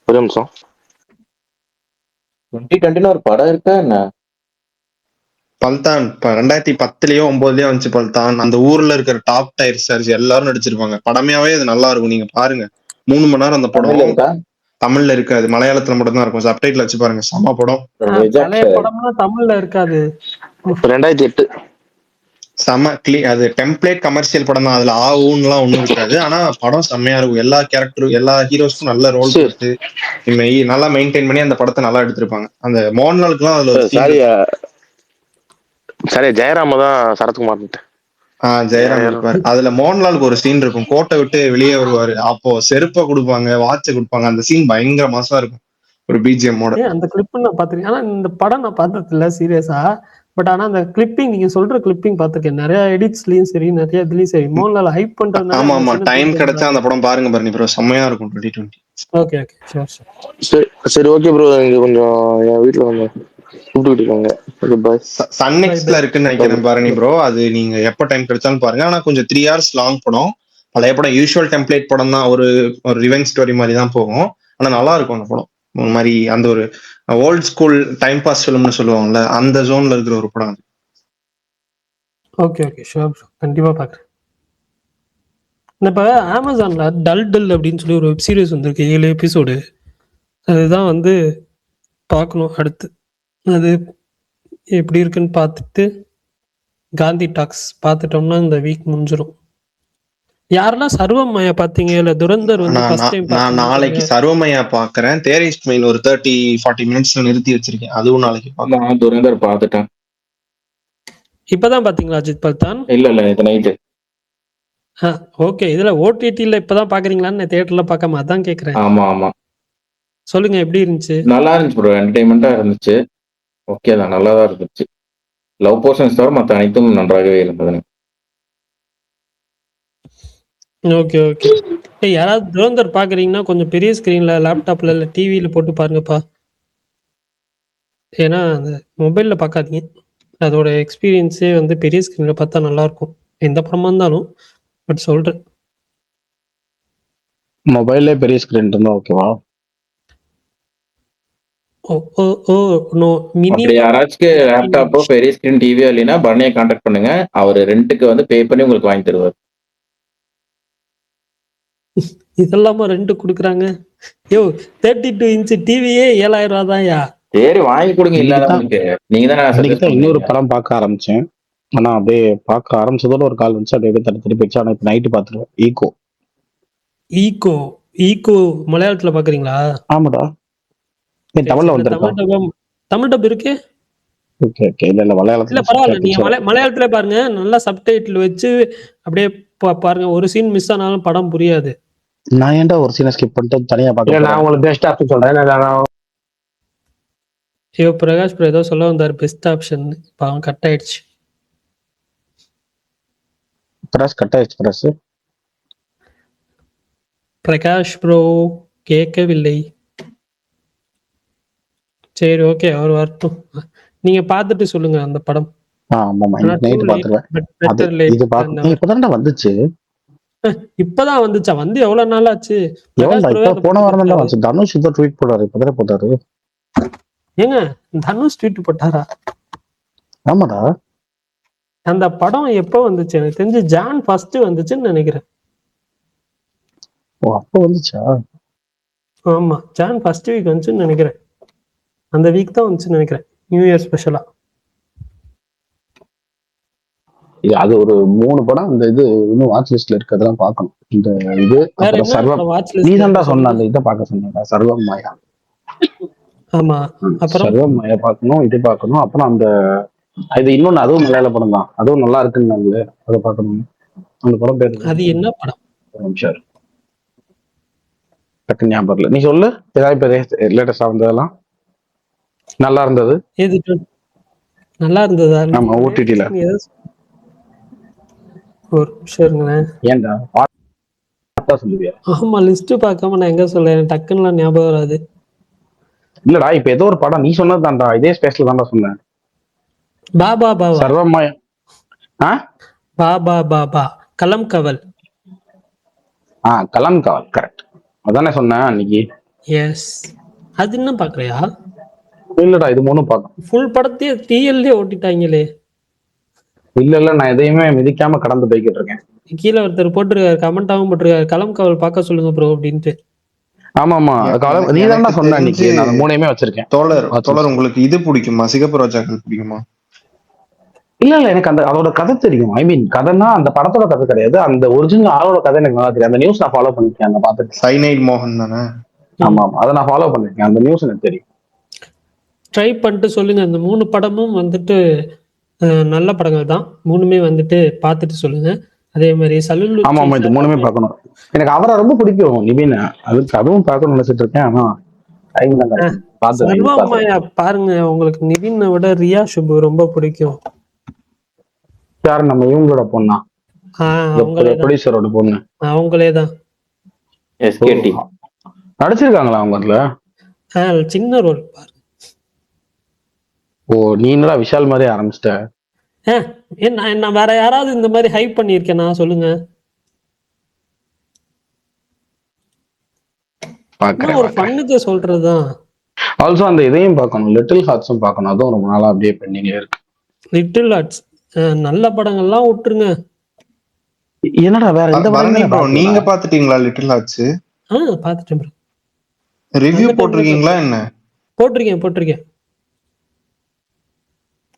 ஒரு நிமிஷம், 2020ல ஒரு படம் இருக்கா என்ன? பல்தான் 2010லயோ 2009லயோ வந்துச்சு பல்தான். அந்த ஊர்ல இருக்கிற டாப் டயர் ஸ்டார்ஸ் எல்லாரும் நடிச்சிருப்பாங்க. படமையாவே அது நல்லா இருக்கும், நீங்க பாருங்க. 3 மணி நேரம் அந்த படம். தமிழ்ல இருக்காது, மலையாளத்துல மட்டும் தான் இருக்கும். சப்டைட்டில் வச்சு பாருங்க, செம படம். படம்லாம் தமிழ்ல இருக்காது. 2008 அது டெம்ப்ளேட் கமர்ஷியல் படம் தான். அதுல ஊன்லாம் ஒண்ணும் இருக்காது. ஆனா படம் செம்மையா இருக்கும். எல்லா கேரக்டரும் எல்லா ஹீரோஸ்க்கும் நல்ல ரோல் சரி கொடுத்து நல்லா மெயின்டைன் பண்ணி அந்த படத்தை நல்லா எடுத்திருப்பாங்க. அந்த மோகன்லாலுக்குலாம் அதுல ஒரு சாரி சரி ஜெயராம தான் சரத்குமார். ஜெயராம் இருப்பாரு. அதுல மோகன்லாலுக்கு ஒரு சீன் இருக்கும். கோட்டை விட்டு வெளியே வருவாரு. அப்போ செருப்பை கொடுப்பாங்க, வாட்சை கொடுப்பாங்க. அந்த சீன் பயங்கர மாசா இருக்கும் ஒரு பிஜிஎம்மோட. அந்த கிளிப் நான் பார்த்திருக்கேன். ஆனா இந்த படம் நான் பார்த்தது இல்ல சீரியஸா. பட் ஆனா அந்த கிளிப்பிங் நீங்க சொல்ற கிளிப்பிங் பார்த்திருக்கேன். நிறைய எடிட்ஸ்லயும் சரி, நிறைய இதுலயும் சரி, மோகன்லால் ஹைப் பண்றதுனால ஆமா ஆமா, டைம் கிடைச்சா அந்த படம் பாருங்க பரணி ப்ரோ, செம்மையா இருக்கும் 2020. Okay okay sure. சரி ஓகே ப்ரோ, இங்க கொஞ்சம் என் வீட்டுல வந்து கூப்பிட்டு இருக்காங்க. Okay bye. சன் நெக்ஸ்ட்ல இருக்குன்னு நினைக்கிறேன் பரணி ப்ரோ. அது நீங்க எப்ப டைம் கிடைச்சாலும் பாருங்க. ஆனா கொஞ்சம் 3 hours லாங் படம். பழைய படம் யூஷுவல் டெம்ப்ளேட் படம் தான். ஒரு ரிவெஞ்ச் ஸ்டோரி மாதிரி தான் போகும். ஆனா நல்லா இருக்கும் அந்த படம். ஒரு மாதிரி அந்த ஒரு ஓல்ட் ஸ்கூல் டைம் பாஸ் ஃபிலிம்னு சொல்லுவாங்கல்ல, அந்த ஜோன்ல இருக்கிற ஒரு படம். ஓகே ஓகே ஷூர், கண்டிப்பா பாக்குறேன். இப்ப அமேசான்ல டல் அப்படின்னு சொல்லி ஒரு வெப் சீரிஸ் வந்திருக்கு, 7 எபிசோடு. அதுதான் வந்து பார்க்கணும் அடுத்து. அது எப்படி இருக்குன்னு பார்த்துட்டு காந்தி டாக்ஸ் பார்த்துட்டோம்னா இந்த வீக் முடிஞ்சிடும். யாரெல்லாம் சர்வமயா பாத்தீங்க இல்ல துரந்தர் வந்து ஃபர்ஸ்ட் டைம் நான் நாளைக்கு சர்வமயா பாக்குறேன். தேரிஸ்ட் மெயில் ஒரு 30-40 மினிட்ஸ்ல நிறுத்தி வச்சிருக்கேன். அதுவும் நாளைக்கு நான் துரந்தர் பார்த்துட்டேன். இப்பதான் பாத்தீங்களா அஜித் பல்தான்? இல்ல இது நைட்டு. ஓகே, இதுல ஓடிடில இப்பதான் பாக்குறீங்களான்னு தியேட்டர்ல பார்க்காம அதான் கேக்குறேன். ஆமா சொல்லுங்க, எப்படி இருந்துச்சு? நல்லா இருந்துச்சு ப்ரோ, என்டர்டைன்மெண்டா இருந்துச்சு. ஓகே தான், நல்லா தான் இருந்துச்சு. லவ் போர்ஷன்ஸ் தவிர மற்ற அனைத்தும் நன்றாகவே இருந்தது. Okay okay. யாராவது துரந்தர் பாக்குறீங்கன்னா கொஞ்சம் பெரிய ஸ்கிரீன்ல, லேப்டாப்ல இல்ல டிவியில போட்டு பாருங்கப்பா. ஏன்னா அந்த மொபைல்ல பார்க்காதீங்க. அதோட எக்ஸ்பீரியன்ஸே வந்து பெரிய ஸ்கிரீன்ல பார்த்தா நல்லா இருக்கும், எந்த படமா இருந்தாலும். பட் சொல்றேன், மொபைல்ல பெரிய ஸ்கிரீன் இருந்தா ஓகேவா? No mini. அப்படி யாராச்சுக்கு லேப்டாப்போ பெரிய ஸ்கிரீன் டிவியோ இல்லைன்னா பரணியை கான்டாக்ட் பண்ணுங்க. அவர் ரெண்டுக்கு வந்து பே பண்ணி உங்களுக்கு வாங்கி தருவார். இதெல்லாமா ரெண்டு குடுக்குறாங்க? யோ 32 இன்ச் டிவியே 7000 ரூபா தான்யா. சரி வாங்கி கொடுங்க. இல்லாதவங்களுக்கு நீங்க தான். இன்னொரு படம் பார்க்க ஆரம்பிச்சேன். ஆனா அப்படியே பார்க்க ஆரம்பிச்சதோட ஒரு கால் வந்துச்சு, அப்படியே தடுத்து போயிடுச்சு. ஆனா இப்ப நைட்டு பாத்துருவேன். ஈகோ மலையாளத்துல பாக்குறீங்களா? ஆமாடா, தமிழ்ல வந்திருக்கா? தமிழ் டப் இருக்கு. Okay okay. இல்ல மலையாளத்துல. இல்ல பரவாயில்ல, நீங்க மலையாளத்துல பாருங்க, நல்லா சப்டைட்டில் வச்சு அப்படியே பாருங்க. ஒரு சீன் மிஸ் ஆனாலும் படம் புரியாது. நான் ஏன்டா ஒரு சீனை ஸ்கிப் பண்ணிட்டு தனியா பாக்குறேன்? நான் உங்களுக்கு பெஸ்ட் ஆப்ஷன் சொல்றேன். ஐயோ பிரகாஷ் ப்ரோ ஏதோ சொல்ல வந்தாரு பெஸ்ட் ஆப்ஷன், பாவம் கட் ஆயிடுச்சு. பிரகாஷ் ப்ரோ கேட்கவில்லை. சரி ஓகே, அவர் வரட்டும். நீங்க பார்த்துட்டு சொல்லுங்க அந்த படம். வந்துச்சு. இப்பதான் வந்துச்சா? வந்து எவ்வளவு நாள் ஆச்சு? போன வாரம் தான் வந்துச்சு. தனுஷ் இதோ ட்வீட் போட்டாரு, இப்பதான் போட்டாரு. ஏங்க தனுஷ் ட்வீட் போட்டாரா? ஆமாடா. அந்த படம் எப்போ வந்துச்சு? எனக்கு தெரிஞ்சு ஜான் ஃபர்ஸ்ட் வந்துச்சுன்னு நினைக்கிறேன். ஓ அப்போ வந்துச்சா? ஆமா, ஜான் ஃபர்ஸ்ட் வீக் வந்துச்சுன்னு நினைக்கிறேன். அந்த வீக் தான் வந்துச்சுன்னு நினைக்கிறேன், நியூ இயர் ஸ்பெஷலா. அது ஒரு 3 படம் அந்த இது இன்னும் வாட்ச் லிஸ்ட்ல இருக்கு, அதெல்லாம் பார்க்கணும். இந்த இது நீதான்டா சொன்ன அந்த இதை பார்க்க சொன்னீங்க, சர்வமயா. ஆமா, அப்புறம் சர்வமயா பார்க்கணும், இது பார்க்கணும். அப்புறம் அந்த இது இன்னொன்னு, அதுவும் மலையாள படம் தான், அதுவும் நல்லா இருக்குன்னு அதை பார்க்கணும். அந்த படம் பேரு அது என்ன படம்? ஒரு நிமிஷம் டக்கு ஞாபகம் இல்லை. நீ சொல்லு, ஏதாவது பேர் லேட்டஸ்டா வந்ததெல்லாம் நல்லா இருந்தது. நல்லா இருந்ததா? ஆமா, ஓடிடில. ஒரு நிமிஷம் இருங்களேன். ஏன்டா சொல்லுவியா? ஆமா, லிஸ்ட் பார்க்காம நான் எங்க சொல்றேன், டக்குன்னு ஞாபகம் வராது. இல்லடா, இப்ப ஏதோ ஒரு படம் நீ சொன்னதுதான்டா, இதே ஸ்பேஸ்ல தான்டா சொன்னேன். பாபா சர்வமயா. பாபா கலம் கவல். கலம் கவல், கரெக்ட். அதானே சொன்னேன் அன்னைக்கு. எஸ், அது இன்னும் பாக்கலையா? இல்லடா, இது 3 பார்க்கணும். ஃபுல் படத்தையே டிஎல்லே ஓட்டிட்டாங்களே. இல்ல நான் எதையுமே மிதிக்காம கடந்து போய்கிட்டு இருக்கேன். கீழே ஒருத்தர் போட்டிருக்காரு, கமெண்டாவும் போட்டிருக்காரு, கலம் கவல் பார்க்க சொல்லுங்க ப்ரோ அப்படின்ட்டு. ஆமா, நீ தான் சொன்ன அன்னைக்கு. நான் 3மே வச்சிருக்கேன். தோழர் உங்களுக்கு இது பிடிக்குமா? சிகப்பு ரோஜாக்கள் பிடிக்குமா? இல்ல இல்ல எனக்கு அதோட கதை தெரியும். ஐ மீன் கதைன்னா அந்த படத்தோட கதை கிடையாது, அந்த ஒரிஜினல் ஆளோட கதை எனக்கு நல்லா தெரியும். அந்த நியூஸ் நான் ஃபாலோ பண்ணிருக்கேன், அந்த பார்த்துட்டு. சைனைட் மோகன் தானே? ஆமா ஆமா, அதை நான் ஃபாலோ பண்ணிருக்கேன், அந்த நியூஸ் எனக்கு தெரியும். ட்ரை பண்ணிட்டு சொல்லுங்க. அந்த 3 படமும் வந்துட்டு நல்ல படங்கள் தான். 3மே வந்துட்டு பார்த்துட்டு சொல்லுங்க. அதே மாதிரி சல்லுல் ஆமா ஆமா, இது 3மே பார்க்கணும். எனக்கு அவரை ரொம்ப பிடிக்கும், நிவின். அதுவும் பார்க்கணும்னு நினைச்சிட்டு இருக்கேன். ஆனா டைம் தான் கிடைக்கும். பார்த்து சர்வமாயா பாருங்க. உங்களுக்கு நிவினை விட ரியா சுப்பு ரொம்ப பிடிக்கும். யாரு? நம்ம இவங்களோட பொண்ணா? அவங்களே தான், ப்ரொடியூசரோட பொண்ணு. அவங்களே தான். எஸ்கேடி நடிச்சிருக்காங்களா அவங்க அதுல? சின்ன ரோல் பாரு. ஓ, நீ என்னடா விஷால் மாதிரி ஆரம்பிச்சிட்ட? என்ன வேற யாராவது இந்த மாதிரி ஹைப் பண்ணியிருக்கேனா சொல்லுங்க. ஒரு ஃபன்னுக்கு சொல்றதுதான். ஆல்சோ அந்த இதையும் பார்க்கணும், லிட்டில் ஹார்ட்ஸும் பார்க்கணும். அதுவும் ரொம்ப நாளா அப்படியே பெண்டிங்ல இருக்கு. லிட்டில் ஹார்ட்ஸ் நல்ல படங்கள்லாம் விட்டுருங்க. என்னடா வேற எந்த படம் நீங்க பாத்துட்டீங்களா லிட்டில் ஹார்ட்ஸ்? பாத்துட்டேன் ப்ரோ. ரிவ்யூ போட்டிருக்கீங்களா என்ன? போட்டிருக்கேன்.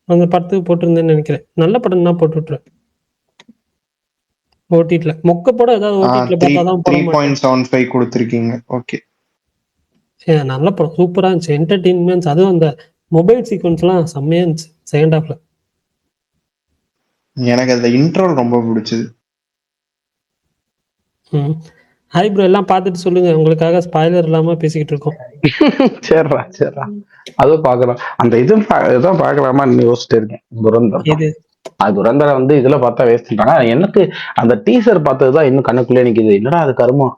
அந்த படத்துக்கு போட்டிருந்தேன்னு நினைக்கிறேன். நல்ல படம் தான் போட்டு விட்டுறேன். ஓடிடில மொக்க படம் ஏதாவது ஓடிடில பார்த்தாதான் போட மாட்டேன். 3.75 கொடுத்திருக்கீங்க. ஓகே, நல்ல படம், சூப்பரா இருந்துச்சு. என்டர்டெயின்மெண்ட்ஸ், அதுவும் அந்த மொபைல் சீக்வன்ஸ்லாம் செம்மையா இருந்துச்சு செகண்ட் ஹாஃப்ல. எனக்கு அந்த இன்ட்ரோல் ரொம்ப பிடிச்சது. ஹாய் ப்ரோ, எல்லாம் பார்த்துட்டு சொல்லுங்க. உங்களுக்காக ஸ்பாயிலர் இல்லாம பேசிக்கிட்டு இருக்கோம். சரிடா. அதுவும் பாக்குறோம். அந்த இதுதான் பாக்கலாமான்னு யோசிச்சுட்டு இருக்கேன். துரந்தரை வந்து இதுல பார்த்தா வேஸ்ட் பண்றாங்க. எனக்கு அந்த டீசர் பார்த்ததுதான் இன்னும் கண்ணுக்குள்ளே நிக்குது. என்னடா அது கருமம்,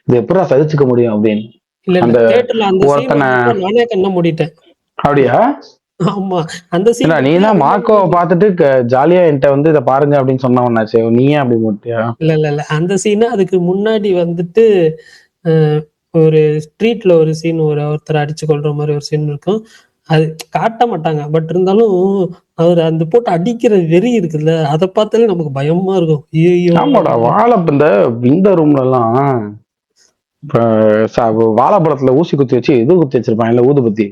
இது எப்படா சகிச்சுக்க முடியும் அப்படின்னு. இல்ல தியேட்டர்ல அந்த சீன் நானே கண்ண மூடிட்டேன். அப்படியா? ஆமா, அந்த சீன் நீதான் மார்க்கோவை பார்த்துட்டு ஜாலியா என்கிட்ட வந்து இதை பாருங்க அப்படின்னு சொன்னவனாச்சே, நீயே அப்படி மூட்டியா? இல்ல அந்த சீன் அதுக்கு முன்னாடி வந்துட்டு ஒரு ஸ்ட்ரீட்ல ஒரு சீன், ஒருத்தர் அடிச்சு கொள்ற மாதிரி ஒரு சீன் இருக்கும். அது காட்ட மாட்டாங்க, பட் இருந்தாலும் அவர் அந்த போட்டு அடிக்கிற வெறி இருக்குல்ல, அதை பார்த்தாலே நமக்கு பயமா இருக்கும். ஆமாடா, இந்த ரூம்ல எல்லாம் வாழைப்பழத்துல ஊசி குத்தி வச்சு இது குத்தி வச்சிருப்பாங்க இல்ல, ஊதுபத்தி,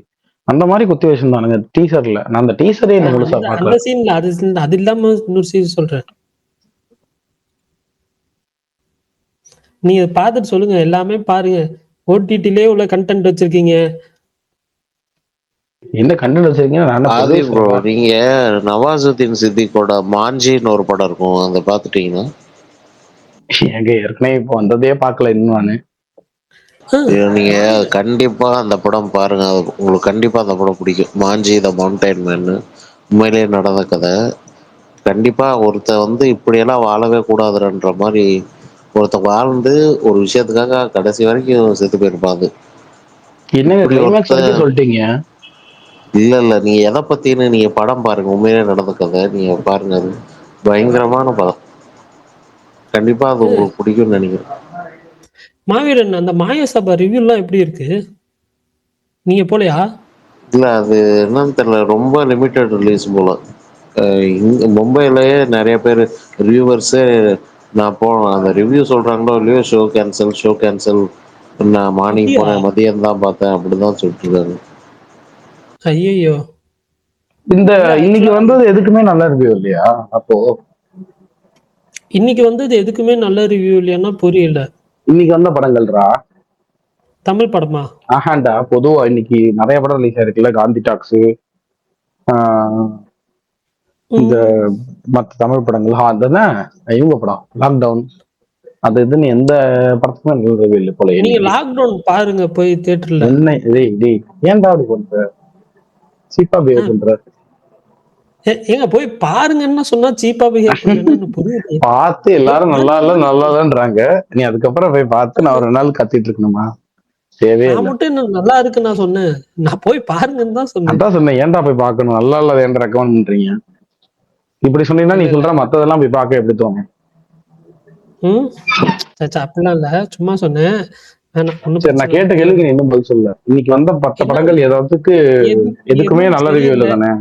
அந்த மாதிரி குத்தி வச்சிருந்தானுங்க டீசர்ல. நான் அந்த டீசரே முழுசா பார்க்கல. அந்த சீன்ல அது இல்லாம இன்னொரு சீன் சொல்றேன், நீங்க பார்த்துட்டு சொல்லுங்க. எல்லாமே பாருங்க, ஓடிடிலே உள்ள கண்டென்ட் வச்சிருக்கீங்க. என்ன கண்டென்ட் வச்சிருக்கீங்க? நீங்க நவாசுதீன் சித்திகோட மாஞ்சின்னு ஒரு படம் இருக்கும், அந்த பாத்துட்டீங்கன்னா? எங்க ஏற்கனவே இப்போ வந்ததே பார்க்கல இன்னும் நானு. நீங்க கண்டிப்பா அந்த படம் பாருங்க, உங்களுக்கு கண்டிப்பா அந்த படம் பிடிக்கும். மாஞ்சி த மவுண்டைன் மேன், உண்மையிலேயே நடந்த கதை. கண்டிப்பா ஒருத்த வந்து இப்படியெல்லாம் வாழவே கூடாதுன்ற மாதிரி ஒருத்த வாழ்ந்து ஒரு விஷயத்துக்காக கடைசி வரைக்கும் செத்து போயிருப்பாங்க. சொல்லிட்டீங்க? இல்ல நீங்க எதை பத்தின்னு நீங்க படம் பாருங்க, உண்மையிலே நடந்த கதை நீங்க பாருங்க. அது பயங்கரமான படம், கண்டிப்பா அது உங்களுக்கு பிடிக்கும்னு நினைக்கிறேன். மாவீரன் அந்த மாயசபா ரிவ்யூ எல்லாம் எப்படி இருக்கு? நீங்க போலையா? இல்ல அது என்னன்னு தெரியல, ரொம்ப லிமிட்டட் ரிலீஸ் போல. மும்பையிலேயே நிறைய பேர் ரிவ்யூவர்ஸே நான் போனேன், அந்த ரிவ்யூ சொல்றாங்களோ இல்லையோ, ஷோ கேன்சல், நான் மார்னிங் போனேன், மதியம் தான் பார்த்தேன், அப்படிதான் சொல்லிட்டு இருக்காங்க. ஐயோ, இந்த இன்னைக்கு வந்தது எதுக்குமே நல்ல ரிவ்யூ இல்லையா? அப்போ இன்னைக்கு வந்தது எதுக்குமே நல்ல ரிவ்யூ இல்லையானா புரியல. இன்னைக்கு வந்த படங்கள்ரா தமிழ் படமா? ஆஹாண்டா, பொதுவா இன்னைக்கு நிறைய படம் ரிலீஸ் ஆயிருக்குல்ல, காந்தி டாக்ஸ், இந்த மற்ற தமிழ் படங்கள், அதுதானே இவங்க படம் லாக்டவுன், அது இதுன்னு எந்த படத்துக்குமே நல்ல ரிவ்யூ இல்லை போல. நீங்க லாக்டவுன் பாருங்க போய் தியேட்டர்ல. என்ன ஏன்டா அப்படி பண்ற, சீப்பா பிஹேவ் பண்ற? ஏங்க போய் பாருங்கன்னா சொன்னா சீப்பா பிஹேவ் பண்றேன்னு புரியுது. பார்த்து எல்லாரும் நல்லாலன்றாங்க, நீ அதுக்கப்புறம் போய் பார்த்து நான் ஒரு நாள் கத்திட்டு இருக்கணுமா? நான் மட்டும் என்ன நல்லா இருக்கு நான் சொன்னேன், நான் போய் பாருங்கன்னு தான் சொன்னேன். அதான் சொன்னேன், ஏன்டா போய் பார்க்கணும், நல்லா இல்லாத ஏன் ரெக்கமெண்ட் பண்றீங்க? இப்படி சொன்னீங்கன்னா நீ சொல்ற மத்ததெல்லாம் போய் பார்க்க எப்படி தோணும்? அப்படிலாம் இல்ல, சும்மா சொன்னேன். சரி, நான் கேட்ட கேள்விக்கு நீ இன்னும் பதில் சொல்ல. இன்னைக்கு வந்த 10 படங்கள் எதுக்குமே நல்ல ரிவ்யூ இல்லை தானே?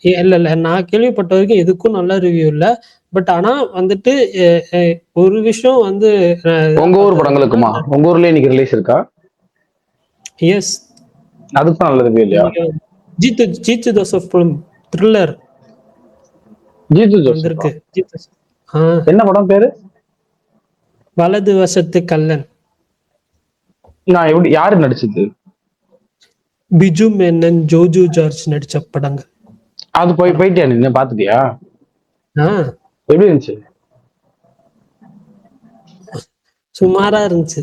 இல்ல நான் கேள்விப்பட்ட வரைக்கும் எதுக்கும் நல்ல ரிவ்யூ இல்ல. பட் ஆனா வந்துட்டு ஒரு விஷயம் வந்து, உங்க ஊர் படங்களுக்குமா? உங்க ஊர்லயே இன்னைக்கு ரிலீஸ் இருக்கா? எஸ், அதுக்கும் நல்ல ரிவ்யூ இல்லையா? Jeethu Joseph thriller Jeethu Joseph வந்திருக்கு. ஆ, என்ன படம் பேரு? வலது வசத்து கல்லன். நான் எப்படி யாரு நடிச்சது? பிஜு மேனன், ஜோஜு ஜார்ஜ் நடிச்ச படங்கள். அது போயிட்டியா நீ பாத்துட்டியா? ஆ, எப்படி இருந்துச்சு? சுமாரா இருந்துச்சு.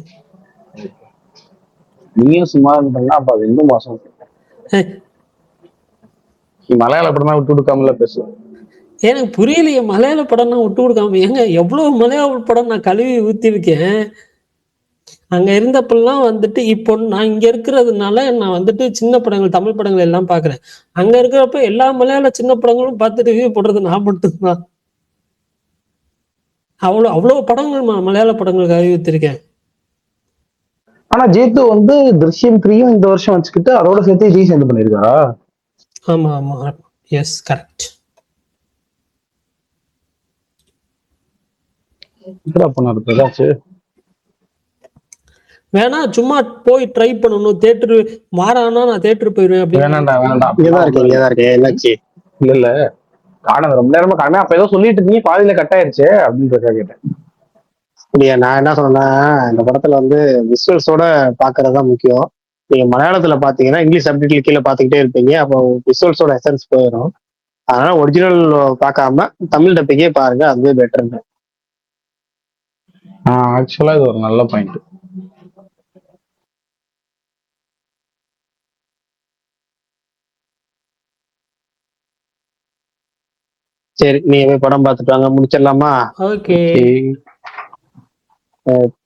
நீயும் சும்மா இருந்தா அப்ப அது இன்னும் மோசம். ஏய், நீ மலையாள படம் தான் விட்டு கொடுக்காமல பேசு. எனக்கு புரியலையே, மலையாள படம்னா விட்டு கொடுக்காம. ஏங்க எவ்வளவு மலையாள படம் நான் கழுவி ஊத்திருக்கேன். அங்க இருந்தப்பெல்லாம் வந்துட்டு இப்போ நான் இங்க இருக்கிறதுனால நான் வந்துட்டு சின்ன படங்கள், தமிழ் படங்கள் எல்லாம் பாக்குறேன். அங்க இருக்கிறப்ப எல்லா மலையாள சின்ன படங்களும் பார்த்துட்டு ரிவ்யூ போடுறது நான் மட்டும்தான். அவ்வளவு படங்கள் மலையாள படங்கள் கழுவி ஊத்திருக்கேன். ஆனா ஜீத்து வந்து திருஷ்யம் 3யும் இந்த வருஷம் வச்சுக்கிட்டு அதோட சேர்த்து ரீசெண்ட் பண்ணிருக்காரா? ஆமா ஆமா, எஸ் கரெக்ட். என்னடா பண்ணாரு பிரகாஷ்? வேணா சும்மா போய் ட்ரை பண்ணணும். தேட்டரு மாறானா நான் தேட்டர் போயிருவேன் அப்படின்னு. வேணாம். இங்கதான் இருக்கேன். என்னாச்சு? இல்ல காணது ரொம்ப நேரமா காண. அப்ப ஏதோ சொல்லிட்டு இருந்தீங்க, பாதியில கட் ஆயிருச்சு அப்படின்றத கேட்டேன். அப்படியா? நான் என்ன சொன்னேன்னா, இந்த படத்துல வந்து விசுவல்ஸோட பாக்குறது தான் முக்கியம். நீங்க மலையாளத்துல பாத்தீங்கன்னா இங்கிலீஷ் சப்டைட்டில் கீழே பாத்துக்கிட்டே இருப்பீங்க, அப்போ விசுவல்ஸோட எசன்ஸ் போயிடும். அதனால ஒரிஜினல் பார்க்காம தமிழ் டப்பிங்கே பாருங்க, அதுவே பெட்டர். ஆக்சுவலா இது ஒரு நல்ல பாயிண்ட். சரி, நீங்க போய் படம் பார்த்துட்டு வாங்க, முடிச்சிடலாமா? ஓகே.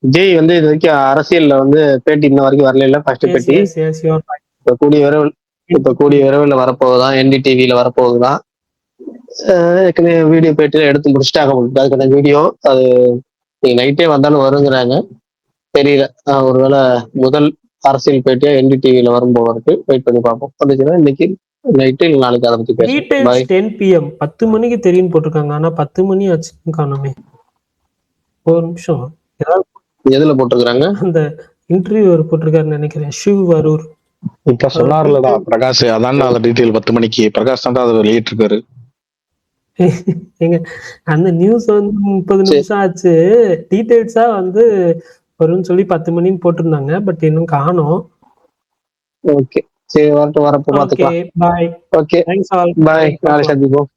விஜய் வந்து இது வரைக்கும் அரசியல்ல வந்து பேட்டி இன்ன வரைக்கும் வரல. ஃபர்ஸ்ட் பேட்டி இப்ப கூடிய விரைவில் வரப்போகுதான், NDTV வரப்போகுதான். ஏற்கனவே வீடியோ பேட்டியில எடுத்து முடிச்சுட்டாங்க. அதுக்கான வீடியோ அது நீங்க நைட்டே வந்தாலும் வருங்கிறாங்க, தெரியல. ஒருவேளை முதல் அரசியல் பேட்டியா NDTV வரும் போல இருக்கு. வெயிட் பண்ணி பார்ப்போம். வந்துச்சுன்னா இன்னைக்கு நைட்டு இல்லை நாளைக்கு அதை பத்தி பேசுவோம். 10 PM 10 மணிக்கு தெரியும் போட்டிருக்காங்க. ஆனா 10 மணி ஆச்சு காணோமே. ஒரு நிமிஷம், எதுல போட்டிருக்காங்க? அந்த இன்டர்வியூ போட்டிருக்காருன்னு நினைக்கிறேன், ஷிவ் வரூர். இப்ப சொன்னார்லடா பிரகாஷ், அதான் அந்த டீட்டெயில் 10 மணிக்கு பிரகாஷ் தான் அதை வெளியிட்டிருக்காரு. எங்க அந்த நியூஸ் வந்து 30 நிமிஷம் ஆச்சு. டீடைல்ஸா வந்து வரும்னு சொல்லி 10 மணின்னு போட்டிருந்தாங்க. பட் இன்னும் காணோம். ஓகே, சரி, வரப்போ பாத்துக்கலாம். Bye. Okay, thanks all. Bye. நாளை சந்திப்போம்.